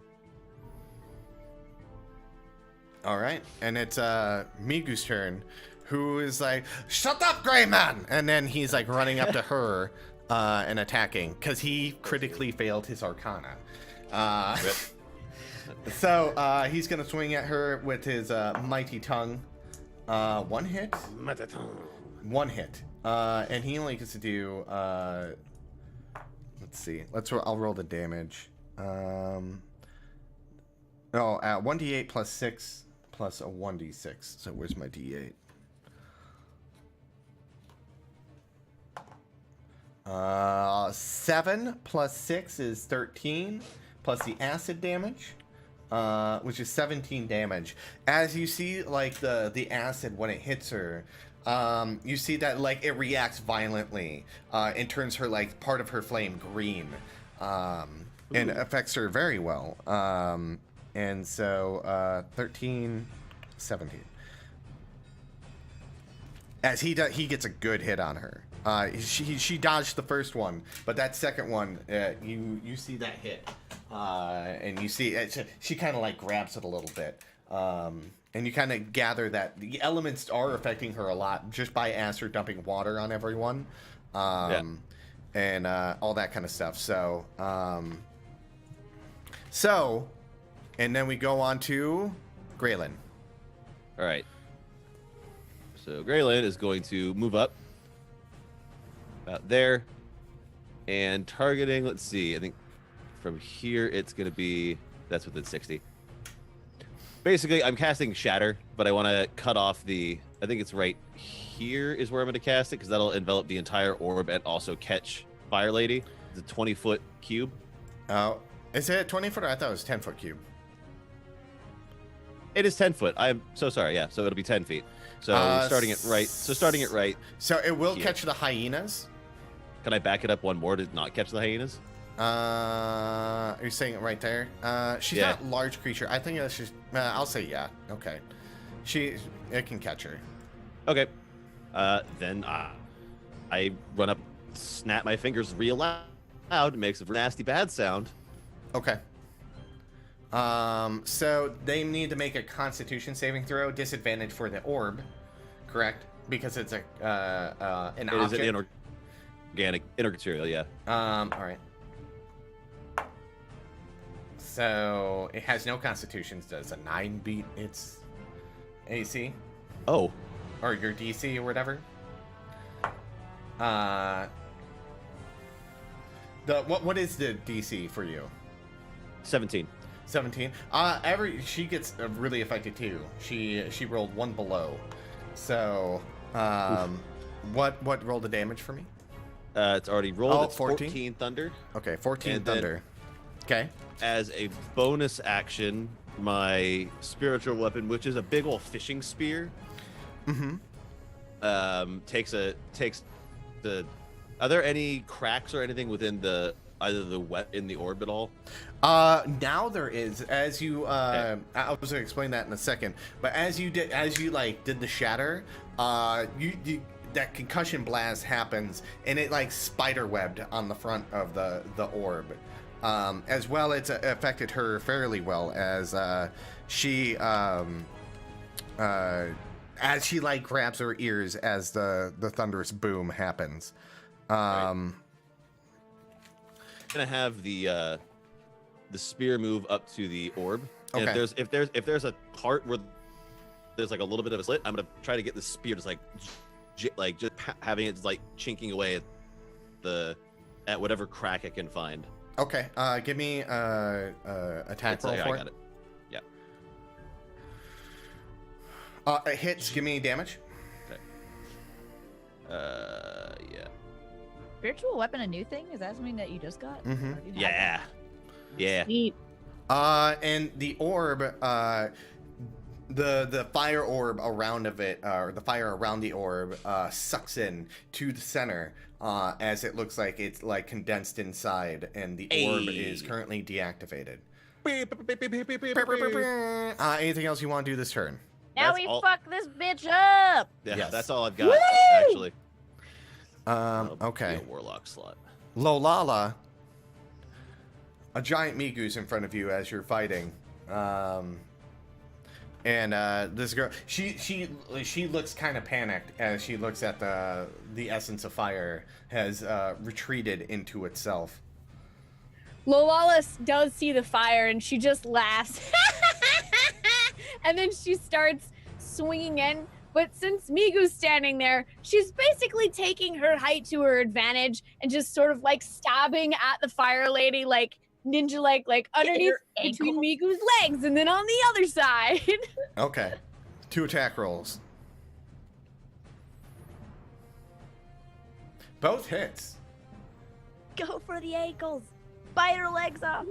All right, and it's Migu's turn, who is like, "Shut up, Gray Man!" And then he's like running up to her and attacking because he critically failed his Arcana.
Rip.
So he's gonna swing at her with his mighty tongue. One hit, and he only gets to do. Let's see. I'll roll the damage. 1d8 plus 6 plus a 1d6. So where's my d8? 7 plus 6 is 13, plus the acid damage, which is 17 damage. As you see, like the acid when it hits her, you see that like it reacts violently and turns her like part of her flame green, and affects her very well. And so 13, 17. As he gets a good hit on her. She dodged the first one, but that second one, you see that hit, and you see she kind of like grabs it a little bit, and you kind of gather that the elements are affecting her a lot just by Aster dumping water on everyone, and all that kind of stuff. So, and then we go on to Graylin.
All right. So Graylin is going to move up about there and targeting, let's see, I think from here it's going to be, that's within 60. Basically, I'm casting Shatter, but I want to cut off I think it's right here is where I'm going to cast it, because that'll envelop the entire orb and also catch Fire Lady. It's a 20-foot cube.
Oh, is it 20 foot? I thought it was 10-foot cube.
It is 10 foot. I'm so sorry. Yeah, so it'll be 10 feet. So starting it right.
So it will
Here.
catch the hyenas.
Can I back it up one more to not catch the hyenas?
You're saying it right there? She's
Yeah.
not a large creature. I think that's just. I'll say yeah. Okay. It can catch her.
Okay. Then I run up, snap my fingers real loud, makes a nasty bad sound.
Okay. So they need to make a Constitution saving throw, disadvantage for the orb, correct? Because it's an
It is
object.
an inorganic, intermaterial, yeah.
All right. So it has no Constitutions. Does a 9 beat its AC
Oh,
or your DC or whatever? What is the DC for you?
17.
17. She gets really affected too. She rolled 1 below. So what rolled the damage for me?
It's already rolled.
Oh,
It's 14 thunder.
Okay, 14
And then-
thunder. Okay.
As a bonus action, my spiritual weapon, which is a big old fishing spear, takes the. Are there any cracks or anything within either the wet in the orb at all?
Now there is, as you I was gonna explain that in a second, but as you did the shatter, you that concussion blast happens and it like spider webbed on the front of the orb. As well, it's affected her fairly well as she like grabs her ears as the thunderous boom happens.
Gonna have the spear move up to the orb. And
Okay.
if there's a part where there's like a little bit of a slit, I'm gonna try to get the spear just having it like chinking away at whatever crack I can find.
Okay, give me attack
It's
roll
I
for
got
it.
it. Yeah.
It hits. Give me damage.
Yeah.
Spiritual weapon a new thing? Is that something that you just got?
Mhm.
Or do you have
Yeah. Yeah.
Neat.
And the orb, the fire orb around of it, or the fire around the orb, sucks in to the center, as it looks like it's like condensed inside, and the orb is
Hey.
currently deactivated. Anything else you want to do this turn?
Now
That's
we
all-
fuck this bitch up!
Yeah,
Yes.
that's all I've got actually.
Okay.
Be a warlock slot.
Lolala, a giant Migu's in front of you as you're fighting. And this girl, she looks kind of panicked as she looks at the essence of fire has retreated into itself.
Lolalis does see the fire and she just laughs. And then she starts swinging in. But since Migu's standing there, she's basically taking her height to her advantage and just sort of like stabbing at the fire lady, like ninja like underneath
her
between
ankle?
Migu's legs and then on the other side.
Okay, 2 attack rolls. Both hits.
Go for the ankles! Bite her legs off!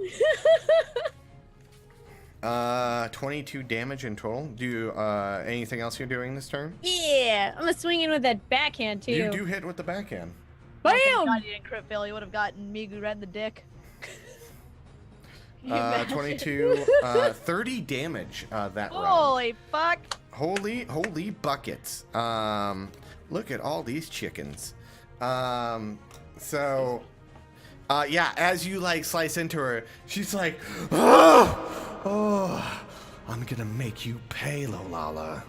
22 damage in total. Do you, anything else you're doing this turn?
Yeah, I'm gonna swing in with that backhand too.
You do hit with the backhand.
Oh, thank
Bam!
God you didn't crit fail. You would have gotten Migu right in the dick. Can you imagine?
22, 30 damage that round.
Holy fuck!
Holy buckets. Look at all these chickens. Yeah, as you like slice into her, she's like, oh, I'm gonna make you pay, Lolala.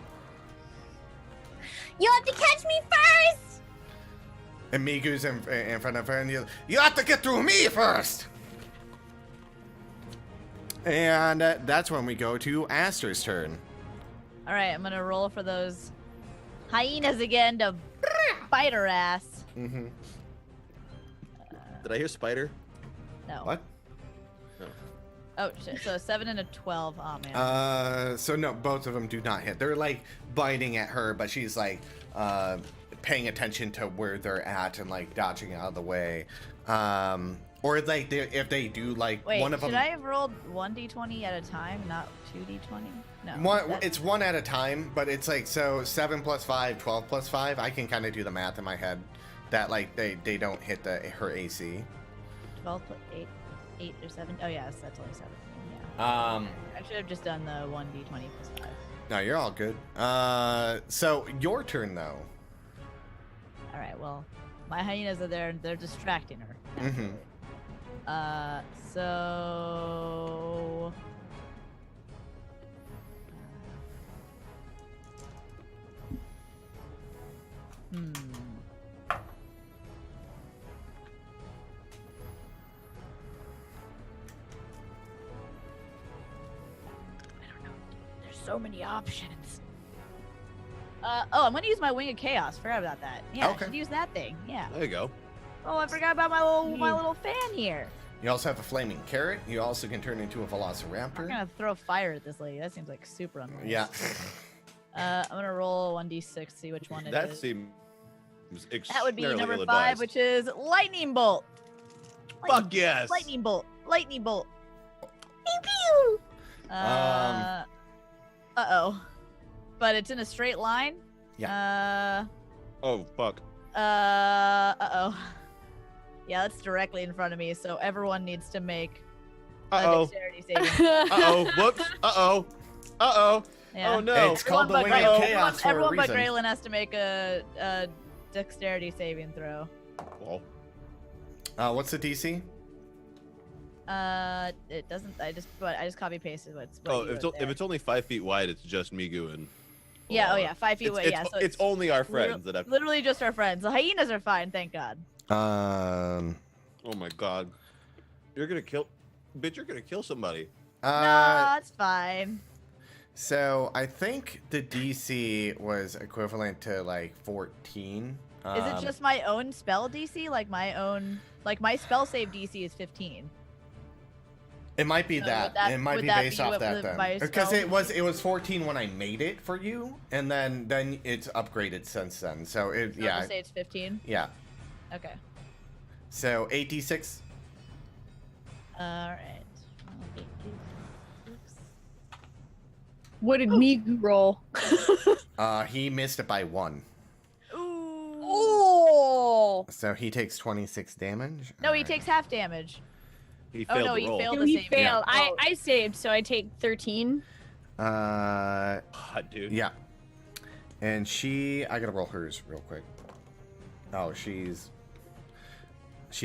You have to catch me first!
And Migu's in front of her, and you have to get through me first. And that's when we go to Aster's turn.
Alright, I'm gonna roll for those hyenas again to bite her ass.
Mm-hmm.
Did I hear spider?
No.
What?
Oh shit, so 7 and a 12. Oh man.
So no, both of them do not hit. They're like biting at her, but she's like paying attention to where they're at and like dodging out of the way. Or like if they do like
Wait,
one of
should
them.
I have rolled 1d20 at a time, not 2d20? No.
It's one at a time, but it's like so 7 plus 5, 12 plus 5. I can kind of do the math in my head that like they don't hit her AC.
12, 8 or 7. Oh yes, that's only 7. Yeah. I should have just done the 1d20 plus 5.
No, you're all good. So your turn though.
All right. Well, my hyenas are there and they're distracting her.
Mm-hmm.
So. Hmm. There's so many options. Oh, I'm gonna use my Wing of Chaos. Forgot about that. Yeah,
Okay.
I should use that thing. Yeah.
There you go.
Oh, I forgot about my little fan here.
You also have a flaming carrot. You also can turn into a
I'm
velociraptor.
gonna throw fire at this lady. That seems like super unwise.
Yeah.
I'm gonna roll 1d6, see which one it
That
is.
seems
That would be
extraordinarily
number 5,
ill-advised.
which is Lightning Bolt.
Fuck yes.
Lightning Bolt. Lightning Bolt.
Pew pew.
Uh-oh. But it's in a straight line.
Oh fuck.
Uh-oh. Yeah, that's directly in front of me, so everyone needs to make a
Uh-oh.
dexterity saving.
Uh-oh. Whoops. Uh-oh. Uh-oh.
Yeah.
Oh no.
It's called the
Everyone
Wing
but
of
Graylin-
Chaos for a
everyone but
reason.
Graylin has to make a dexterity saving throw.
Well,
What's the DC?
It doesn't. I just copy pasted what's. What
oh,
you
if it's,
wrote
if
there.
it's only 5 feet wide, it's just Migu and.
Yeah. Oh
Lola.
yeah. 5 feet
It's,
away.
it's,
Yeah. So
it's only our friends that have.
literally just our friends. The hyenas are fine, thank God.
Um.
Oh my god. You're gonna kill. Bitch, you're gonna kill somebody.
No, it's fine.
So I think the DC was equivalent to like 14.
Is it just my own spell DC? Like my spell save DC is 15.
It might be
So
that.
would that-
It might
would
be
that
based
be
off
what
that
the-
then.
my
Because
spell-
it was 14 when I made it for you, and then it's upgraded since then. So it
So
yeah
I'll say it's 15.
yeah.
Okay.
So 8d6.
All right.
What did Migu roll?
He missed it by 1.
Ooh.
Oh!
So he takes 26 damage.
No, he
Alright.
takes half damage.
He
Oh
failed
no,
the
he
roll.
failed
No,
the
he
save.
failed.
Oh.
I saved, so I take 13.
Uh,
God, dude.
yeah. And I gotta roll hers real quick. Oh, she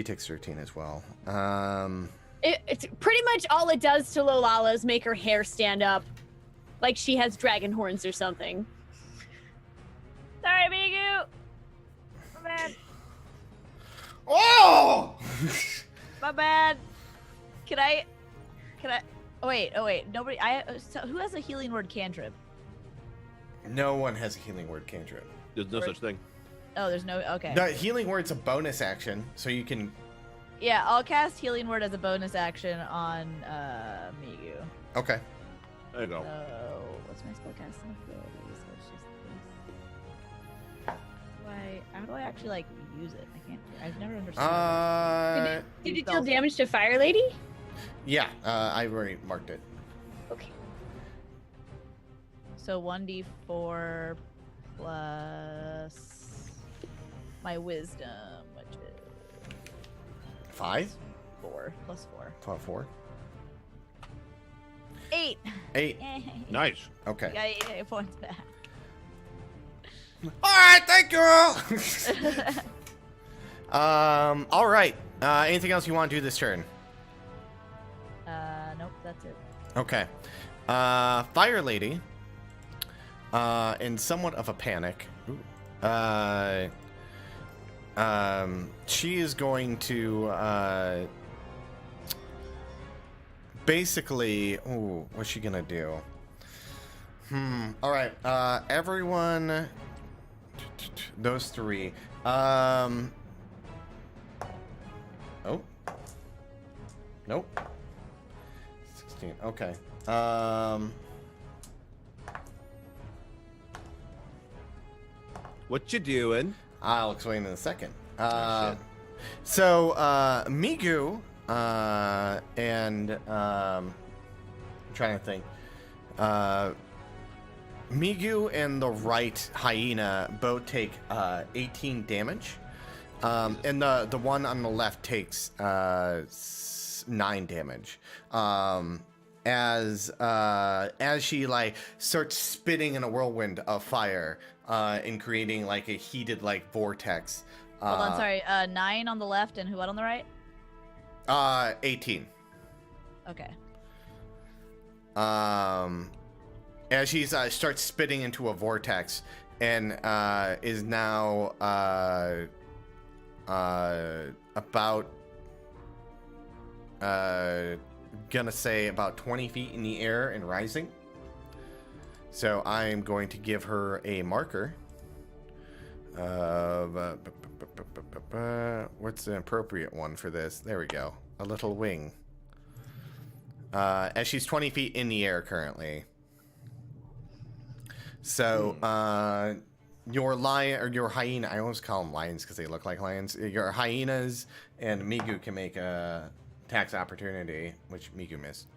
takes 13 as well.
It's pretty much all it does to Lolala is make her hair stand up. Like she has dragon horns or something.
Sorry, Migu. My bad.
Oh!
My bad. Can I? Oh wait. Nobody. So who has a healing word cantrip?
No one has a healing word cantrip.
There's no such thing.
Oh, there's no. Okay.
The healing word's a bonus action, so you can.
Yeah, I'll cast healing word as a bonus action on Migu.
Okay.
There you go.
So what's my spellcasting ability? So it's just this. How do I actually like use it? I can't. I've never understood.
Did it deal damage to Fire Lady?
Yeah. I already marked it.
Okay.
So 1d4 plus my wisdom, which is
5.
4 plus 4.
4.
8.
8.
Nice.
Okay.
Got 8 points back.
All right. Thank you. All right. Anything else you want to do this turn?
Nope, that's it.
Okay. Fire Lady, in somewhat of a panic, she is going to, basically, ooh, what's she gonna do? All right, everyone, those 3, oh, nope. 16. Okay.
What you doing?
I'll explain in a second.
Oh, shit.
So, Migu, and, I'm trying to think. Migu and the right hyena both take, 18 damage. And the one on the left takes 9 damage. As she like starts spitting in a whirlwind of fire, and creating like a heated like vortex.
Hold on, sorry. 9 on the left and what on the right?
18.
Okay.
As she starts spitting into a vortex, and is now about gonna say about 20 feet in the air and rising. So I'm going to give her a marker of what's the appropriate one for this? There we go. A little wing. As she's 20 feet in the air currently. So your lion or your hyena, I always call them lions because they look like lions. Your hyenas and Migu can make a tax opportunity, which Migu missed.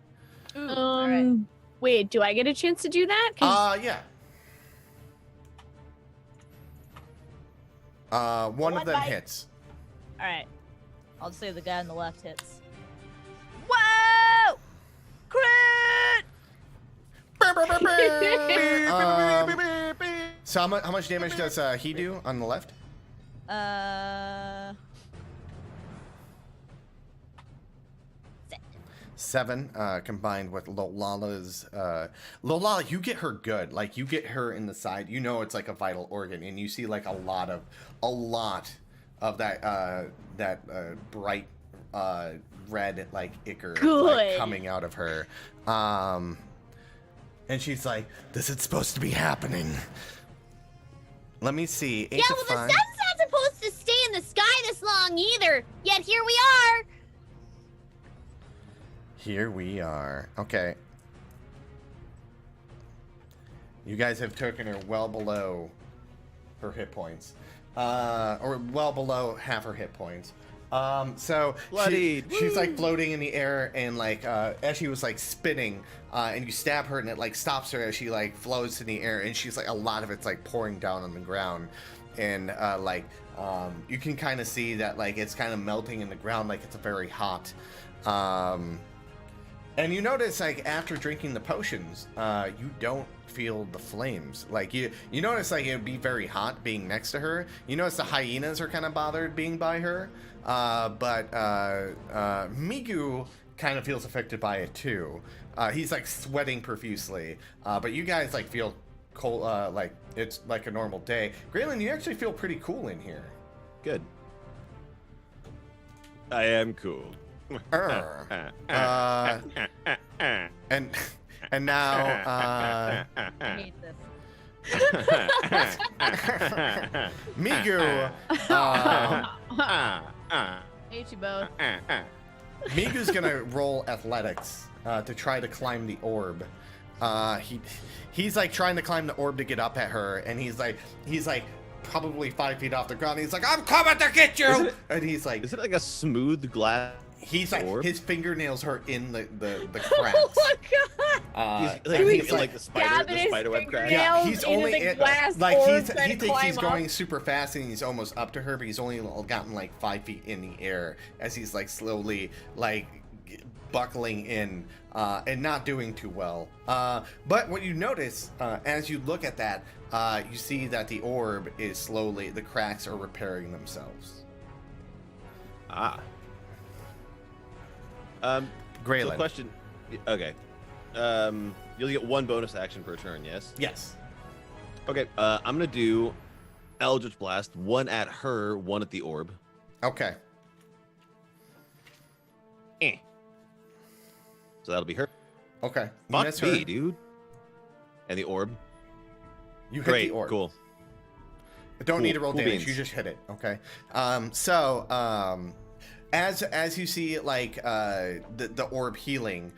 Ooh, all right.
Wait, do I get a chance to do that? 'Cause-
Yeah. One of
One
them
bite.
hits.
All right. I'll just say the guy on the left hits. Whoa! Crit!
So how much damage does he do on the left? 7 combined with Lolala's. Lolala, you get her good. Like you get her in the side. You know it's like a vital organ, and you see like a lot of that bright red like ichor like,
Good.
coming out of her. And she's like, "This is supposed to be happening." Let me see. 8
Yeah,
to
well, the
5.
sun's not supposed to stay in the sky this long either. Yet here we are.
Here we are. Okay. You guys have taken her well below her hit points. Or well below half her hit points. So
Bloodied.
she's like floating in the air, and like as she was like spinning, and you stab her and it like stops her as she like floats in the air, and she's like a lot of it's like pouring down on the ground, and you can kind of see that like it's kind of melting in the ground, like it's very hot. And you notice, like, after drinking the potions, you don't feel the flames. Like, you notice, like, it would be very hot being next to her. You notice the hyenas are kind of bothered being by her. But Migu kind of feels affected by it, too. He's, like, sweating profusely. But you guys, like, feel cold, like, it's like a normal day. Graylin, you actually feel pretty cool in here.
Good. I am cool.
And now,
I hate this.
Migu,
Hate you both.
Migu's gonna roll athletics to try to climb the orb. He's like trying to climb the orb to get up at her, and he's like probably 5 feet off the ground. He's like, "I'm coming to get you!" And he's like,
Is it like a smooth glass?
he's like,
orb?
his fingernails are in the cracks.
Oh my god!
He's like,
and
he's
he's
like the spider web crack.
fingernails.
Yeah, he's
into
only
the glass
like
orb
he
trying to
thinks he's
climb up.
going super fast and he's almost up to her, but he's only gotten like 5 feet in the air as he's like slowly like buckling in and not doing too well. But what you notice as you look at that, you see that the orb is slowly, the cracks are repairing themselves.
Ah. So
Graylin.
question. Okay. You'll get 1 bonus action per turn. Yes.
Yes.
Okay. I'm gonna do Eldritch Blast. 1 at her, 1 at the orb.
Okay.
So that'll be her.
Okay. You
Fuck
miss
me,
her.
dude. And the orb.
You hit
Great.
the orb.
Cool.
Don't
Cool,
need to roll
cool
damage.
beans.
You just hit it. Okay. As you see like the orb healing,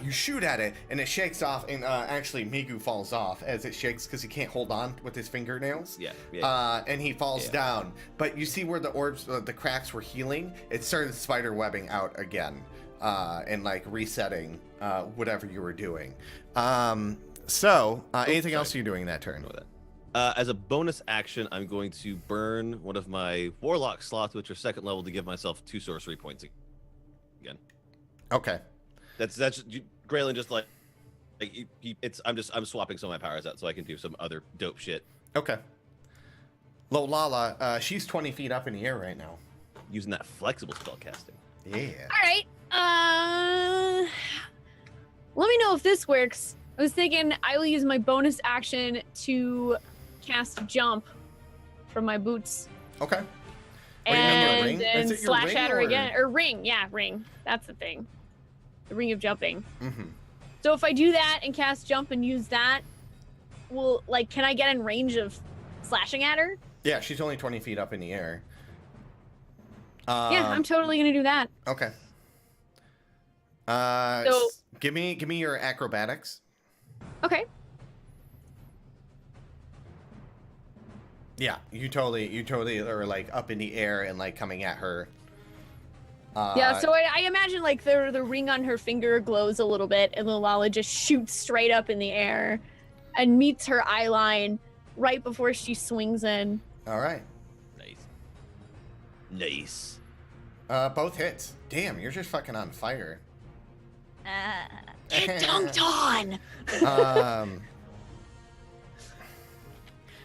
you shoot at it and it shakes off, and actually Migu falls off as it shakes because he can't hold on with his fingernails.
Yeah. Yeah.
And he falls
Yeah.
down. But you see where the orbs, the cracks were healing. It started spider webbing out again, and like resetting whatever you were doing. Anything else
sorry.
you're doing that turn?
Ignore that. As a bonus action, I'm going to burn one of my warlock slots, which are 2nd level, to give myself 2 sorcery points again.
Okay.
That's Graylin just like I'm swapping some of my powers out so I can do some other dope shit
Okay. Lolala, she's 20 feet up in the air right now.
using that flexible spell casting.
Yeah.
All right. Let me know if this works. I was thinking I will use my bonus action to cast jump from my boots.
Okay. Wait, you have your ring?
And
Is it your
slash
ring
at her
or-
again. Or ring, yeah, ring. That's the thing. The ring of jumping.
Mm-hmm.
So if I do that and cast jump and use that, can I get in range of slashing at her?
Yeah, she's only 20 feet up in the air.
Yeah, I'm totally gonna do that.
Okay.
So-
Give me your acrobatics.
Okay.
Yeah, you totally are like up in the air and like coming at her.
Yeah, so I imagine like the ring on her finger glows a little bit, and Lala just shoots straight up in the air and meets her eye line right before she swings in.
All right.
Nice.
Both hits. Damn, you're just fucking on fire.
Get dunked on!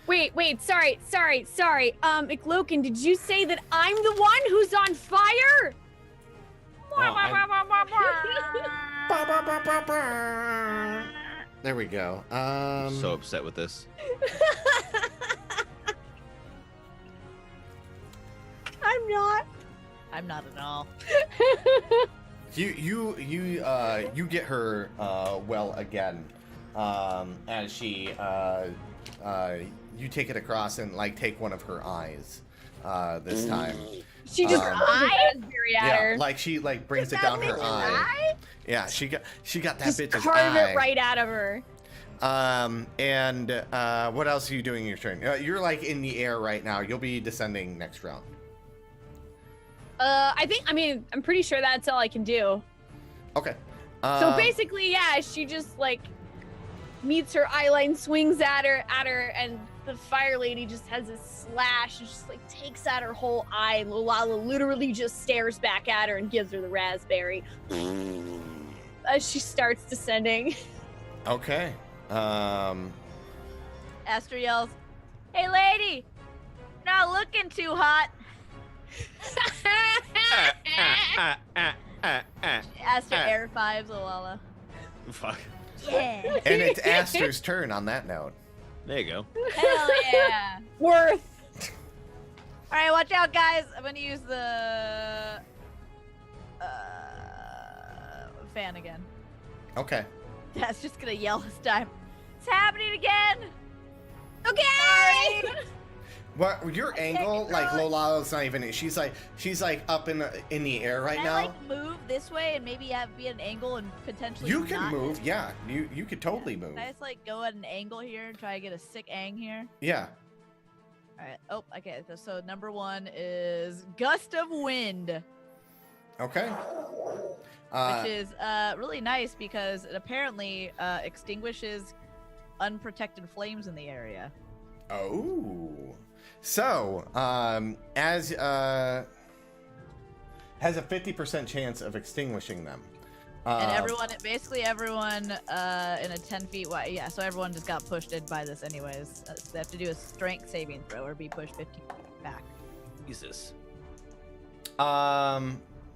Wait, sorry. McLokin, did you say that I'm the one who's on fire?
There we go.
So upset with this.
I'm not.
I'm not at all.
You get her well again, as she you take it across and like take one of her eyes this time.
She just
Um,
throws a raspberry at her.
like she like brings it down her eye. Yeah, she got that
Just
bitch's
carve
eye.
it right out of her.
And what else are you doing in your turn? You're like in the air right now. You'll be descending next round.
I'm pretty sure that's all I can do.
Okay.
So basically, yeah, she just like meets her eye line, swings at her, and the fire lady just has a slash and just like takes out her whole eye, and Lala literally just stares back at her and gives her the raspberry as she starts descending.
Okay.
Aster yells, "Hey, lady, not looking too hot." Aster air fives Olala.
Fuck.
Yeah.
And it's Aster's turn on that note.
There you go.
Hell yeah.
Worth.
All right, watch out, guys. I'm gonna use the fan again.
Okay.
That's just gonna yell this time. It's happening again.
Okay.
Sorry.
What your angle? Like
control.
Lolala's not even. She's like up in the air right
Can
now.
I like move this way and maybe be at an angle and potentially
You can
not
move.
hit?
Yeah. You could totally move.
Can I just like go at an angle here and try to get a sick ang here?
Yeah.
All right. Oh, okay. So number 1 is gust of wind,
Okay.
which is really nice because it apparently extinguishes unprotected flames in the area.
Oh. So, has a 50% chance of extinguishing them.
And basically everyone in a 10 feet wide, yeah, so everyone just got pushed in by this anyways. So they have to do a strength saving throw or be pushed 15 feet back.
Jesus.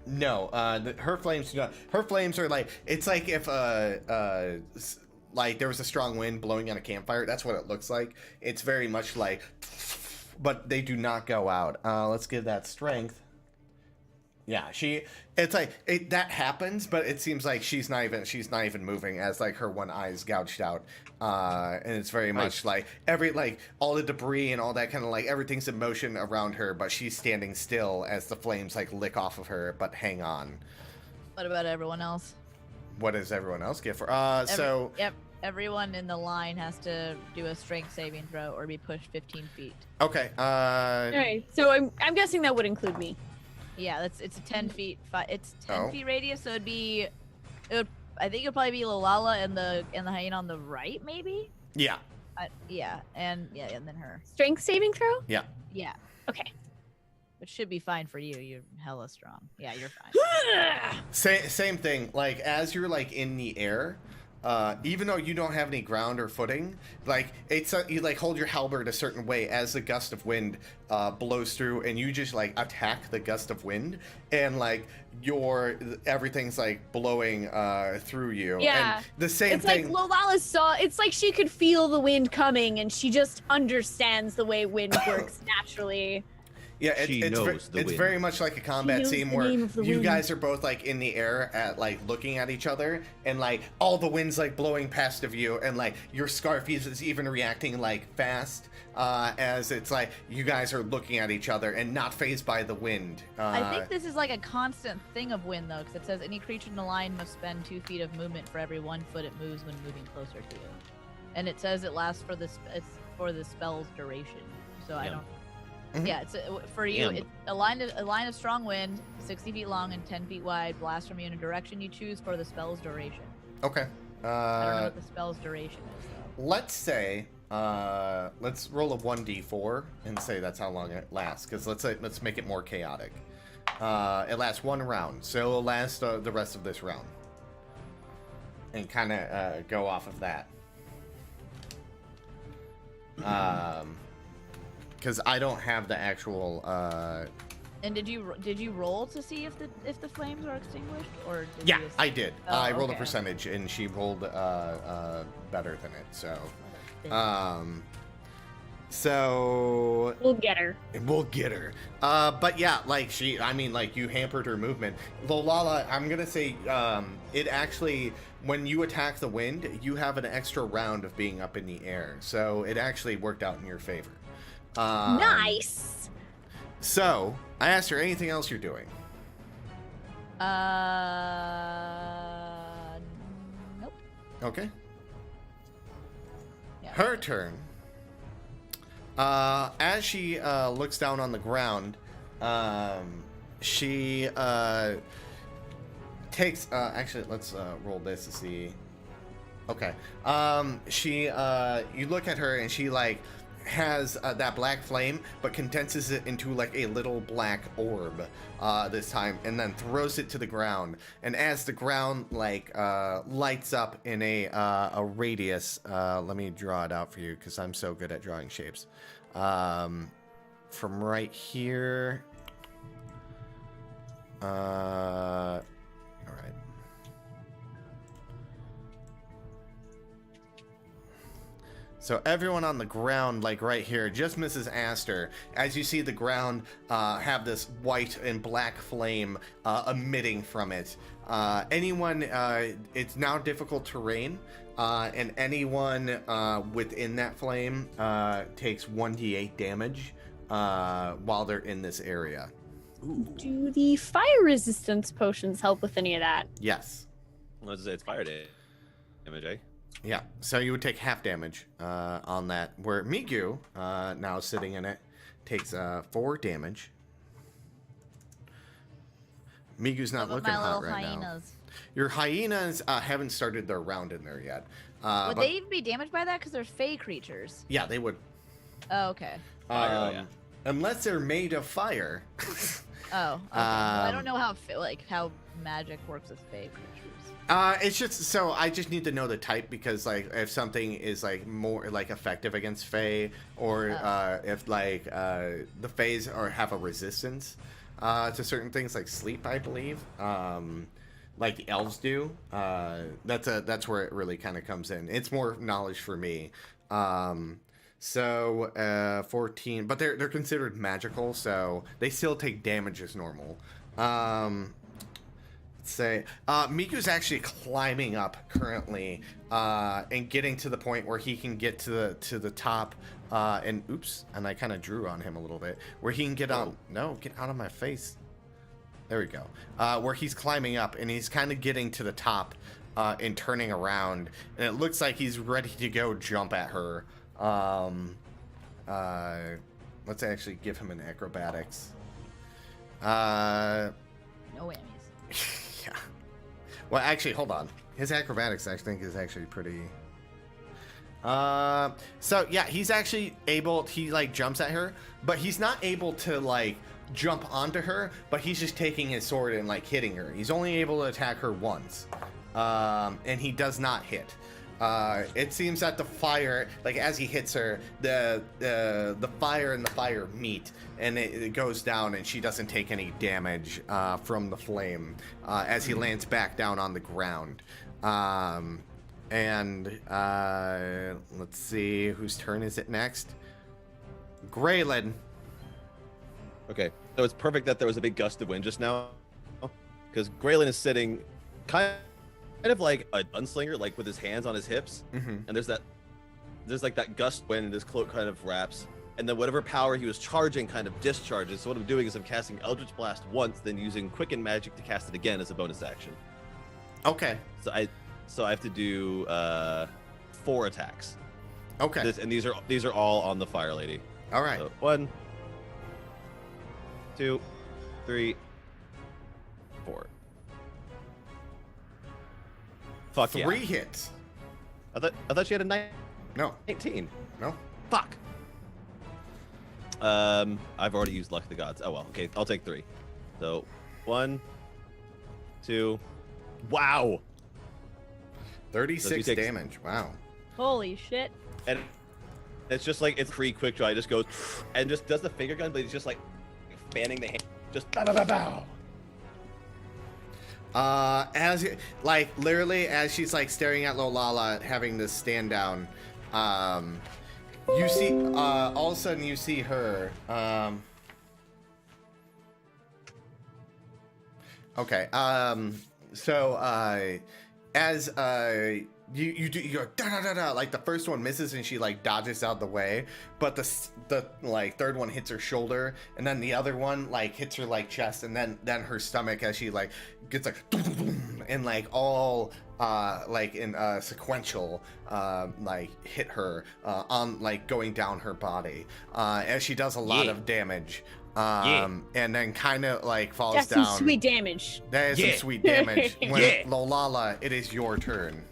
No. Her flames do not. Her flames are like, it's like if like there was a strong wind blowing on a campfire. That's what it looks like. It's very much like, but they do not go out. Let's give that strength. Yeah, it's like that happens, but it seems like she's not even moving as like her one eye is gouged out, and it's very much like all the debris and all that kind of like everything's in motion around her, but she's standing still as the flames like lick off of her. But hang on,
What about everyone else?
what does everyone else get for?
Yep, everyone in the line has to do a strength saving throw or be pushed 15 feet.
Okay.
All right. So I'm guessing that would include me.
Yeah, it's a 10 feet. It's 10
Oh.
feet radius, so I think it'd probably be Lolala and the hyena on the right, maybe.
Yeah.
and then her.
Strength saving throw?
Yeah,
Okay.
which should be fine for you. You're hella strong. Yeah, you're fine.
Same thing. Like as you're like in the air, even though you don't have any ground or footing, like it's you like hold your halberd a certain way as the gust of wind blows through, and you just like attack the gust of wind, and like everything's like blowing through you.
Yeah.
And the same
It's
thing.
like Lolala saw. It's like she could feel the wind coming, and she just understands the way wind works naturally.
Yeah,
She
it's
knows the
it's
wind.
very much like a combat
knows
scene
the
where
name of the
you
wind.
guys are both like in the air at like looking at each other, and like all the wind's like blowing past of you, and like your scarf is even reacting like fast as it's like you guys are looking at each other and not phased by the wind.
I think this is like a constant thing of wind, though, because it says any creature in the line must spend 2 feet of movement for every 1 foot it moves when moving closer to you, and it says it lasts for the spell's duration. So I
Yeah.
don't.
Mhm.
Yeah, it's for you.
Damn.
It's a line of strong wind, 60 feet long and 10 feet wide, blasts from you in a direction you choose for the spell's duration.
Okay.
I don't know what the spell's duration is, though.
Let's say let's roll a 1d4 and say that's how long it lasts, because let's make it more chaotic. It lasts 1 round, so it'll last the rest of this round, and kind of go off of that. Because I don't have the actual.
And did you roll to see if the flames are extinguished, or did
Yeah,
you just-
I did.
Oh,
I rolled a
okay.
percentage, and she rolled better than it. So, so
We'll get her.
we'll get her. But yeah, like you hampered her movement. Lolala, I'm gonna say, it actually, when you attack the wind, you have an extra round of being up in the air. So it actually worked out in your favor.
Nice.
So I asked her anything else you're doing.
Nope.
Okay.
Yeah.
Her turn. As she looks down on the ground, she takes. Actually, let's roll this to see. Okay. She. You look at her, and she like has that black flame, but condenses it into like a little black orb this time, and then throws it to the ground. And as the ground like lights up in a radius, let me draw it out for you because I'm so good at drawing shapes. From right here. All right. So everyone on the ground, like right here, just misses Aster. As you see the ground have this white and black flame emitting from it. Anyone, it's now difficult terrain, and anyone within that flame takes 1d8 damage while they're in this area.
Do the fire resistance potions help with any of that?
Yes.
Let's say it's fire damage, eh?
Yeah, so you would take half damage on that, where Migu, now sitting in it, takes 4 damage. Migu's not
What
looking
about my
hot
little
right now.
hyenas?
Your hyenas haven't started their round in there yet.
Would
but
they even be damaged by that? Because they're fey creatures.
yeah, they would.
Oh, okay.
Fire, yeah.
Unless they're made of fire.
Oh, okay. Well, I don't
Um,
know how magic works with fey creatures.
It's just so I just need to know the type, because like if something is like more like effective against Fae, or if like the Faes have a resistance to certain things like sleep, I believe, like the elves do. That's where it really kind of comes in. It's more knowledge for me. So 14, but they're considered magical, so they still take damage as normal. Say Miku's actually climbing up currently and getting to the point where he can get to the top and I kind of drew on him a little bit where he can get on. No, get out of my face. There we go. Where he's climbing up and he's kind of getting to the top and turning around, and it looks like he's ready to go jump at her. Let's actually give him an acrobatics.
No whammies.
Yeah. Well, actually, hold on. His acrobatics, I think, is actually pretty. So yeah, he's actually able. He like jumps at her, but he's not able to like jump onto her. But he's just taking his sword and like hitting her. He's only able to attack her once, and he does not hit. It seems that the fire, like as he hits her, the fire and the fire meet, and it goes down, and she doesn't take any damage from the flame as he lands back down on the ground. Let's see, whose turn is it next? Graylin.
Okay, so it's perfect that there was a big gust of wind just now, because Graylin is sitting kind of like a gunslinger, like with his hands on his hips, and there's like that gust wind, and his cloak kind of wraps, and then whatever power he was charging kind of discharges. So what I'm doing is I'm casting Eldritch Blast once, then using Quicken Magic to cast it again as a bonus action.
Okay.
So I have to do 4 attacks.
Okay.
And these are all on the Fire Lady.
All right.
So 1, 2, 3, 4. Fuck yeah.
3 hits.
I thought she had a
No.
19.
No.
Fuck. I've already used Luck of the Gods. Oh well. Okay, I'll take 3. So 1, 2. Wow.
36
takes-
damage. Wow.
Holy shit.
And it's just like it's free quick draw. It just goes and just does the finger gun, but it's just like fanning the hand. Just bow, bow, bow, bow.
As like literally as she's like staring at Lolala having this stand down, you see all of a sudden you see her okay, so as you go da da da da, like the first one misses and she like dodges out the way, but the like third one hits her shoulder, and then the other one like hits her like chest, and then her stomach as she like gets like and like all like in sequential like hit her on like going down her body as she does a lot of damage. And then kind of like falls
That's
down.
some sweet damage.
That is some sweet damage. When Lolala, it is your turn.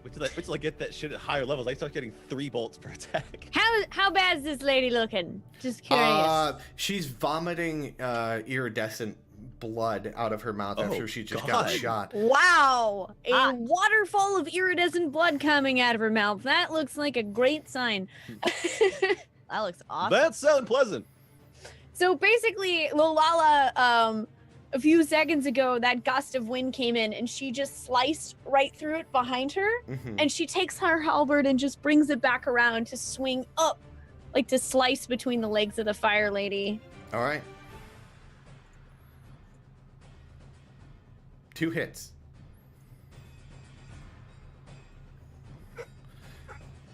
Wait till I get that shit at higher levels. I start getting 3 bolts per attack.
How bad is this lady looking? Just curious.
She's vomiting iridescent blood out of her mouth after
Oh,
she just got
God.
shot.
Wow, a
Hot.
waterfall of iridescent blood coming out of her mouth. That looks like a great sign.
That looks awesome.
That sounds pleasant.
So basically, Lolala, a few seconds ago, that gust of wind came in and she just sliced right through it behind her.
Mhm.
And she takes her halberd and just brings it back around to swing up, like to slice between the legs of the fire lady.
All right. 2 hits.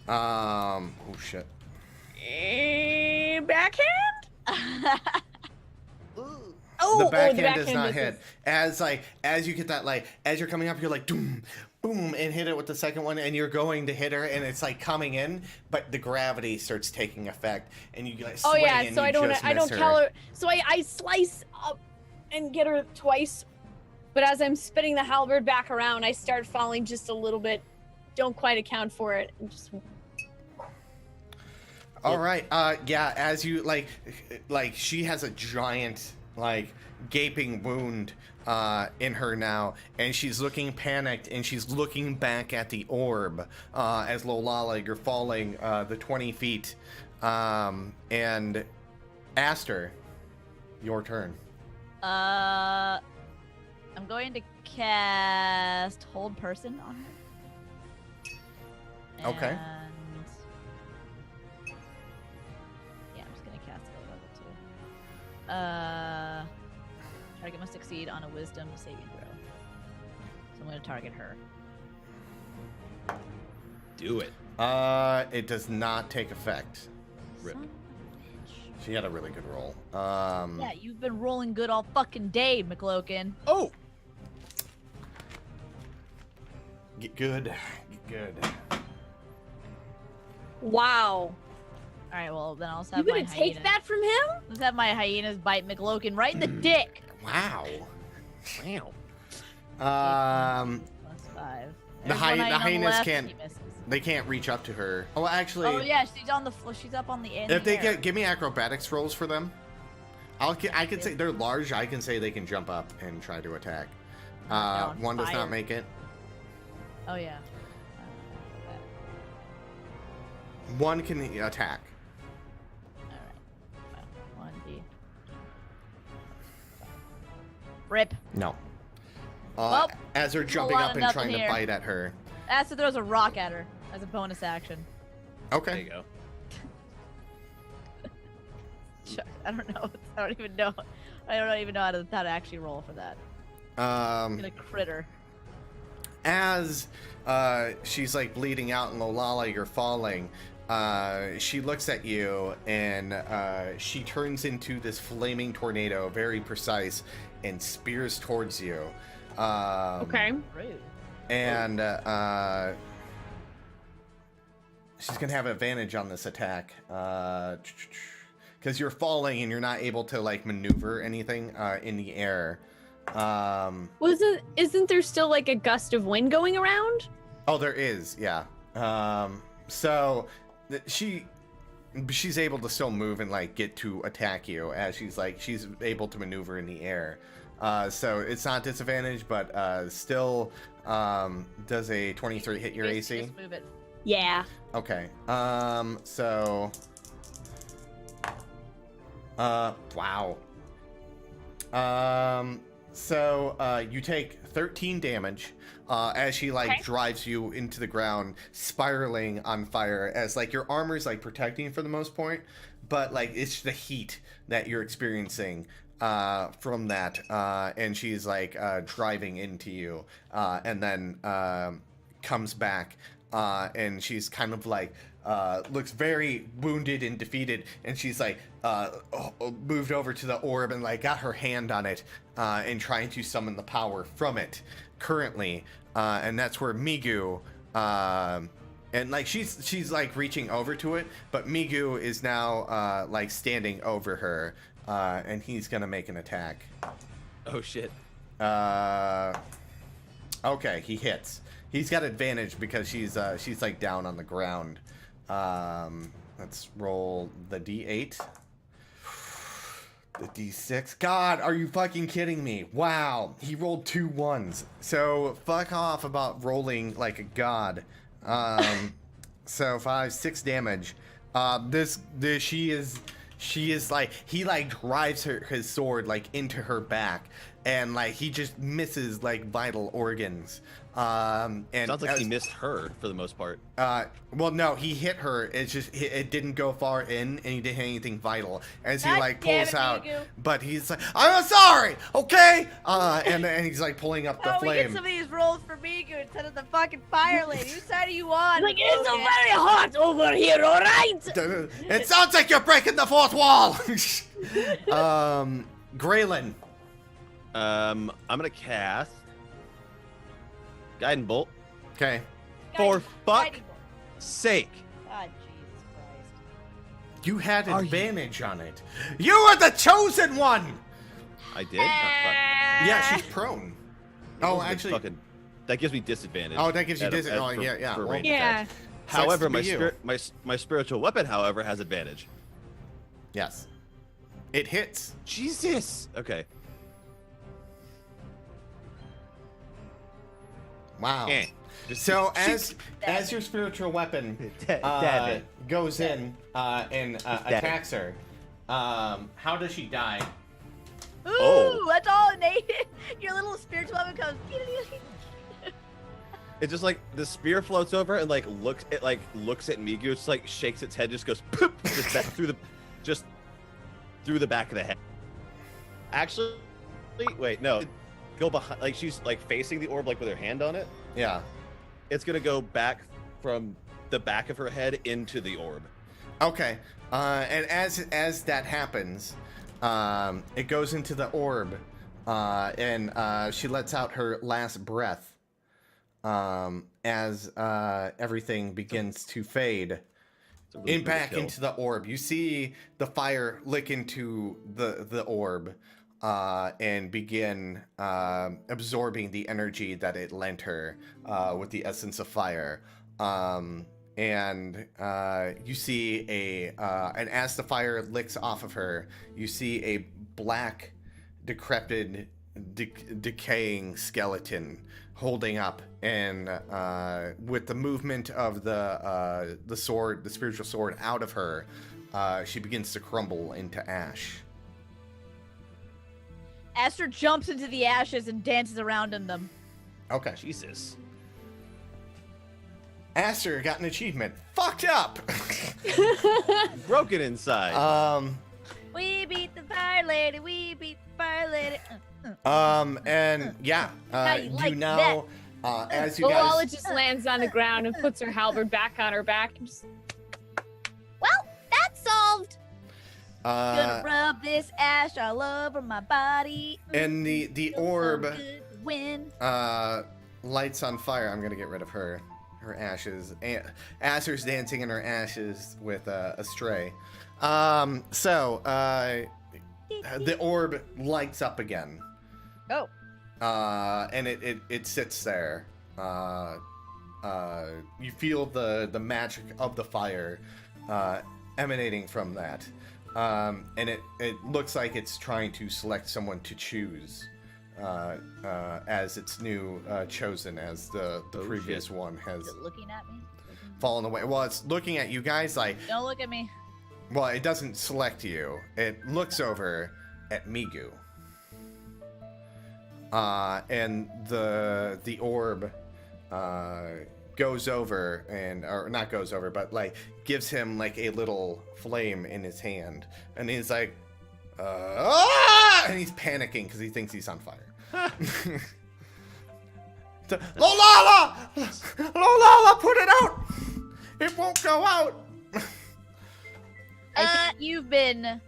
Oh shit.
Backhand?
The backhand does not
misses.
hit. As you get that, like as you're coming up, you're like boom, boom, and hit it with the second one, and you're going to hit her, and it's like coming in, but the gravity starts taking effect, and you like
Oh
swing
yeah,
and
so
you
I don't
miss
tell her. So I slice up and get her twice, but as I'm spinning the halberd back around, I start falling just a little bit. Don't quite account for it. And just
All right. Yeah. As you like she has a giant like gaping wound in her now, and she's looking panicked, and she's looking back at the orb as Lolala, you're falling the 20 feet, and Aster, your turn.
I'm going to cast Hold Person on her.
Okay.
And... yeah, I'm just gonna cast it at level 2. Target must succeed on a Wisdom saving throw. So I'm gonna target her.
Do it.
It does not take effect.
Rip.
Son of a bitch.
She had a really good roll.
Yeah, you've been rolling good all fucking day, McLokin.
Oh.
Get good. Get good.
wow.
All right, well then I'll just
You
have my
gonna take
hyena.
that from him?
Let's have my hyenas bite McLokin right in the dick.
Wow.
Wow.
+5.
The
There's one hyena on
hyenas
left,
can't-
he misses.
They can't reach up to her. Oh, actually,
Oh yeah, she's on the she's up on the end.
if they give me acrobatics rolls for them, I can say they're large. I can say they can jump up and try to attack.
No,
One does
fire.
not make it.
Oh yeah.
One can attack.
All right. Well, 1d. Rip.
No.
Well,
As they're
a
jumping
lot
up
of
and
nothing
trying to
here.
bite at her.
Asa throws a rock at her as a bonus action.
There
Okay.
you go.
Sure. I don't know. I don't even know. I don't even know how to actually roll for that. I'm gonna critter.
As she's like bleeding out and Lolala, you're falling. She looks at you and she turns into this flaming tornado, very precise, and spears towards you.
Okay.
Rude.
And she's gonna have an advantage on this attack because you're falling and you're not able to like maneuver anything in the air.
Isn't there still like a gust of wind going around?
Oh, there is, yeah. So she's able to still move and like get to attack you as she's able to maneuver in the air. So it's not disadvantage, but still does a 23 hit your
Basically
AC?
Just move it.
Yeah.
Okay. So wow. So you take 13 damage as she like
Okay.
drives you into the ground, spiraling on fire as like your armor's like protecting for the most point, but like it's the heat that you're experiencing from that, and she's like driving into you, and then comes back, and she's kind of like looks very wounded and defeated, and she's like moved over to the orb and like got her hand on it and trying to summon the power from it currently, and that's where Migu and like she's like reaching over to it, but Migu is now like standing over her, and he's gonna make an attack.
Oh shit.
Okay, he hits. He's got advantage because she's like down on the ground. Let's roll the D8. The D6. God, are you fucking kidding me? Wow, he rolled 2 1s. So fuck off about rolling like a god. So 5, 6 damage. She is like, he like drives his sword like into her back, and like he just misses like vital organs. And
Sounds like he missed her for the most part.
well, no, he hit her. It's just it didn't go far in, and he didn't hit anything vital. As he
God
like
damn
pulls
it,
out,
Migu.
but he's like, "I'm sorry, okay." And he's like pulling up the
Oh, we get
flame.
some of these rolls for Migu instead of the fucking fire lady. Whose side are you on?
Like it's
Logan?
very hot over here, all right?
It sounds like you're breaking the fourth wall. Graylin.
I'm gonna cast Guiding Bolt.
Okay.
For
Guiding-
fuck
guiding bolt.
sake.
God, Jesus Christ.
You had
Are you-
advantage on it. You were the chosen one.
I did. Oh, fuck.
Yeah, she's prone. Oh,
That
actually,
that gives me disadvantage.
Oh, that gives you
at a-
disadvantage.
for-
Oh, yeah.
for
Well,
ranged
Yeah.
attacks.
Sucks
However,
to be you.
my spiritual weapon, however, has advantage.
yes, it hits.
Jesus. Okay.
Wow.
Eh. Just-
So as your spiritual weapon
Dab it.
goes in and attacks her, how does she die?
Ooh,
Oh.
that's all it needed. Your little spiritual weapon comes.
It's just like the spear floats over and like looks at Migu. It's like shakes its head, just goes poop, just back through the back of the head. Actually, wait, no, go behind. Like she's like facing the orb, like with her hand on it.
Yeah.
It's gonna go back from the back of her head into the orb.
Okay. And as that happens, it goes into the orb, and she lets out her last breath. As everything begins to fade.
It's a really
In
pretty
back
kill.
into the orb, you see the fire lick into the orb, and begin absorbing the energy that it lent her with the essence of fire. And you see and as the fire licks off of her, you see a black, decrepit, decaying skeleton holding up, and with the movement of the sword, the spiritual sword, out of her, she begins to crumble into ash.
Aster jumps into the ashes and dances around in them.
Okay.
Jesus.
Aster got an achievement. Fucked up.
Broken inside.
We beat the fire lady. We beat the fire lady.
And yeah,
How you
you
like
now, as you
Malala
guys,
just lands on the ground and puts her halberd back on her back. And just,
Well, that's solved.
Gonna rub this ash all over my body.
and the
Feels so
orb
good to win.
lights on fire. I'm gonna get rid of her ashes. Aster's dancing in her ashes with a stray. So the orb lights up again.
Oh.
And it sits there. You feel the magic of the fire emanating from that. And it looks like it's trying to select someone to choose as its new chosen, as the previous
shit.
one has
Is it looking at me?
fallen away. Well, it's looking at you guys like,
Don't look at me.
well, it doesn't select you. It looks over at Migu. And the orb goes over and, or not goes over, but like gives him like a little flame in his hand, and he's like, and he's panicking because he thinks he's on fire. Lolala! Lolala, put it out! It won't go out!
I think you've been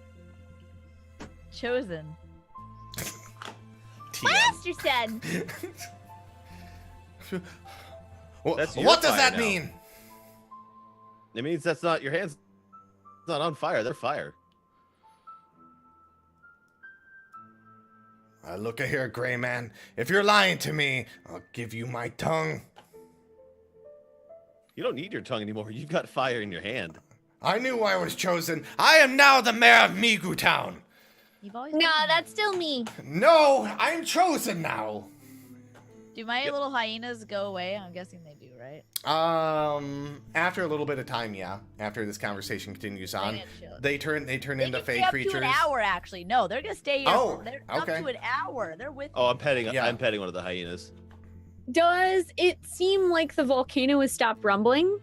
chosen.
TM.
Master said.
That's your
What does
fire
that
now.
mean?
It means that's not your hands. It's not on fire. They're fire.
Look at here, Gray Man. If you're lying to me, I'll give you my tongue.
You don't need your tongue anymore. You've got fire in your hand.
I knew I was chosen. I am now the mayor of Migu Town.
You've always
No,
been-
that's still me.
No, I'm chosen now.
Do my little hyenas go away? I'm guessing they do, right?
After a little bit of time, yeah. After this conversation continues on,
Dang it, Sheila.
they turn
They
into
can stay
fake
up
creatures.
to an hour, actually. No, they're gonna stay here.
Oh,
They're
okay.
up to an hour. They're with.
Oh, I'm petting.
Yeah.
I'm petting one of the hyenas.
does it seem like the volcano has stopped rumbling?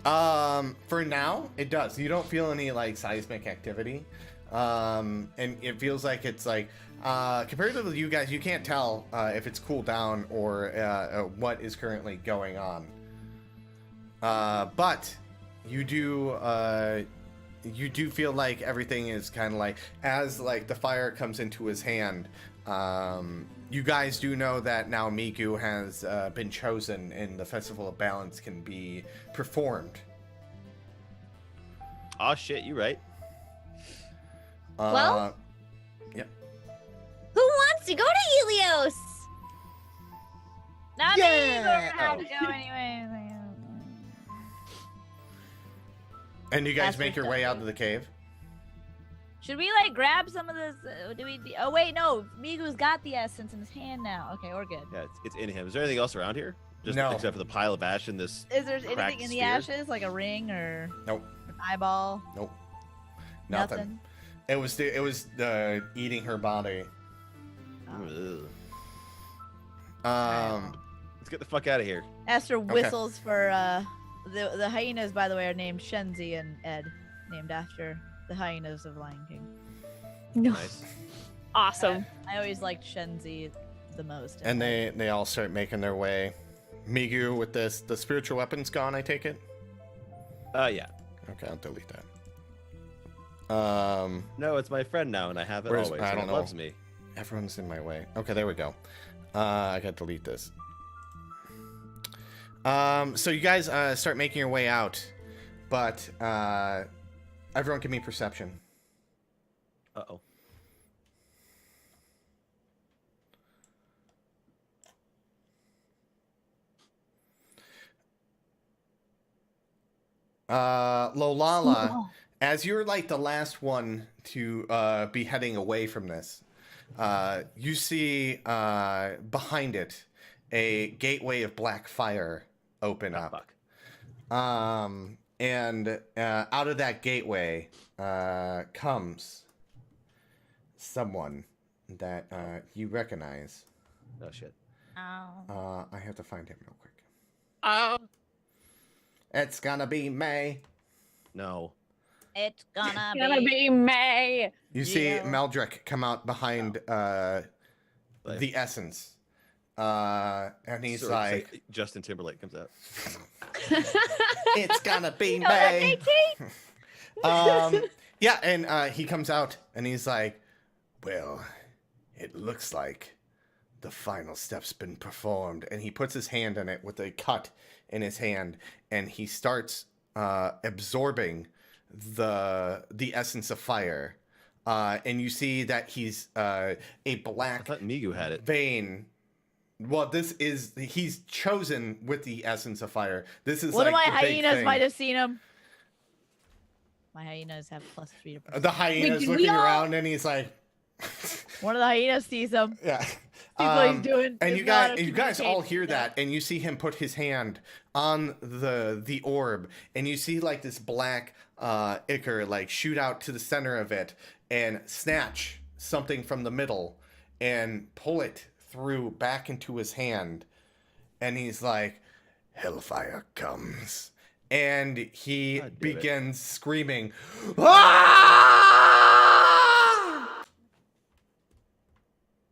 For now, it does. You don't feel any like seismic activity. And it feels like it's like compared to you guys, you can't tell if it's cooled down or what is currently going on. But you do feel like everything is kind of like, as like the fire comes into his hand. You guys do know that now Miku has been chosen, and the Festival of Balance can be performed.
Oh shit, you right.
Well?
Yeah.
Who wants to go to Helios?
Not
Yeah!
me. We're gonna have to go anyway.
And you guys
That's
make your
what's
way
up,
out of the cave.
Should we like grab some of this? Do we? Oh wait, no. Migu's got the essence in his hand now. Okay, we're good.
Yeah, it's in him. Is there anything else around here? Just
No.
except for the pile of ash and this.
Is there anything
Cracked
in the
sphere?
ashes, like a ring or
Nope.
an eyeball?
Nope. Nothing. It was eating her body.
Ugh.
Um,
Let's get the fuck out of here.
Esther whistles for the hyenas. By the way, are named Shenzi and Ed, named after the hyenas of Lion King.
No.
Nice.
Awesome.
I always liked Shenzi the most.
and they all start making their way. Migu with this, the spiritual weapon's gone, I take it?
Yeah.
Okay, I'll delete that.
No, it's my friend now, and I have it
Where's-
always.
I
and
don't
it
know.
loves me.
Everyone's in my way. Okay, there we go. I gotta delete this. So you guys start making your way out, but everyone give me perception.
Uh-oh.
Lolala, as you're like the last one to be heading away from this, you see behind it a gateway of black fire open
Oh,
up.
fuck.
And out of that gateway comes someone that you recognize.
Oh shit.
Oh.
I have to find him real quick.
Oh.
It's gonna be May.
No.
It's gonna
Gonna be May.
You see
Yeah.
Meldrick come out behind
Like-
the essence. And he's
Sort of
like,
Justin Timberlake comes out.
it's gonna be
Oh, that's
May. Yeah, and he comes out and he's like, well, it looks like the final step's been performed. And he puts his hand in it with a cut in his hand, and he starts absorbing the essence of fire. And you see that he's a
I
black
thought Migu had it.
vein. Well, he's chosen with the essence of fire. This is
One of
like
my
the big
hyenas
thing.
might have seen him. My hyenas have +3 to perception.
The hyena's
did we
looking
all-
around, and he's like,
One of the hyenas sees him.
yeah.
Sees what he's doing.
And
It's
you
not
guys,
a
you guys all
communication
hear
stuff.
that, and you see him put his hand on the orb, and you see like this black ichor like shoot out to the center of it and snatch something from the middle and pull it through back into his hand, and he's like, "Hellfire comes," and he
God damn it.
begins screaming, "Ah!"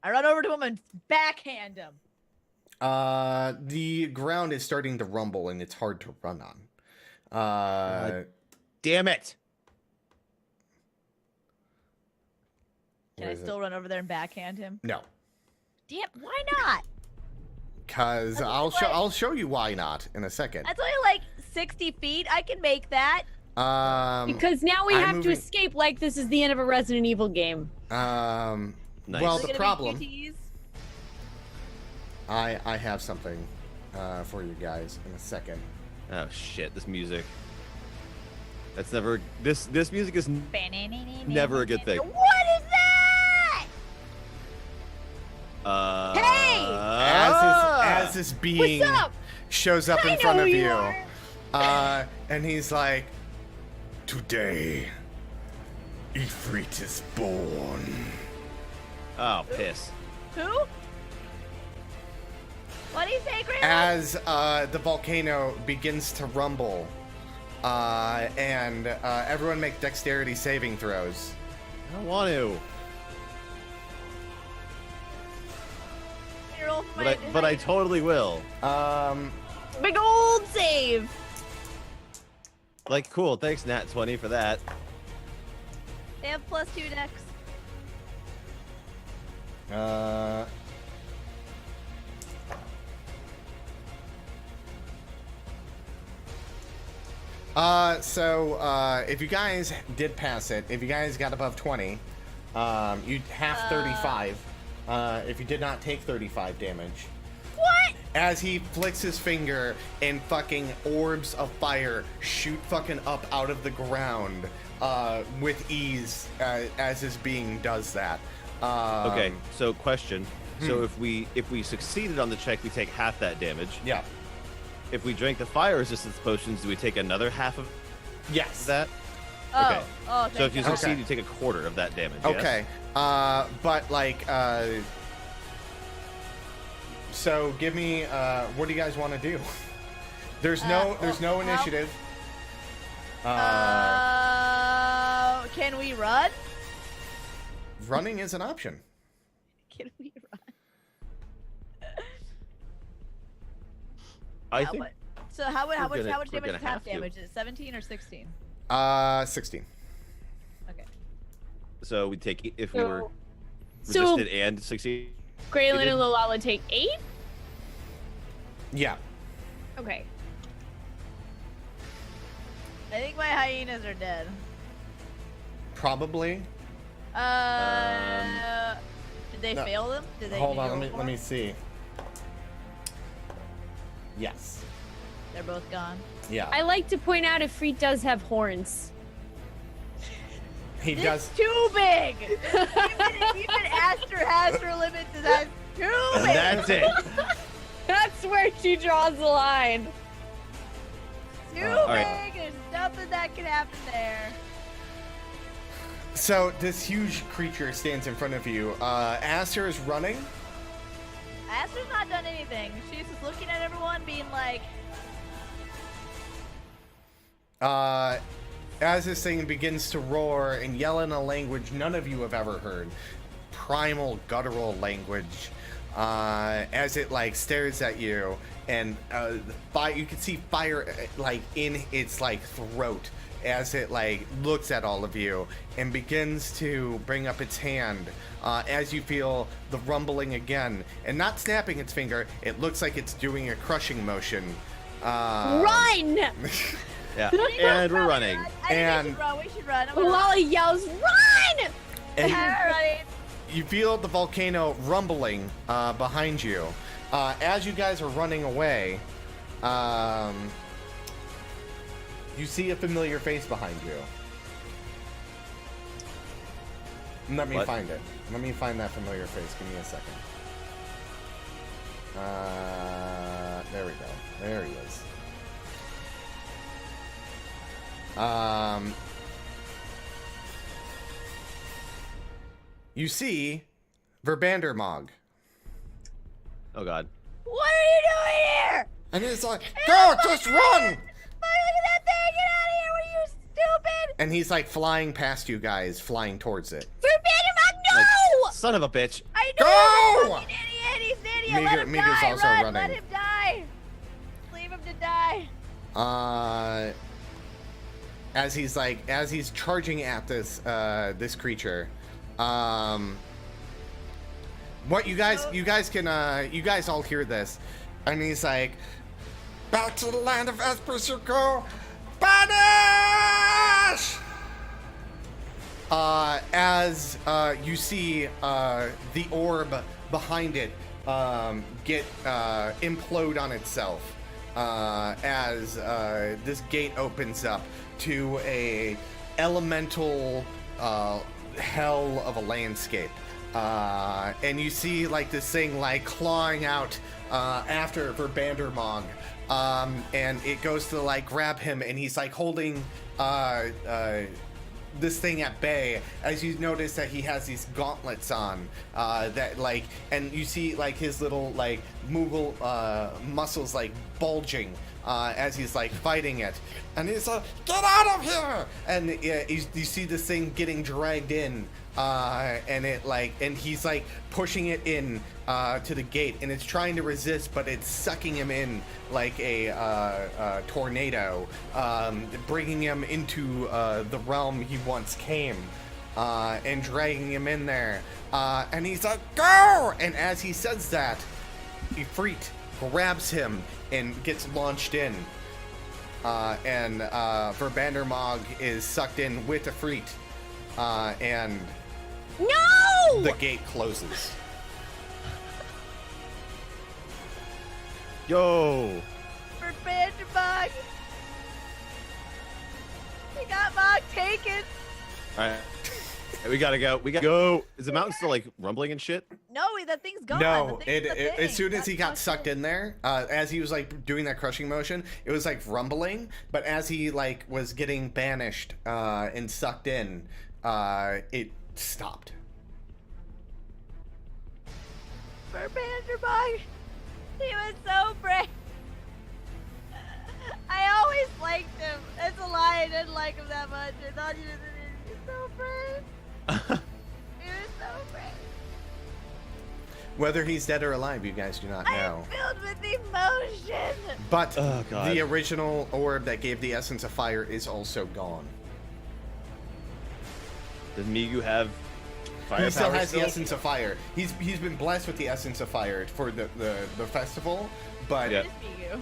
I run over to him and backhand him.
The ground is starting to rumble and it's hard to run on.
Damn it!
Can
where
I
is it?
still run over there and backhand him?
No,
Damn, why not?
because
That's
I'll show you why not in a second.
That's only like 60 feet. I can make that.
Because now we
I'm
have to
moving-
escape like this is the end of a Resident Evil game.
Nice.
Well,
Is it
the
gonna be
problem,
QTs?
I have something for you guys in a second.
Oh shit! This music. That's never. This music is never a good thing.
What is that?
Hey!
As this being
What's up?
shows up
I
in front
know
of
who
you,
you are.
and he's like, "Today, Ifrit is born."
Oh, piss.
Who? What do you say, Grandma?
As the volcano begins to rumble, and everyone make dexterity saving throws.
I don't want to.
You're all
But I totally will.
Big old save.
Like, cool. Thanks, Nat 20 for that.
They have +2 dex.
So if you guys did pass it, if you guys got above 20, you'd have 35. If you did not take 35 damage.
What?
As he flicks his finger and fucking orbs of fire shoot fucking up out of the ground with ease as his being does that.
Okay, so question. So if we succeeded on the check, we take half that damage.
Yeah.
If we drank the fire resistance potions, do we take another half of
Yes.
that?
Oh.
Okay.
Oh, thank
So if you
God.
succeed,
Okay.
you take a quarter of that damage. yes?
Okay. But like, so give me, what do you guys want to do? There's no
well,
initiative.
Can we run?
Running is an option.
Can we run?
I
How
think
much- So how much
we're
damage
gonna
is half
have to.
damage? Is it 17 or 16?
16.
Okay.
so. We take if we were
So
resisted and succeed.
Graylin
did-
and Lolala take 8?
Yeah.
Okay.
I think my hyenas are dead.
Probably.
Did they
no.
fail them? Did they
Hold
did
on,
you
let
roll
me
for
see. Yes.
They're both gone.
Yeah,
I like to point out if Freet does have horns.
he
It's
does.
too big. even Aster has her limits. That's too
And
big.
that's it.
That's where she draws the line.
Too
all
big.
right.
There's nothing that can happen there.
So this huge creature stands in front of you. Aster is running.
Aster's not done anything. She's just looking at everyone, being like,
As this thing begins to roar and yell in a language none of you have ever heard, primal guttural language, as it like stares at you, and you can see fire like in its like throat as it like looks at all of you and begins to bring up its hand. As you feel the rumbling again, and not snapping its finger, it looks like it's doing a crushing motion.
Run!
Yeah, and we're running.
I think
And-
we should run. I'm gonna run.
Lolly yells, run!
And
I'm running.
you feel the volcano rumbling behind you. As you guys are running away, you see a familiar face behind you. Let me
What?
find it. Let me find that familiar face. Give me a second. There we go. There he is. You see Verbandermog.
Oh god.
What are you doing here?
And he's like, go, just run!
Look at that thing! Get out of here! What are you, stupid?
And he's like flying past you guys, flying towards it.
Verbandermog, no!
Like, son of a bitch.
I know
Go!
he's an idiot. He's an idiot.
Meager-
Let him
Meager's
die.
also
Run.
running.
Let him die. Leave him to die.
As he's charging at this creature, what you guys all hear this, and he's like,
Back to the land of Espers you go! Banish!
as you see the orb behind it get implode on itself as this gate opens up to a elemental hell of a landscape. And you see like this thing like clawing out after Verbandermog, and it goes to like grab him, and he's like holding this thing at bay, as you notice that he has these gauntlets on that like, and you see like his little like Moogle muscles like bulging as he's like fighting it, and he's like, get out of here! And you see this thing getting dragged in, and it like, and he's like pushing it in to the gate, and it's trying to resist, but it's sucking him in like a tornado, bringing him into the realm he once came, and dragging him in there. And he's like, go! And as he says that, Ifrit grabs him and gets launched in. And Verbandermog is sucked in with Ifrit, and
No!
the gate closes.
Yo.
Verbandermog. He got Mog taken.
All right. We gotta go. We gotta go. Is the mountain still like rumbling and shit?
No, that thing's gone.
No,
The thing's the
as
thing.
soon as
That's
he got
fucked
sucked
up.
in there, as he was like doing that crushing motion, it was like rumbling. But as he like was getting banished and sucked in, it stopped.
Verbandermog. He was so brave. I always liked him. That's a lie. I didn't like him that much. I thought he was so brave. He was so brave.
Whether he's dead or alive, you guys do not know.
I'm filled with emotion.
But
Oh, God.
the original orb that gave the essence of fire is also gone.
Does Migu have fire
He still
power
has the essence of fire. He's been blessed with the essence of fire for the festival, but
Yeah.
Just be you.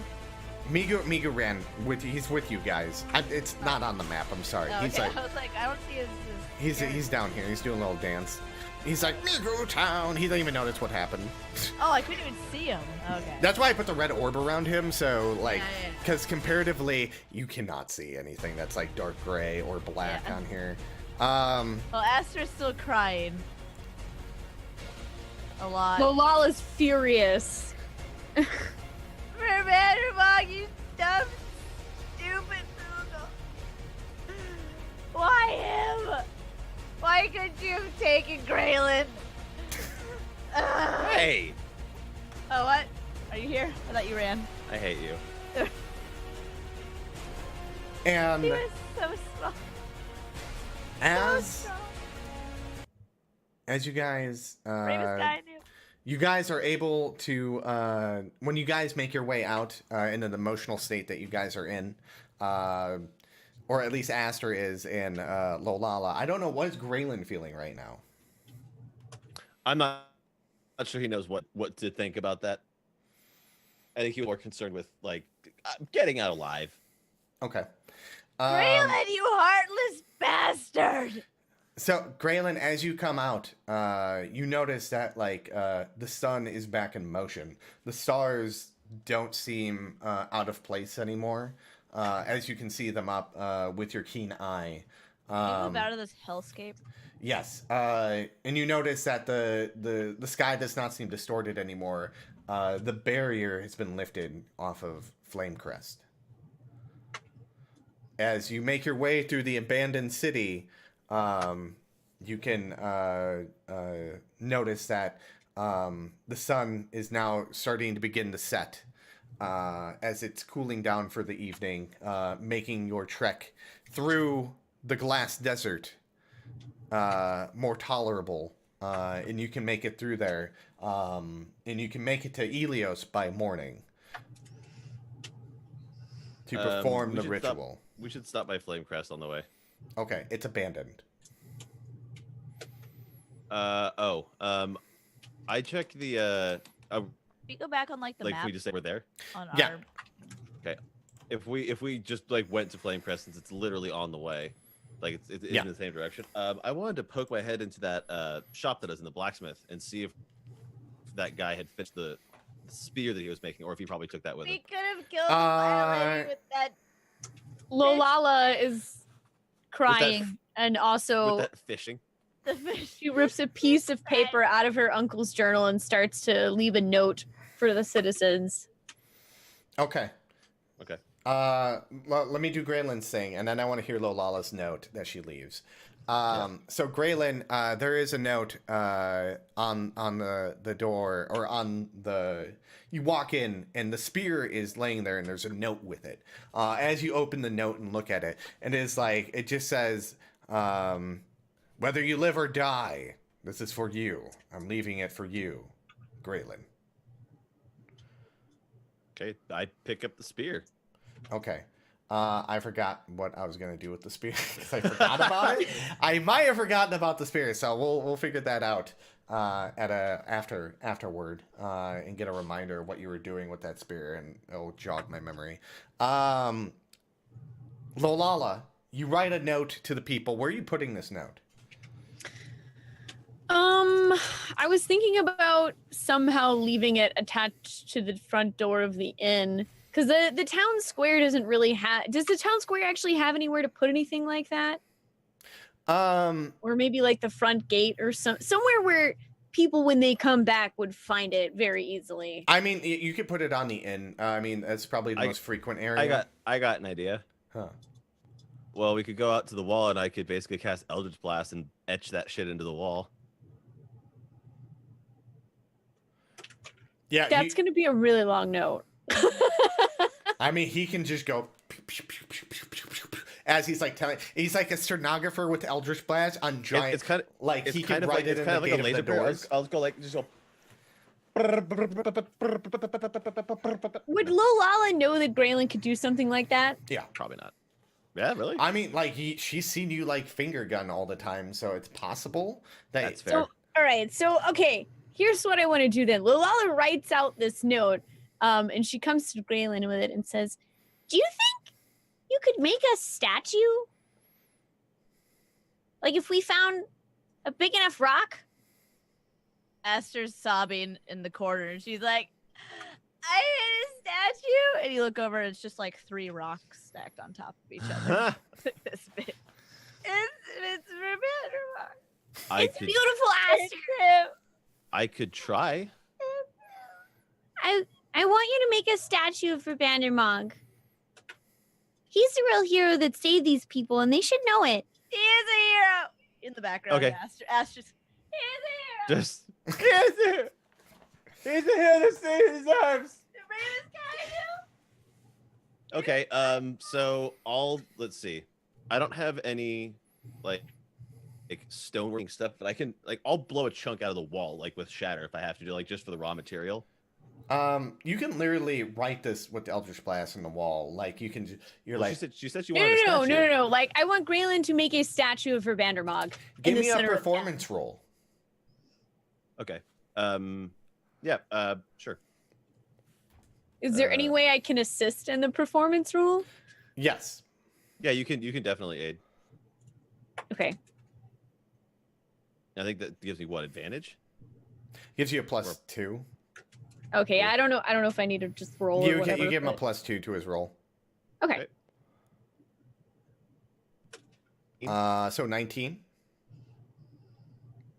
Migu ran with. He's with you guys. It's not on the map. I'm sorry.
Oh,
He's
okay.
like
I was like, I don't see his
he's down here. He's doing a little dance. He's like Migu Town. He didn't even notice what happened.
Oh, I couldn't even see him. Okay.
That's why I put the red orb around him. So like,
Yeah.
because comparatively, you cannot see anything that's like dark gray or black
Yeah.
on here.
Well, Aster's still crying. A lot.
Lolala's furious.
Merman, you dumb, stupid Google. Why him? Why couldn't you have taken Graylin?
Hey,
Oh, what? Are you here? I thought you ran.
I hate you.
And
He was so strong.
as you guys
Bravest guy I knew.
you guys are able to when you guys make your way out into the emotional state that you guys are in, or at least Aster is in Lolala. I don't know, what is Graylin feeling right now?
I'm not sure he knows what to think about that. I think he was more concerned with like getting out alive.
Okay.
Graylin, you heartless bastard!
So, Graylin, as you come out, you notice that, like, the sun is back in motion. The stars don't seem out of place anymore, as you can see them up with your keen eye.
Can you move out of this hellscape?
Yes, and you notice that the sky does not seem distorted anymore. The barrier has been lifted off of Flamecrest. As you make your way through the abandoned city, you can notice that the sun is now starting to begin to set as it's cooling down for the evening, making your trek through the glass desert more tolerable. And you can make it through there, and you can make it to Elios by morning to perform
we
the
should
ritual.
We should stop by Flamecrest on the way.
Okay, it's abandoned.
I checked the
If you go back on like the
like
map
we just say we're there.
on
Yeah.
our
If we just like went to Flamecrest, since it's literally on the way, like it's
Yeah.
in the same direction. I wanted to poke my head into that shop that is in the blacksmith and see if that guy had finished the spear that he was making, or if he probably took that with
We
him.
could have killed the fire lady with that.
Lolala is crying and also
With that fishing.
The fish.
she rips a piece of paper out of her uncle's journal and starts to leave a note for the citizens.
Okay.
Okay.
Let me do Graylin's thing, and then I want to hear Lolala's note that she leaves. So Graylin, there is a note on the door, or on the. You walk in, and the spear is laying there, and there's a note with it. As you open the note and look at it, and it's like it just says, "Whether you live or die, this is for you. I'm leaving it for you, Graylin."
Okay. I pick up the spear.
Okay. I forgot what I was gonna do with the spear because I forgot about it. I might have forgotten about the spear, so we'll figure that out at afterward and get a reminder of what you were doing with that spear, and it'll jog my memory. Lolala, you write a note to the people. Where are you putting this note?
I was thinking about somehow leaving it attached to the front door of the inn. Because the town square doesn't really have... Does the town square actually have anywhere to put anything like that? Or maybe like the front gate or somewhere where people, when they come back, would find it very easily.
I mean, you could put it on the inn. I mean, that's probably the most frequent area.
I got an idea.
Huh.
Well, we could go out to the wall, and I could basically cast Eldritch Blast and etch that shit into the wall.
Yeah,
That's going to be a really long note.
I mean, he can just go pew, pew, pew, pew, pew, pew, pew, pew, as he's like telling. He's like a stenographer with Eldritch Blast on giant.
It's kind of
like
it's
he
kind
can
of
write
like
it
it's
in
kind
the
of like a
gate
laser
of the
beam.
doors.
I'll go like just go.
Would Lolala know that Graylin could do something like that?
Yeah,
Probably not. Yeah, really?
I mean, like she's seen you like finger gun all the time, so it's possible that.
That's fair.
So, all right. So, okay. Here's what I want to do then. Lolala writes out this note, And she comes to Graylin with it and says, "Do you think you could make a statue? Like if we found a big enough rock?"
Aster's sobbing in the corner, and she's like, "I made a statue," and you look over, and it's just like 3 rocks stacked on top of each other. Like this big. It's Vandermark.
It's beautiful, Aster.
I could try.
I want you to make a statue of Verbandermog. He's the real hero that saved these people, and they should know it.
He is a hero. In the background,
Okay.
Aster's. He is a hero.
Just
He's the hero that saved his arms.
The bravest guy.
okay. So let's see. I don't have any like stoneworking stuff, but I can I'll blow a chunk out of the wall like with shatter if I have to do just for the raw material.
You can literally write this with the Eldritch Blast in the wall. Like you can, you're
Well,
like,
she said she
No,
wanted a statue.
no. Like I want Graylin to make a statue of Verbandermog.
give
in the
me a
center of
performance roll.
Okay. Yeah. Sure.
Is there any way I can assist in the performance rule?
Yes.
Yeah, you can definitely aid.
Okay.
I think that gives me what advantage?
Gives you a +2.
Okay, I don't know if I need to just roll or
You
whatever.
give him a
but-
+2 to his roll.
Okay.
So 19.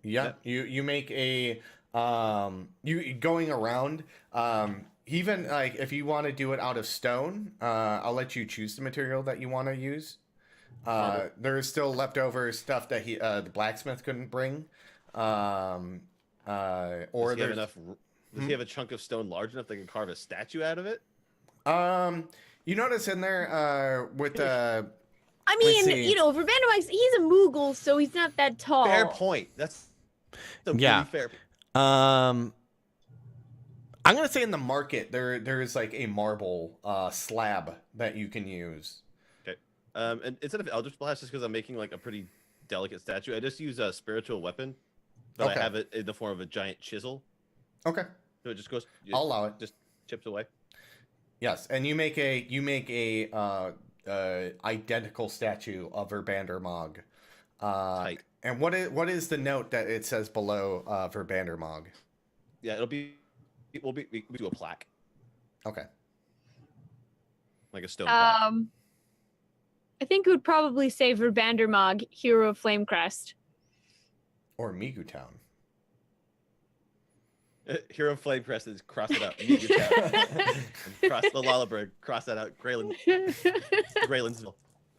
Yeah, you make a you going around even like if you want to do it out of stone, I'll let you choose the material that you want to use. There's still leftover stuff that the blacksmith couldn't bring. Or
Does he have
there's
enough? Does he have a chunk of stone large enough they can carve a statue out of it?
you notice in there with the
I
Let's
mean,
see.
you know, Verbandermog, he's a Moogle, so he's not that tall.
Fair point. That's a
Yeah.
pretty fair.
I'm gonna say in the market there's like a marble slab that you can use.
And instead of Eldritch Blast, just because I'm making a pretty delicate statue, I just use a spiritual weapon, but
Okay.
I have it in the form of a giant chisel,
Okay,
so it just goes.
I'll allow it.
Just chips away.
Yes, and you make a identical statue of Verbandermog.
Tight.
And what is the note that it says below Verbandermog?
Yeah, we do a plaque,
Okay.
like a stone plaque.
I think it would probably say Verbandermog, hero of Flamecrest.
Or Migu Town.
Hero of Flame Crest is cross it out. Meet your town. And cross the Lullaberg. Cross that out. Graylinsville.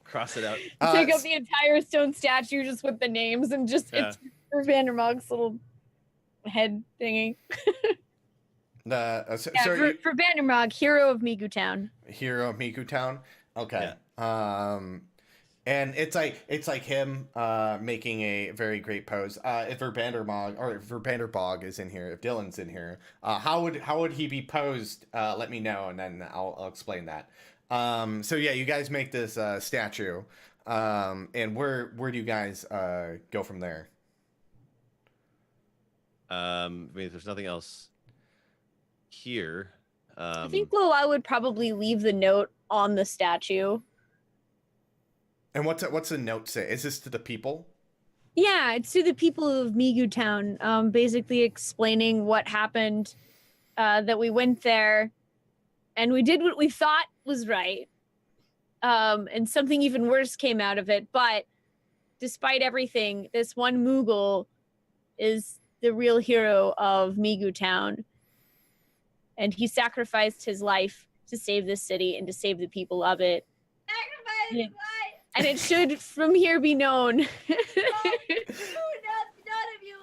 Cross it out.
Take up the entire stone statue just with the names and just
Yeah.
it's Verbandermog's little head thingy.
So
Yeah,
you-
Verbandermog, hero of Migu Town.
Hero of Miku Town. Okay. And it's like him making a very great pose. If Verbanderbog is in here, if Dylan's in here, how would he be posed? Let me know, and then I'll explain that. So yeah, you guys make this statue, and where do you guys go from there?
I mean, if there's nothing else here.
I think Loa would probably leave the note on the statue.
And what's the note say? Is this to the people?
Yeah, it's to the people of Migu Town, basically explaining what happened, that we went there and we did what we thought was right. And something even worse came out of it. But despite everything, this one Moogle is the real hero of Migu Town. And he sacrificed his life to save this city and to save the people of it.
Sacrifice his life.
And it should from here be known.
None of you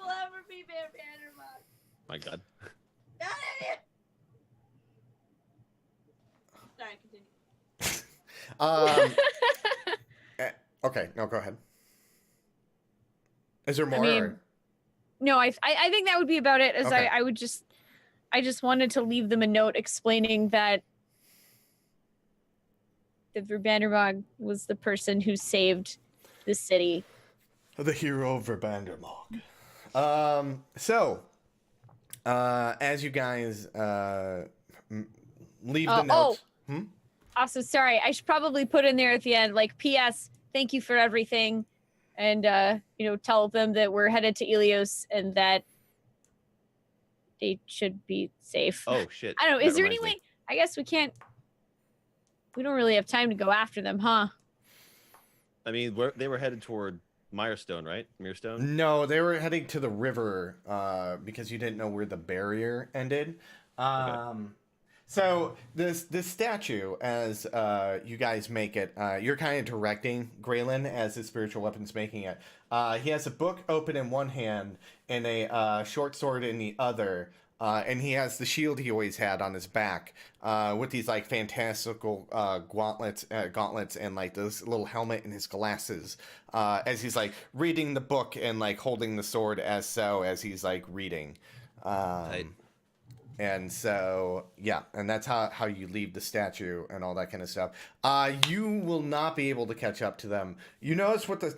will ever be Vandermark.
My God.
None of you. Sorry, continue.
Okay, no, go ahead. Is there more?
mean,
or-
No, I think that would be about it. As
Okay.
I just wanted to leave them a note explaining that Verbandermog was the person who saved the city.
The hero of Verbandermog. So, as you guys leave
Oh,
the note. Hmm?
Also, sorry, I should probably put in there at the end, like, P.S. Thank you for everything, and tell them that we're headed to Ilios and that they should be safe.
Oh shit.
I don't know.
That
Is there any
reminds me.
way? I guess we can't. We don't really have time to go after them, huh?
I mean, they were headed toward Mirestone, right? Mirestone.
No, they were heading to the river because you didn't know where the barrier ended. So this statue, as you guys make it, you're kind of directing Graylin as his spiritual weapon's making it. He has a book open in one hand and a short sword in the other. And he has the shield he always had on his back, with these like fantastical gauntlets, and like this little helmet and his glasses. As he's like reading the book and like holding the sword as he's like reading.
Right.
And so, yeah, and that's how you leave the statue and all that kind of stuff. You will not be able to catch up to them. You notice what you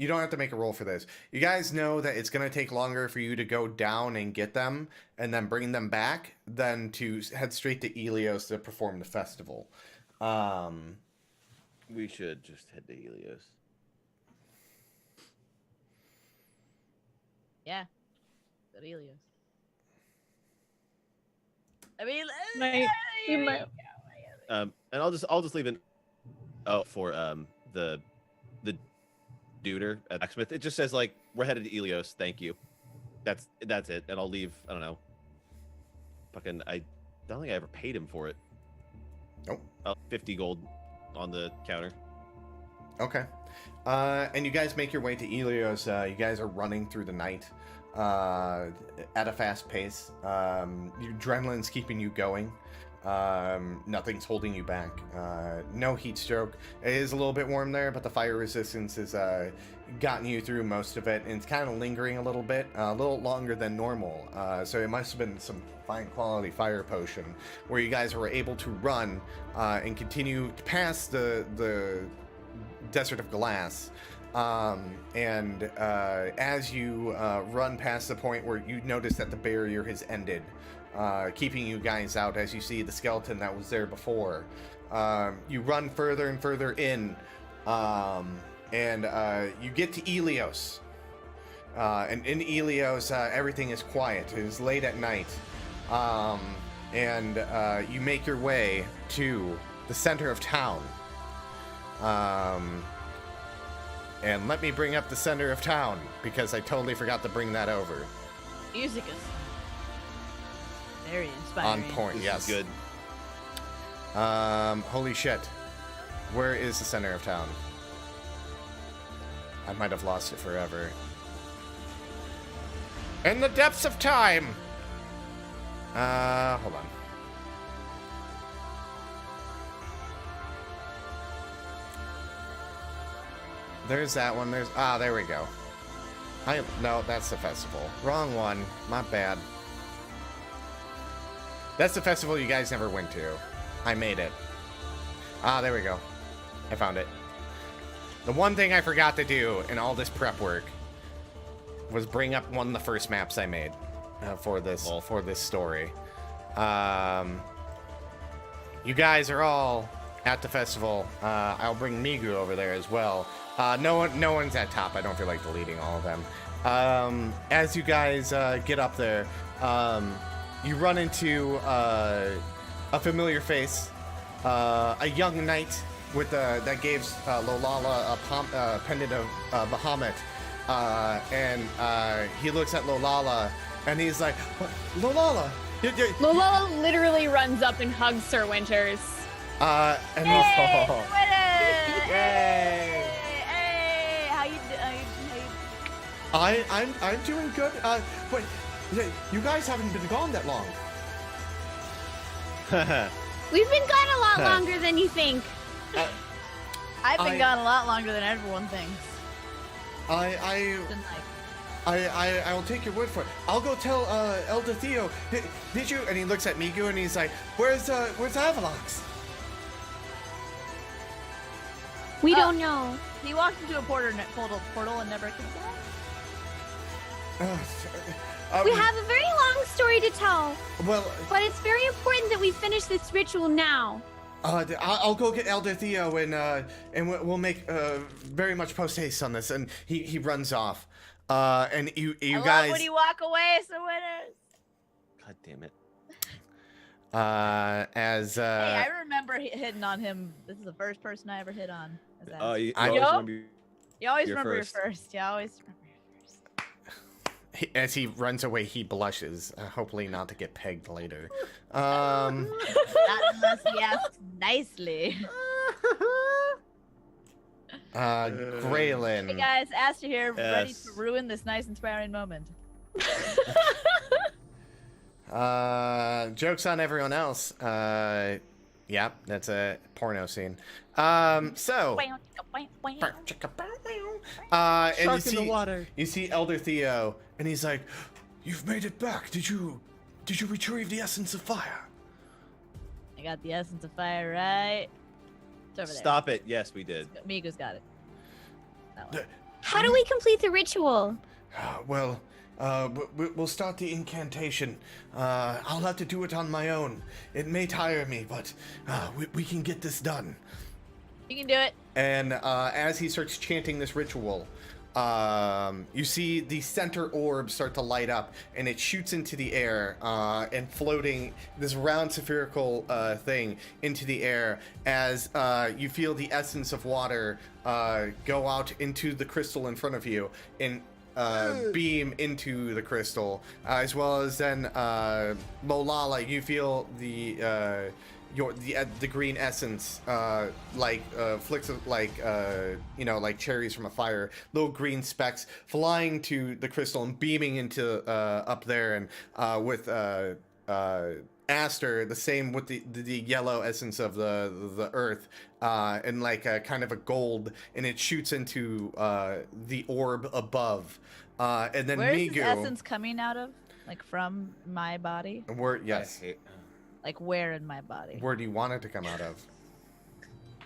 don't have to make a roll for this. You guys know that it's going to take longer for you to go down and get them and then bring them back than to head straight to Ilios to perform the festival.
We should just head to Helios.
Yeah. Go to Helios. I mean,
We might.
And I'll just leave it. Oh, for the duder at Blacksmith. It just says like we're headed to Ilios. Thank you. That's it. And I'll leave. I don't know. Fucking. I don't think I ever paid him for it.
Nope.
50 gold on the counter.
Okay. And you guys make your way to Ilios. You guys are running through the night at a fast pace. Your adrenaline's keeping you going. Nothing's holding you back. No heat stroke. It is a little bit warm there, but the fire resistance has gotten you through most of it, and it's kind of lingering a little bit, a little longer than normal. So it must have been some fine quality fire potion where you guys were able to run and continue past the Desert of Glass. As you run past the point where you notice that the barrier has ended, keeping you guys out as you see the skeleton that was there before, you run further and further in, and you get to Ilios. And in Ilios, everything is quiet. It is late at night. You make your way to the center of town. And let me bring up the center of town, because I totally forgot to bring that over.
music is very
On
inspiring.
point,
This
yes.
is good.
Holy shit. Where is the center of town? I might have lost it forever. In the depths of time! Hold on. There's that one. There we go. No, that's the festival. Wrong one. My bad. That's the festival you guys never went to. I made it. There we go. I found it. The one thing I forgot to do in all this prep work was bring up one of the first maps I made for this story. You guys are all at the festival. I'll bring Migu over there as well. No one's at top. I don't feel like deleting all of them. As you guys get up there, you run into a familiar face, a young knight with that gave Lolala a pendant of Bahamut, and he looks at Lolala and he's like, "What? Lolala!"
Lola literally runs up and hugs Sir Winters.
And
Hey,
he's,
Hey, how you
I'm doing good. Wait, you guys haven't been gone that long.
We've been gone a lot longer than you think.
I've been
I-
gone a lot longer than everyone thinks.
I will take your word for it. I'll go tell Elder Theo. Did you? And he looks at Migu and he's like, "Where's Avalox?"
We don't know.
He walked into a portal and never came back.
We have a very long story to tell,
Well,
but it's very important that we finish this ritual now.
I'll go get Elder Theo and we'll make very much post haste on this. And he runs off. And you
I love
guys.
when you walk away, so winners.
God damn it.
As
Hey, I remember hitting on him. This is the first person I ever hit on. as
Oh,
Aster.
you
I-
always
Yup.
remember
You always
You're
remember
first.
your first. You always remember your first.
as he runs away, he blushes. Hopefully not to get pegged later.
Not unless he asks nicely.
Graylin.
Hey guys, Aster here, ready
Yes.
to ruin this nice, inspiring moment.
Jokes on everyone else. Yeah, that's a porno scene. So. And
Shark in the water.
You see Elder Theo, and he's like, "You've made it back. Did you retrieve the essence of fire?"
I got the essence of fire right. It's over there.
Stop it. Yes, we did.
Migo's got it. That one.
How do we complete the ritual?
Well, we'll start the incantation. I'll have to do it on my own. It may tire me, but we can get this done.
You can do it.
And as he starts chanting this ritual, you see the center orb start to light up, and it shoots into the air and floating this round spherical thing into the air as you feel the essence of water go out into the crystal in front of you and beam into the crystal, as well as then Molala, you feel the green essence flicks of like cherries from a fire, little green specks flying to the crystal and beaming into up there, and with Aster the same with the yellow essence of the earth and like a kind of a gold, and it shoots into the orb above, and then
Where's
Migu.
this essence coming out of? Like from my body?
Yes.
Like where in my body?
Where do you want it to come out of?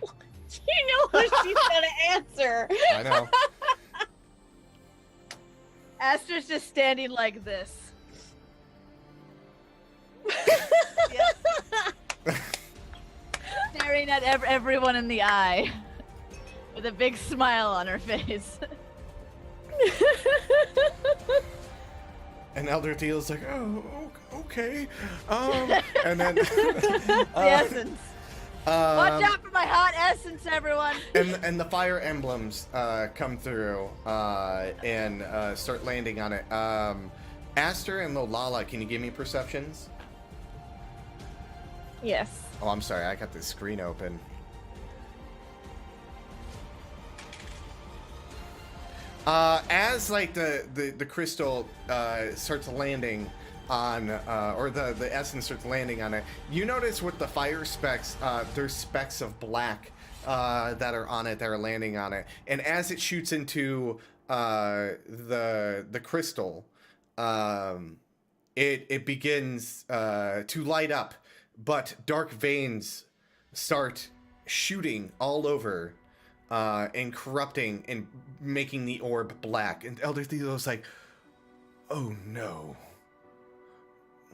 You know what she's gonna answer.
I know.
Aster's just standing like this. Staring at everyone in the eye with a big smile on her face.
And Elder Theo's like, oh, okay. And then
The essence. Watch out for my hot essence, everyone.
and the fire emblems come through and start landing on it. Aster and Lolala, can you give me perceptions?
Yes.
Oh, I'm sorry, I got this screen open. As like the crystal starts landing on, or the essence starts landing on it, you notice with the fire specks, there's specks of black that are on it, that are landing on it, and as it shoots into the crystal, it begins to light up, but dark veins start shooting all over. And corrupting and making the orb black. And Elder Theo's like, oh no.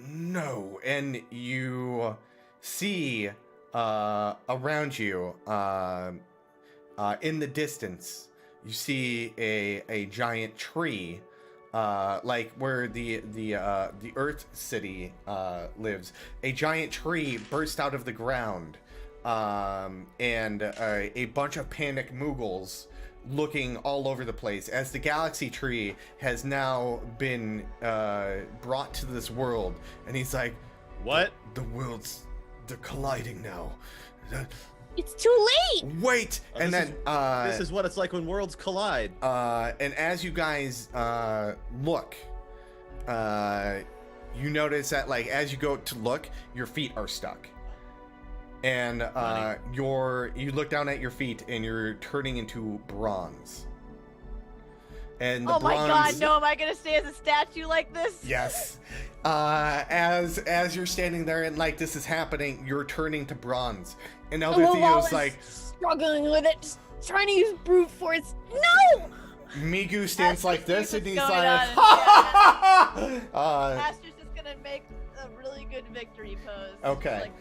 No. And you see around you, in the distance, you see a giant tree, like where the Earth City lives. A giant tree burst out of the ground. And a bunch of panicked Moogles looking all over the place as the galaxy tree has now been brought to this world. And he's like,
What?
The worlds, they're colliding now.
It's too late.
Wait!
Oh,
And then
This is what it's like when worlds collide.
and as you guys look, you notice that like as you go to look, your feet are stuck. And you look down at your feet and you're turning into bronze. And the
Oh my
bronze,
god, no, am I gonna stay as a statue like this?
Yes. As you're standing there and like this is happening, you're turning to bronze. And Elder Theo's like,
struggling with it, just trying to use brute force. No!
Migu stands like this, and he's
What's
like,
going on?
uh,
Aster's just gonna make a really good victory pose.
Okay.
Like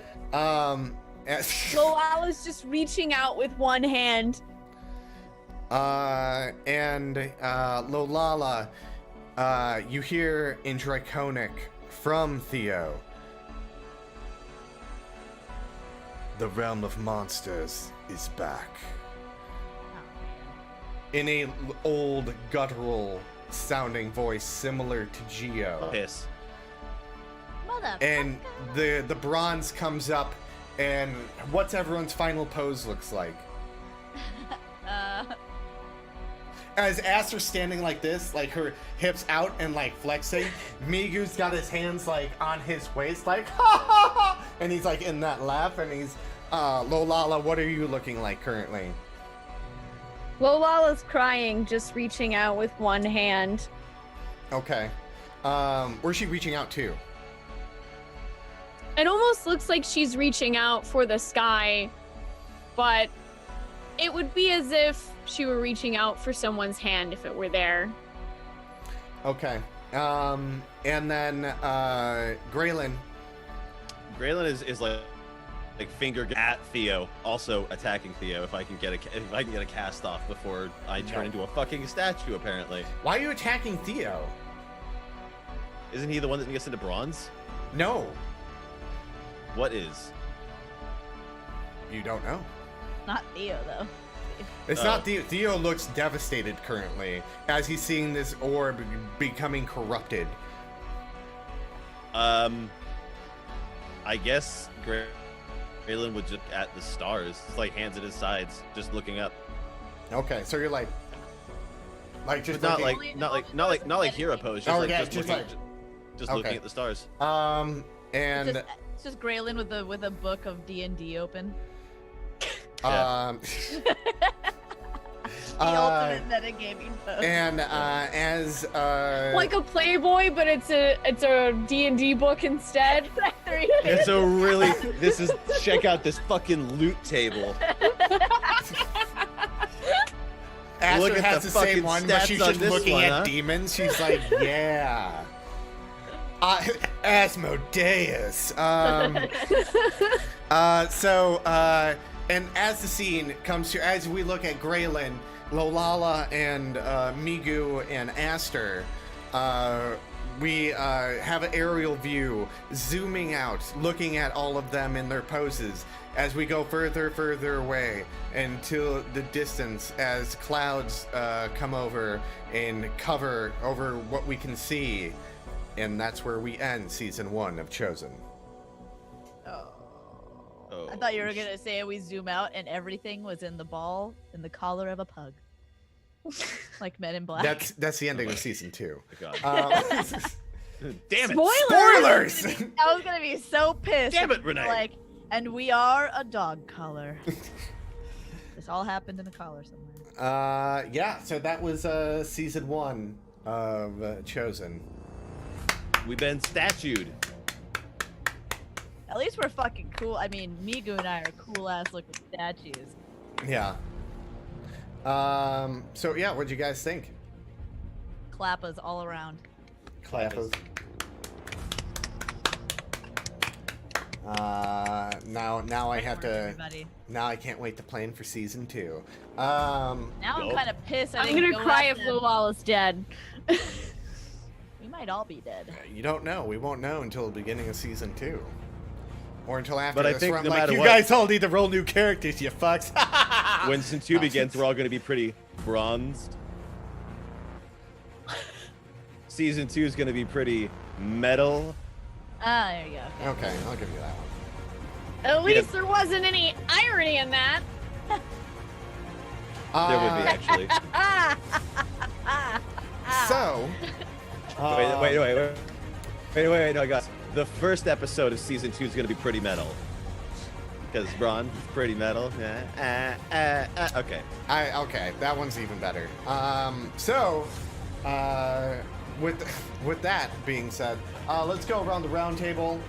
this.
Lola's just reaching out with one hand.
And Lolala, you hear in Draconic from Theo. The realm of monsters is back. In a old guttural sounding voice similar to Geo.
Piss.
Mother.
And the bronze comes up, and what's everyone's final pose looks like? As Aster's standing like this, like her hips out and like flexing, Migu's got his hands like on his waist, like ha ha ha, and he's like in that laugh, and he's Lolala, what are you looking like currently?
Lola's crying, just reaching out with one hand.
Okay. Where's she reaching out to?
It almost looks like she's reaching out for the sky, but it would be as if she were reaching out for someone's hand if it were there.
Okay. And then Graylin.
Graylin is like finger at Theo, also attacking Theo. If I can get a cast off before I turn into a fucking statue, apparently.
Why are you attacking Theo?
Isn't he the one that gets into bronze?
No,
What is?
you don't know.
Not Theo though.
It's not Theo. Theo looks devastated currently as he's seeing this orb becoming corrupted.
I guess Graylin would just at the stars, it's like hands at his sides, just looking up.
Okay, so you're like just
But
looking-
not like hero pose, just
Oh,
like
yeah,
just
just
looking,
like-
just
okay.
looking at the stars.
and
It's just Graylin with a book of D&D open.
Yeah.
The ultimate metagaming pose.
and as
Like a Playboy, but it's a D&D book instead.
It's a really check out this fucking loot table.
Aster
Look at
has
the
the same
fucking
one, but
stats
she's
on
just
this
looking
one,
at
huh?
demons. She's like, yeah. Asmodeus. And as the scene comes to, as we look at Graylin, Lolala, and Migu and Aster, we have an aerial view zooming out, looking at all of them in their poses as we go further away into the distance as clouds come over and cover over what we can see. And that's where we end season 1 of Chosen.
Oh,
I thought you were gonna say we zoom out and everything was in the ball in the collar of a pug, like Men in Black.
That's the ending of season 2.
God.
Damn it!
Spoilers!
Spoilers!
I was gonna be so pissed.
Damn it,
if you were
Renee.
Like, and we are a dog collar. This all happened in a collar somewhere.
Yeah. So that was season 1 of Chosen.
We've been statued.
At least we're fucking cool. I mean, Migu and I are cool ass looking statues.
Yeah. So yeah, what'd you guys think?
Clappas all around.
Clappers. Now I have to.
Everybody.
Now I can't wait to plan for season 2.
Now I'm
Nope.
kind of pissed.
I'm gonna cry if
Lou.
Lola's dead.
We might all be dead.
You don't know. We won't know until the beginning of season 2. Or until after
But I
this,
think
where I'm
no
like,
matter
you
what-
guys all need to roll new characters, you fucks.
When season 2 begins, we're all going to be pretty bronzed. Season 2 is going to be pretty metal.
Ah, there you go.
Okay, I'll give you that one.
At least there wasn't any irony in that.
There would be, actually.
So.
Wait, no, guys. The first episode of season 2 is going to be pretty metal. Because Braun is pretty metal. Okay.
Okay, that one's even better. With that being said, let's go around the round table.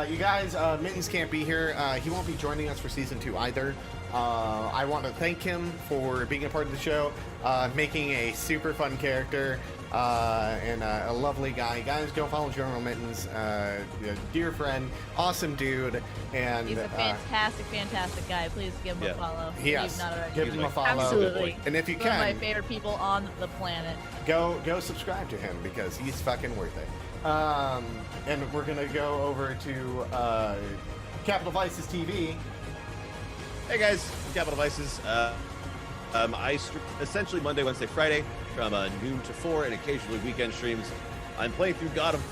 You guys, Mittens can't be here. He won't be joining us for season 2 either. I want to thank him for being a part of the show, making a super fun character, and a lovely guy. Guys, go follow General Mittens, a dear friend, awesome dude, and
He's a fantastic guy. Please give him
Yeah.
a follow. if
yes,
you've not already.
give him a follow.
Absolutely.
And if you
One of my
can,
favorite people on the planet.
go subscribe to him because he's fucking worth it. And we're gonna go over to Capital Vices TV.
Hey guys, Capital Vices. I essentially Monday, Wednesday, Friday from noon to 4 and occasionally weekend streams. I'm playing through God of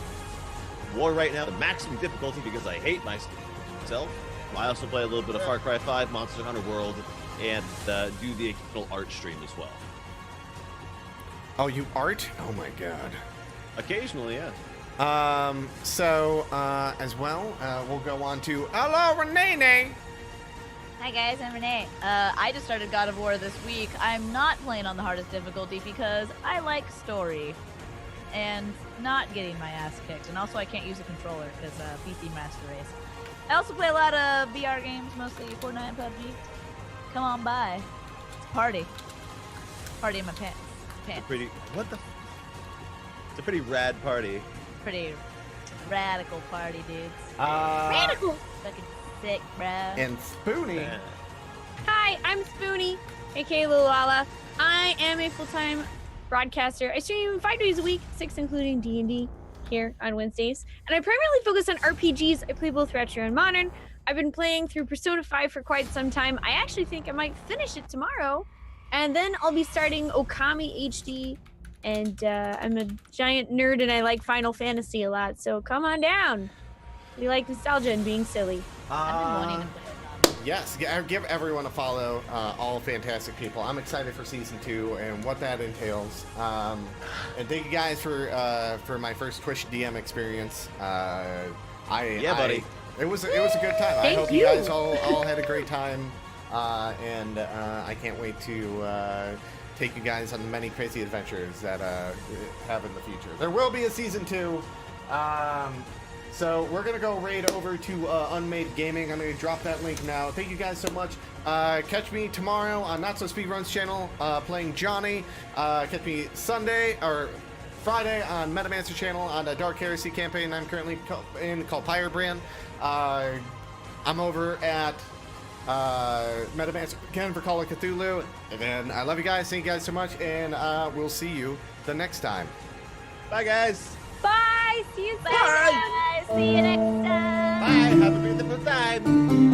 War right now, the maximum difficulty because I hate myself. I also play a little bit of Far Cry 5, Monster Hunter World, and do the occasional art stream as well.
Oh, you art? Oh my god.
Occasionally, yeah.
As well, we'll go on to hello, Renee.
Hi guys, I'm Renee. I just started God of War this week. I'm not playing on the hardest difficulty because I like story and not getting my ass kicked. And also I can't use a controller because PC Master Race. I also play a lot of VR games, mostly Fortnite and PUBG. Come on by. It's a party. Party in my pants.
It's a pretty rad party.
Pretty radical party, dudes.
Radical.
Fucking sick, bro.
And Spoonie.
Hi, I'm Spoonie, aka Lulala. I am a full-time broadcaster. I stream 5 days a week, 6 including D&D here on Wednesdays. And I primarily focus on RPGs. I play both retro and modern. I've been playing through Persona 5 for quite some time. I actually think I might finish it tomorrow. And then I'll be starting Okami HD. And I'm a giant nerd and I like Final Fantasy a lot. So come on down. We like nostalgia and being silly.
I've been wanting to play it.
Yes, give everyone a follow. All fantastic people. I'm excited for season 2 and what that entails. And thank you guys for my first Twitch DM experience.
Buddy.
It was a good time. I
Thank
hope you
you.
guys all had a great time. And I can't wait to take you guys on the many crazy adventures that have in the future. There will be a season 2. So we're gonna go right over to Unmade Gaming. I'm gonna drop that link now. Thank you guys so much. Catch me tomorrow on Not So Speedruns channel playing Johnny. Catch me Sunday or Friday on Metamancer channel on a Dark Heresy campaign I'm currently in called Pyrebrand. I'm over at Metamancer again for Call of Cthulhu. And then I love you guys. Thank you guys so much, and we'll see you the next time.
Bye, guys.
Bye. See you soon.
Bye, guys. See you next time.
Bye. Have a beautiful time.